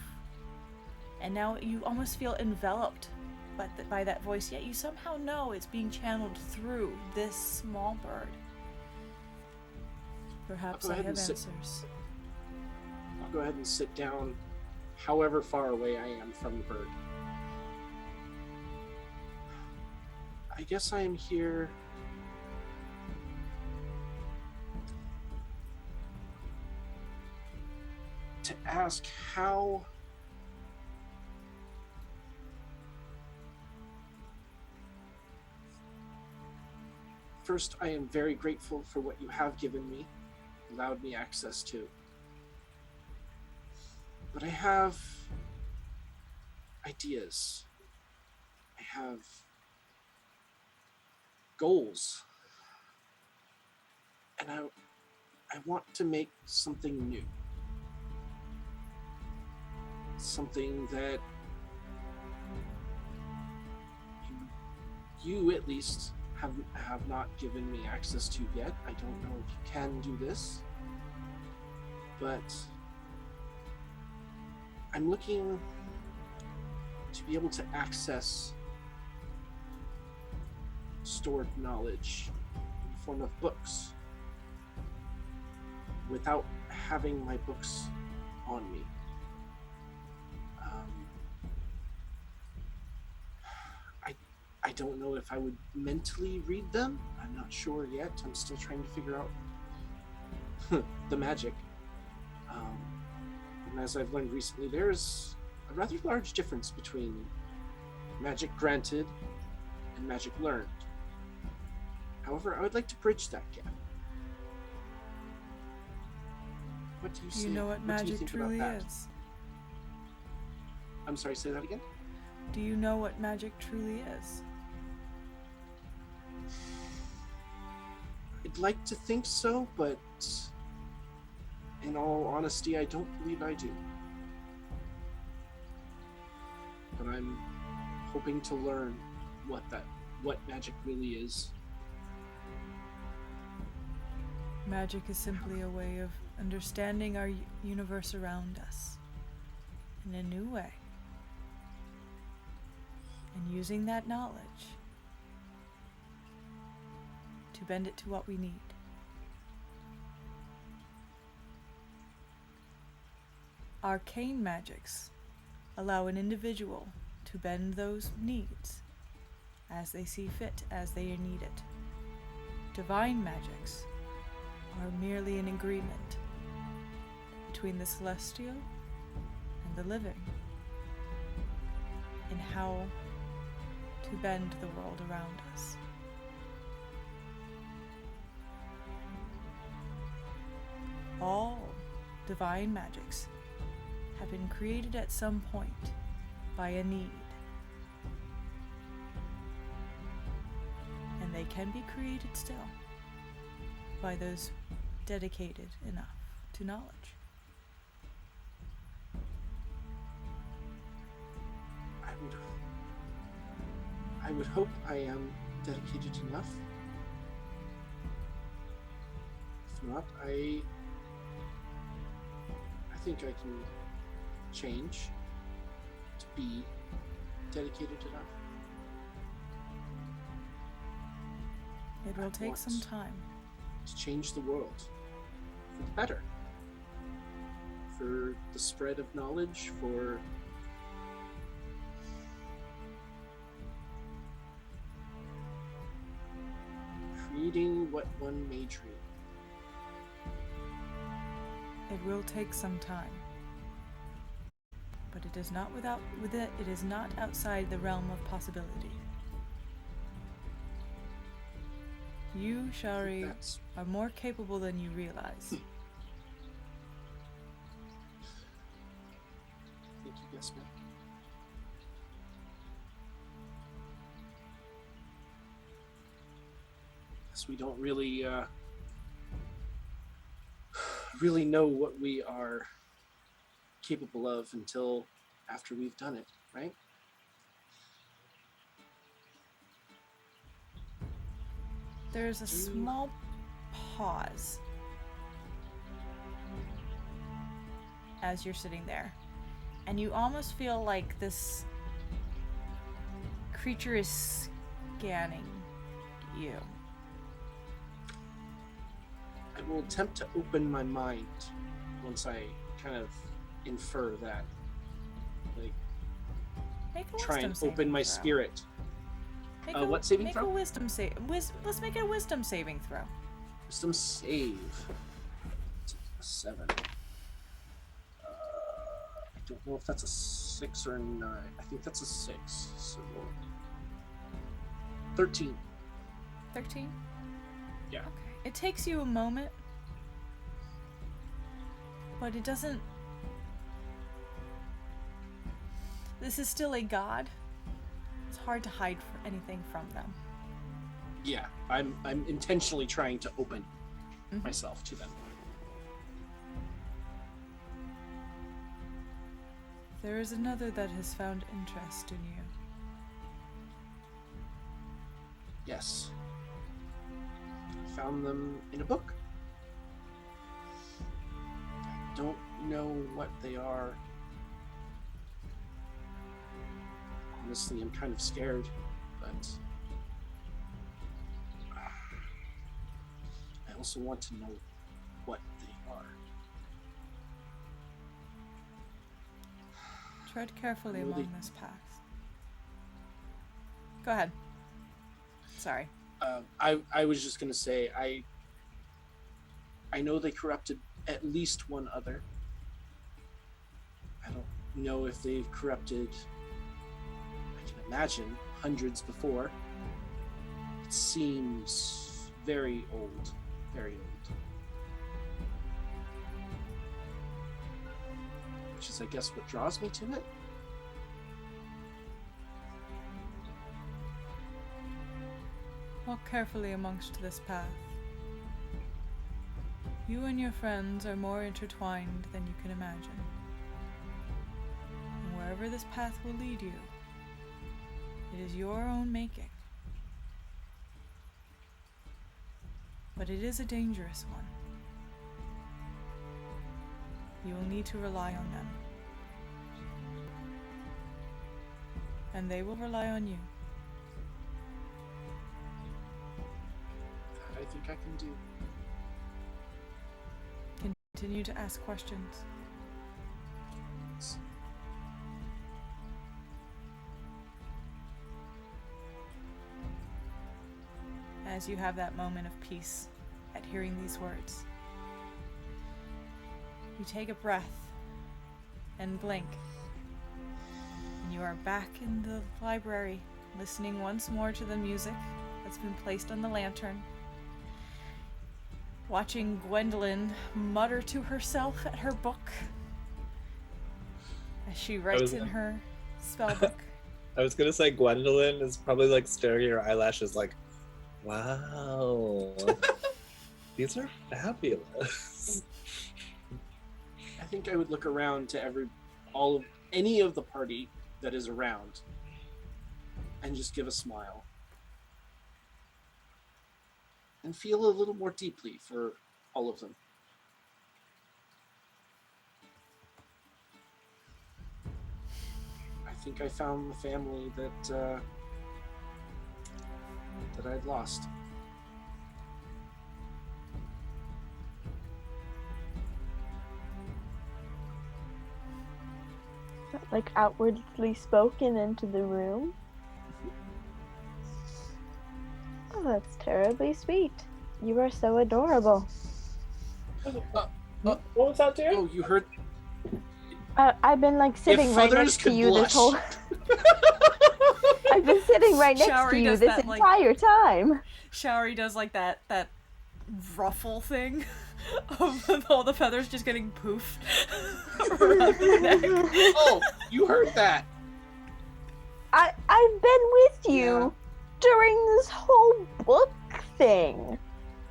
Speaker 1: And now you almost feel enveloped by that voice, yet you somehow know it's being channeled through this small bird. Perhaps I have answers.
Speaker 3: I'll go ahead and sit down however far away I am from the bird. I guess I am here to ask how first, I am very grateful for what you have given me, allowed me access to. But I have ideas. I have goals. And I want to make something new. Something that you at least have not given me access to yet. I don't know if you can do this, but I'm looking to be able to access stored knowledge in the form of books without having my books on me. I don't know if I would mentally read them. I'm not sure yet. I'm still trying to figure out the magic. And as I've learned recently, there's a rather large difference between magic granted and magic learned. However, I would like to bridge that gap. What do you say?
Speaker 1: Do you know what magic truly is?
Speaker 3: I'm sorry, say that again?
Speaker 1: Do you know what magic truly is?
Speaker 3: I'd like to think so, but in all honesty, I don't believe I do. But I'm hoping to learn what magic really is.
Speaker 1: Magic is simply a way of understanding our universe around us in a new way. And using that knowledge to bend it to what we need. Arcane magics allow an individual to bend those needs as they see fit, as they need it. Divine magics are merely an agreement between the celestial and the living in how to bend the world around us. All divine magics have been created at some point by a need. And they can be created still by those dedicated enough to knowledge.
Speaker 3: I would hope I am dedicated enough. If not, I think I can change to be dedicated enough.
Speaker 1: It will take some time.
Speaker 3: To change the world for the better. For the spread of knowledge, for creating what one may dream.
Speaker 1: It will take some time. But it is not it is not outside the realm of possibility. You, Shari, are more capable than you realize.
Speaker 3: Thank you, yes, ma'am. guess we don't really really know what we are capable of until after we've done it, right?
Speaker 1: There's a small pause as you're sitting there, and you almost feel like this creature is scanning you.
Speaker 3: I will attempt to open my mind once I kind of infer that. Like,
Speaker 1: Make a
Speaker 3: try
Speaker 1: wisdom
Speaker 3: and
Speaker 1: saving
Speaker 3: open my
Speaker 1: throw.
Speaker 3: spirit.
Speaker 1: Make
Speaker 3: What saving
Speaker 1: make
Speaker 3: throw?
Speaker 1: a wisdom save. Let's make it a wisdom saving throw.
Speaker 3: Wisdom save. 7. I don't know if that's a 6 or a 9. I think that's a 6. So 13.
Speaker 1: 13?
Speaker 3: Yeah.
Speaker 1: Okay. It takes you a moment, but it doesn't... This is still a god. It's hard to hide anything from them.
Speaker 3: Yeah, I'm intentionally trying to open myself to them.
Speaker 1: There is another that has found interest in you.
Speaker 3: Yes. Found them in a book. I don't know what they are. Honestly, I'm kind of scared, but I also want to know what they are.
Speaker 1: Tread carefully
Speaker 3: Really?
Speaker 1: along this path. Go ahead. Sorry.
Speaker 3: I was just gonna say I know they corrupted at least one other. I don't know if they've corrupted, I can imagine, hundreds before. It seems very old, very old. Which is, I guess, what draws me to it.
Speaker 1: Walk carefully amongst this path. You and your friends are more intertwined than you can imagine. And wherever this path will lead you, it is your own making. But it is a dangerous one. You will need to rely on them. And they will rely on you.
Speaker 3: That I think I can do.
Speaker 1: Continue to ask questions. As you have that moment of peace at hearing these words, you take a breath and blink, and you are back in the library, listening once more to the music that's been placed on the lantern, watching Gwendolyn mutter to herself at her book as she writes in her spell book.
Speaker 5: I was gonna say Gwendolyn is probably like staring at her eyelashes like, wow, these are fabulous.
Speaker 3: I think I would look around to any of the party that is around and just give a smile and feel a little more deeply for all of them. I think I found the family that I'd lost.
Speaker 6: Like outwardly spoken into the room. Oh, that's terribly sweet. You are so adorable.
Speaker 5: What was that, dear?
Speaker 3: Oh, you heard?
Speaker 6: I've been like sitting right
Speaker 3: others
Speaker 6: next to
Speaker 3: could
Speaker 6: you
Speaker 3: blush.
Speaker 6: this whole. I've been sitting right next
Speaker 1: Showery
Speaker 6: to you
Speaker 1: does
Speaker 6: this
Speaker 1: that, like-
Speaker 6: entire time.
Speaker 1: Showery does like that ruffle thing of all the feathers just getting poofed around your neck.
Speaker 3: Oh, you heard that?
Speaker 6: I've been with you
Speaker 3: Yeah.
Speaker 6: during this whole book thing.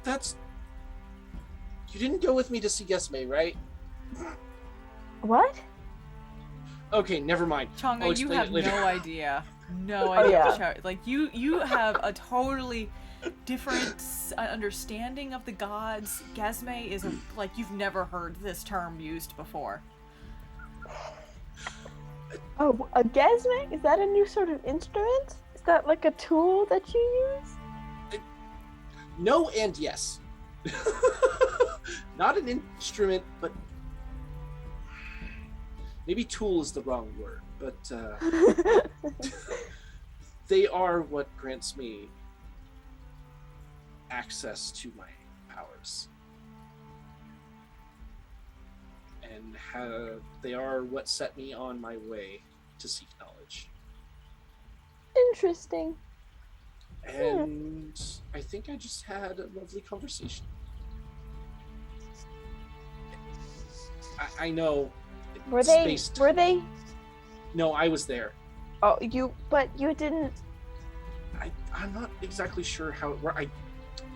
Speaker 3: That's. You didn't go with me to see Gesme, right?
Speaker 6: What?
Speaker 3: Okay, never mind. I'll
Speaker 1: Chonga, you
Speaker 3: explain
Speaker 1: have
Speaker 3: it later.
Speaker 1: no idea. No
Speaker 6: Oh,
Speaker 1: idea.
Speaker 6: yeah.
Speaker 1: What like you have a totally different understanding of the gods. Gesme is like you've never heard this term used before.
Speaker 6: Oh, a gesme? Is that a new sort of instrument? Is that like a tool that you use?
Speaker 3: No and yes. Not an instrument, but maybe tool is the wrong word, but they are what grants me access to my powers. And they are what set me on my way to seek knowledge.
Speaker 6: Interesting.
Speaker 3: And I think I just had a lovely conversation. I know.
Speaker 6: Were
Speaker 3: space
Speaker 6: they? Were they?
Speaker 3: No, I was there.
Speaker 6: Oh, but you didn't.
Speaker 3: I'm not exactly sure how it works. I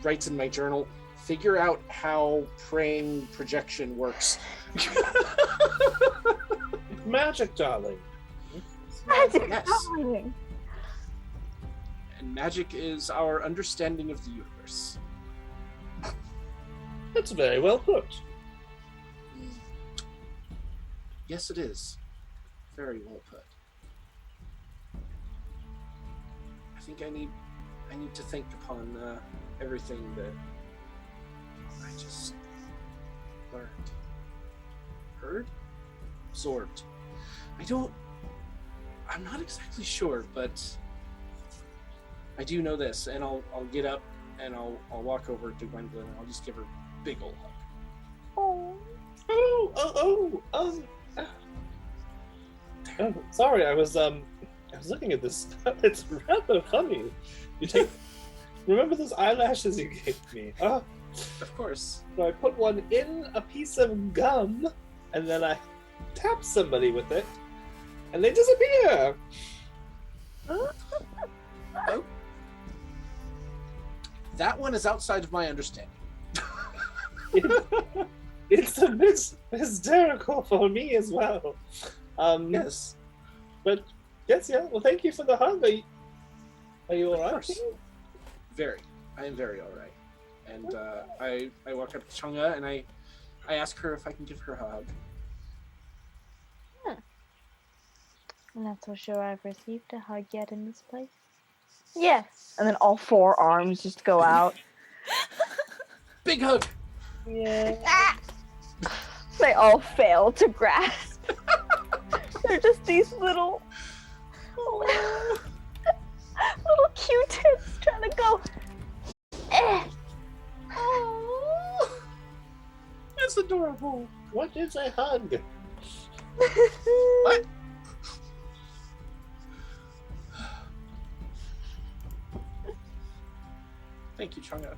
Speaker 3: writes in my journal, figure out how praying projection works.
Speaker 5: Magic, darling.
Speaker 6: Magic,
Speaker 3: Yes.
Speaker 6: darling.
Speaker 3: And magic is our understanding of the universe.
Speaker 5: That's very well put.
Speaker 3: Yes, it is. Very well put. I think I need to think upon everything that I just learned, heard, absorbed. I'm not exactly sure, but I do know this, and I'll get up and I'll walk over to Gwendolyn and I'll just give her a big old hug.
Speaker 6: Oh.
Speaker 5: Oh, sorry, I was looking at this. It's rather funny. Remember those eyelashes you gave me? Oh,
Speaker 3: Of course.
Speaker 5: so I put one in a piece of gum, and then I tap somebody with it, and they disappear.
Speaker 3: Oh. That one is outside of my understanding.
Speaker 5: It's a bit hysterical for me as well.
Speaker 3: Yes.
Speaker 5: But yes, yeah. Well, thank you for the hug. Are you
Speaker 3: Of
Speaker 5: alright?
Speaker 3: course. Very. I am very alright. And I walk up to Chunga and I ask her if I can give her a hug.
Speaker 6: I'm not so sure I've received a hug yet in this place. Yes. And then all four arms just go out.
Speaker 3: Big hug!
Speaker 5: Yeah.
Speaker 6: They all fail to grasp. They're just these little Q-tips trying to go.
Speaker 3: Oh, that's adorable.
Speaker 5: What is a hug?
Speaker 3: What? Thank you, Chunga.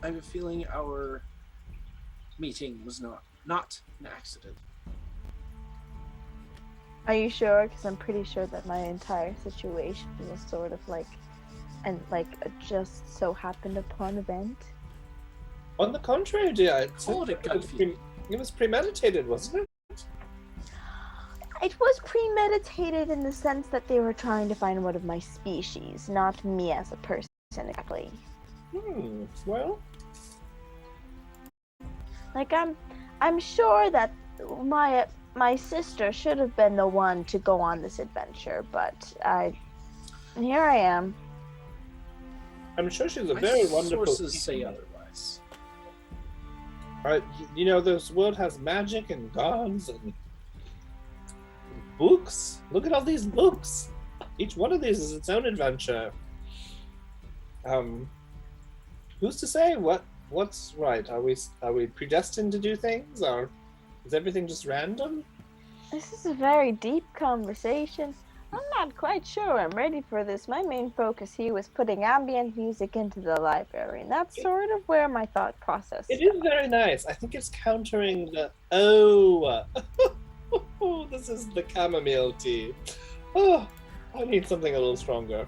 Speaker 3: I have a feeling our meeting was not an accident.
Speaker 6: Are you sure? Because I'm pretty sure that my entire situation was sort of like a just so happened upon event.
Speaker 5: On the contrary, dear,
Speaker 3: Call it a gut feeling.
Speaker 5: it was premeditated, wasn't it?
Speaker 6: It was premeditated in the sense that they were trying to find one of my species, not me as a person exactly.
Speaker 5: Well,
Speaker 6: Like I'm sure that my sister should have been the one to go on this adventure, but here I am.
Speaker 5: I'm sure she's a
Speaker 3: My
Speaker 5: very wonderful.
Speaker 3: sources say otherwise.
Speaker 5: You know, this world has magic and gods and books. Look at all these books. Each one of these is its own adventure. Who's to say what's right? Are we predestined to do things, or is everything just random?
Speaker 6: This is a very deep conversation. I'm not quite sure I'm ready for this. My main focus here was putting ambient music into the library, and that's sort of where my thought process
Speaker 5: It is very nice. I think it's countering the this is the chamomile tea. Oh, I need something a little stronger.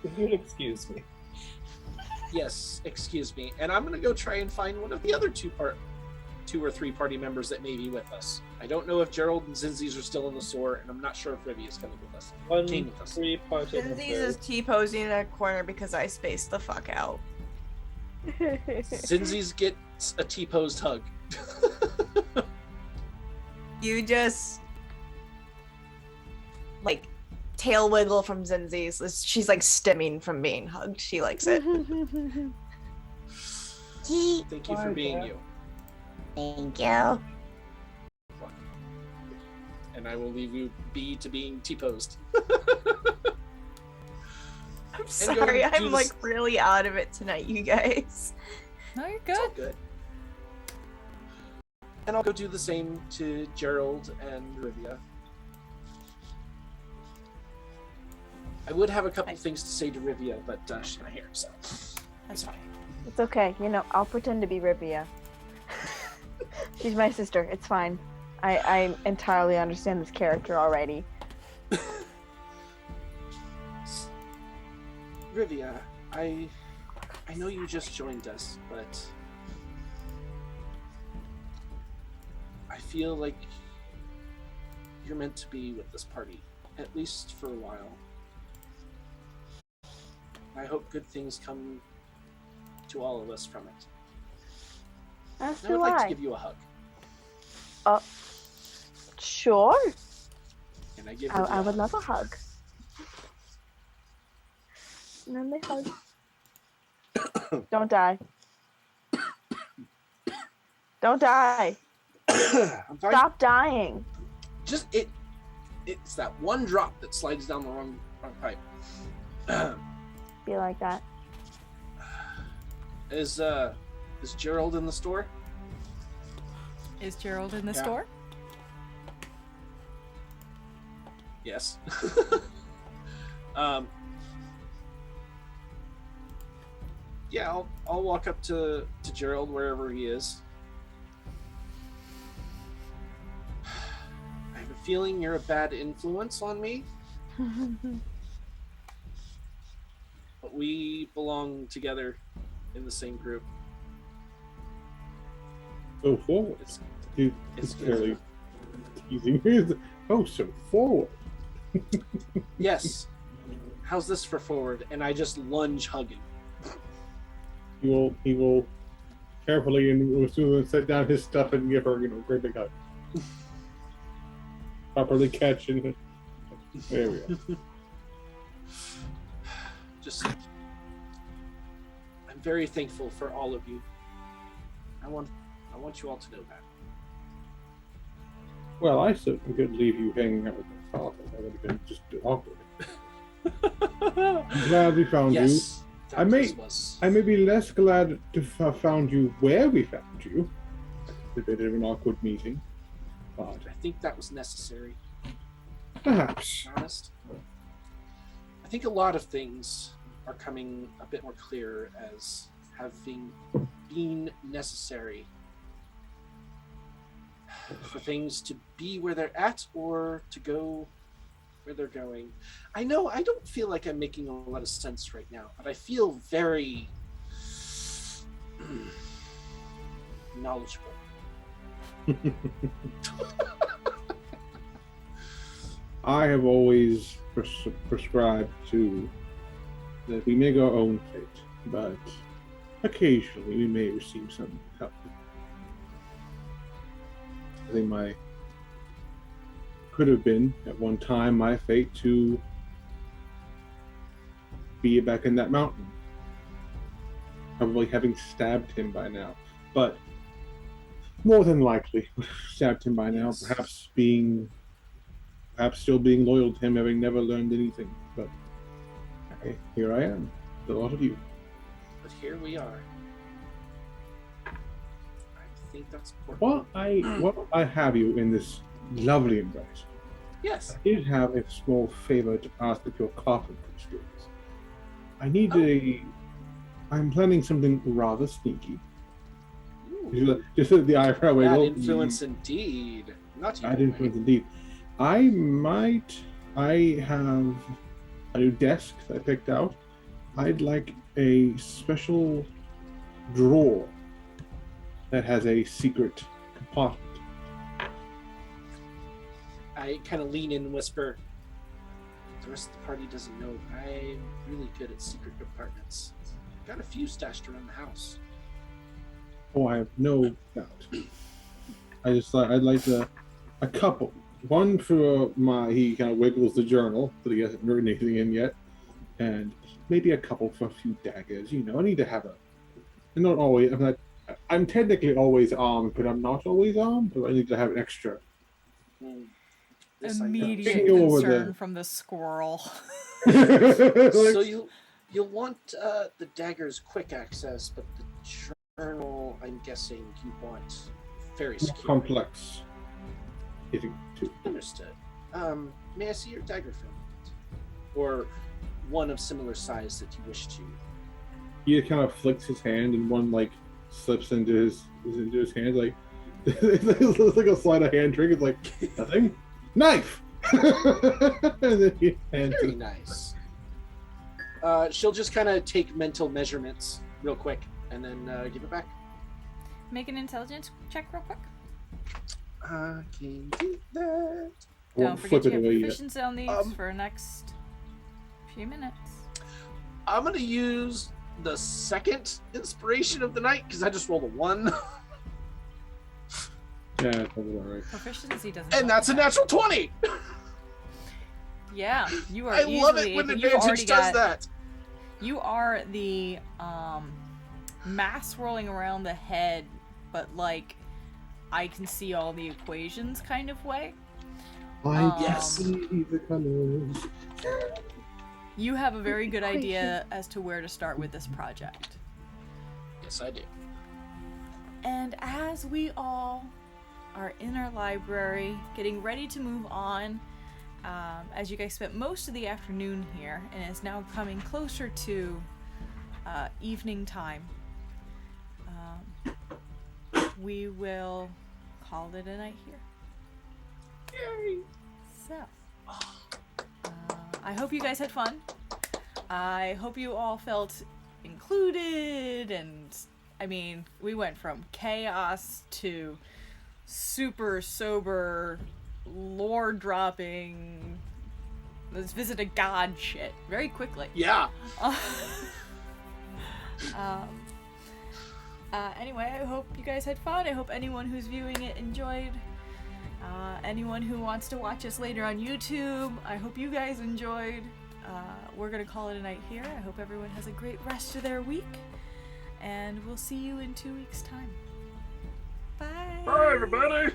Speaker 5: If you'd excuse me.
Speaker 3: Yes, excuse me. And I'm going to go try and find one of the other two or three party members that may be with us. I don't know if Gerald and Zinzi's are still in the store, and I'm not sure if Rivy is coming with us. Came with us.
Speaker 2: Lindsay's is T-posing in a corner because I spaced the fuck out.
Speaker 3: Zinzi's gets a T-posed hug.
Speaker 2: You just like tail wiggle from Zinzi's. She's like stimming from being hugged. She likes it.
Speaker 3: Thank you for being you.
Speaker 2: Thank you.
Speaker 3: And I will leave you be to being T-posed.
Speaker 2: I'm sorry, I'm like really out of it tonight, you guys.
Speaker 1: No, you're
Speaker 3: It's all
Speaker 1: good.
Speaker 3: good. And I'll go do the same to Gerald and Rivia. I would have a couple things to say to Rivia, but she's not here, so
Speaker 1: That's fine.
Speaker 6: It's okay. You know, I'll pretend to be Rivia. She's my sister. It's fine. I entirely understand this character already.
Speaker 3: Rivia, I know you just joined us, but I feel like you're meant to be with this party, at least for a while. I hope good things come to all of us from it.
Speaker 6: As
Speaker 3: I
Speaker 6: do
Speaker 3: would like
Speaker 6: I.
Speaker 3: to give you a hug.
Speaker 6: Sure.
Speaker 3: Can I give you
Speaker 6: I would love a hug. And then they hug. Don't die. Don't die.
Speaker 3: I'm fine.
Speaker 6: Stop dying.
Speaker 3: Just it's that one drop that slides down the wrong pipe.
Speaker 6: Be like that.
Speaker 3: Is Gerald in the store?
Speaker 1: Is Gerald in the
Speaker 3: Yeah.
Speaker 1: store?
Speaker 3: Yes. Yeah, I'll walk up to Gerald wherever he is. I have a feeling you're a bad influence on me, but we belong together in the same group.
Speaker 4: So forward.
Speaker 3: It's
Speaker 4: It's
Speaker 3: good.
Speaker 4: fairly teasing. Oh, so forward.
Speaker 3: Yes. How's this for forward? And I just lunge hugging.
Speaker 4: He will carefully and as soon as set down his stuff and give her, a great big hug. Properly catch and there we go.
Speaker 3: Just, I'm very thankful for all of you. I want you all to know that.
Speaker 4: Well, I certainly couldn't leave you hanging out with my father. That would have been just awkward. I'm glad we found you.
Speaker 3: Yes, that
Speaker 4: I may-
Speaker 3: just was.
Speaker 4: I may be less glad to have found you where we found you. It's a bit of an awkward meeting, but
Speaker 3: I think that was necessary.
Speaker 4: perhaps.
Speaker 3: To be honest, I think a lot of things are coming a bit more clear as having been necessary for things to be where they're at or to go where they're going. I know I don't feel like I'm making a lot of sense right now, but I feel very knowledgeable.
Speaker 4: I have always prescribed to that we make our own fate, but occasionally we may receive some help. I think could have been at one time my fate to be back in that mountain, probably having stabbed him by now, but more than likely stabbed him by now,
Speaker 3: Yes.
Speaker 4: perhaps still being loyal to him, having never learned anything. But hey, here I am, the lot of you.
Speaker 3: But here we are. I think that's important.
Speaker 4: While I have you in this lovely embrace,
Speaker 3: Yes.
Speaker 4: I did have a small favor to ask of your carpentry skills. I need I'm planning something rather sneaky.
Speaker 3: Ooh,
Speaker 4: Just the eyebrow
Speaker 3: bad
Speaker 4: wiggle.
Speaker 3: influence indeed. Not you.
Speaker 4: Bad influence indeed. I might I have a new desk that I picked out. I'd like a special drawer that has a secret compartment.
Speaker 3: I kind of lean in and whisper, the rest of the party doesn't know I'm really good at secret compartments. Got a few stashed around the house.
Speaker 4: Oh, I have no doubt. I just thought I'd like a couple. One for he kind of wiggles the journal that he hasn't written anything in yet, and maybe a couple for a few daggers. You know, I need to have I'm not always. I'm technically always armed, but I'm not always armed. But I need to have an extra.
Speaker 3: This I know.
Speaker 1: Immediate
Speaker 4: Go over
Speaker 1: concern
Speaker 4: the-
Speaker 1: from the squirrel.
Speaker 3: So you'll want the dagger's quick access, but the journal, I'm guessing you want very secure.
Speaker 4: Complex. Hitting too.
Speaker 3: Understood. May I see your dagger for a moment? Or one of similar size that you wish to?
Speaker 4: He kind of flicks his hand, and one like slips into his hand, like it's like a sleight of hand trick. It's like nothing. Knife. And then he hands
Speaker 3: Very
Speaker 4: it.
Speaker 3: nice. She'll just kind of take mental measurements real quick and then give it back.
Speaker 1: Make an intelligence check real quick.
Speaker 3: I can do that.
Speaker 1: Don't
Speaker 4: Won't
Speaker 1: forget
Speaker 4: flip
Speaker 1: you
Speaker 4: it
Speaker 1: have
Speaker 4: away yet.
Speaker 1: proficiency on these for the next few minutes.
Speaker 3: I'm gonna use the second inspiration of the night because I just rolled a 1,
Speaker 4: Yeah, that's all right.
Speaker 1: Proficiency doesn't.
Speaker 3: and that's a natural 20.
Speaker 1: Yeah, you are.
Speaker 3: I love it
Speaker 1: easily
Speaker 3: when
Speaker 1: able- you already
Speaker 3: advantage does
Speaker 1: got-
Speaker 3: that.
Speaker 1: You are the mass swirling around the head, but like I can see all the equations kind of way.
Speaker 4: I
Speaker 3: Yes.
Speaker 4: see the colors.
Speaker 1: You have a very good idea as to where to start with this project.
Speaker 3: Yes, I do.
Speaker 1: And as we all are in our library, getting ready to move on, as you guys spent most of the afternoon here, and it's now coming closer to evening time, we will call it a night here.
Speaker 3: Yay.
Speaker 1: So, I hope you guys had fun. I hope you all felt included, and I mean, we went from chaos to super sober, lore dropping, let's visit a god shit very quickly.
Speaker 3: Yeah.
Speaker 1: Anyway, I hope you guys had fun. I hope anyone who's viewing it enjoyed. Anyone who wants to watch us later on YouTube, I hope you guys enjoyed. We're going to call it a night here. I hope everyone has a great rest of their week. And we'll see you in 2 weeks' time. Bye.
Speaker 3: Bye, everybody.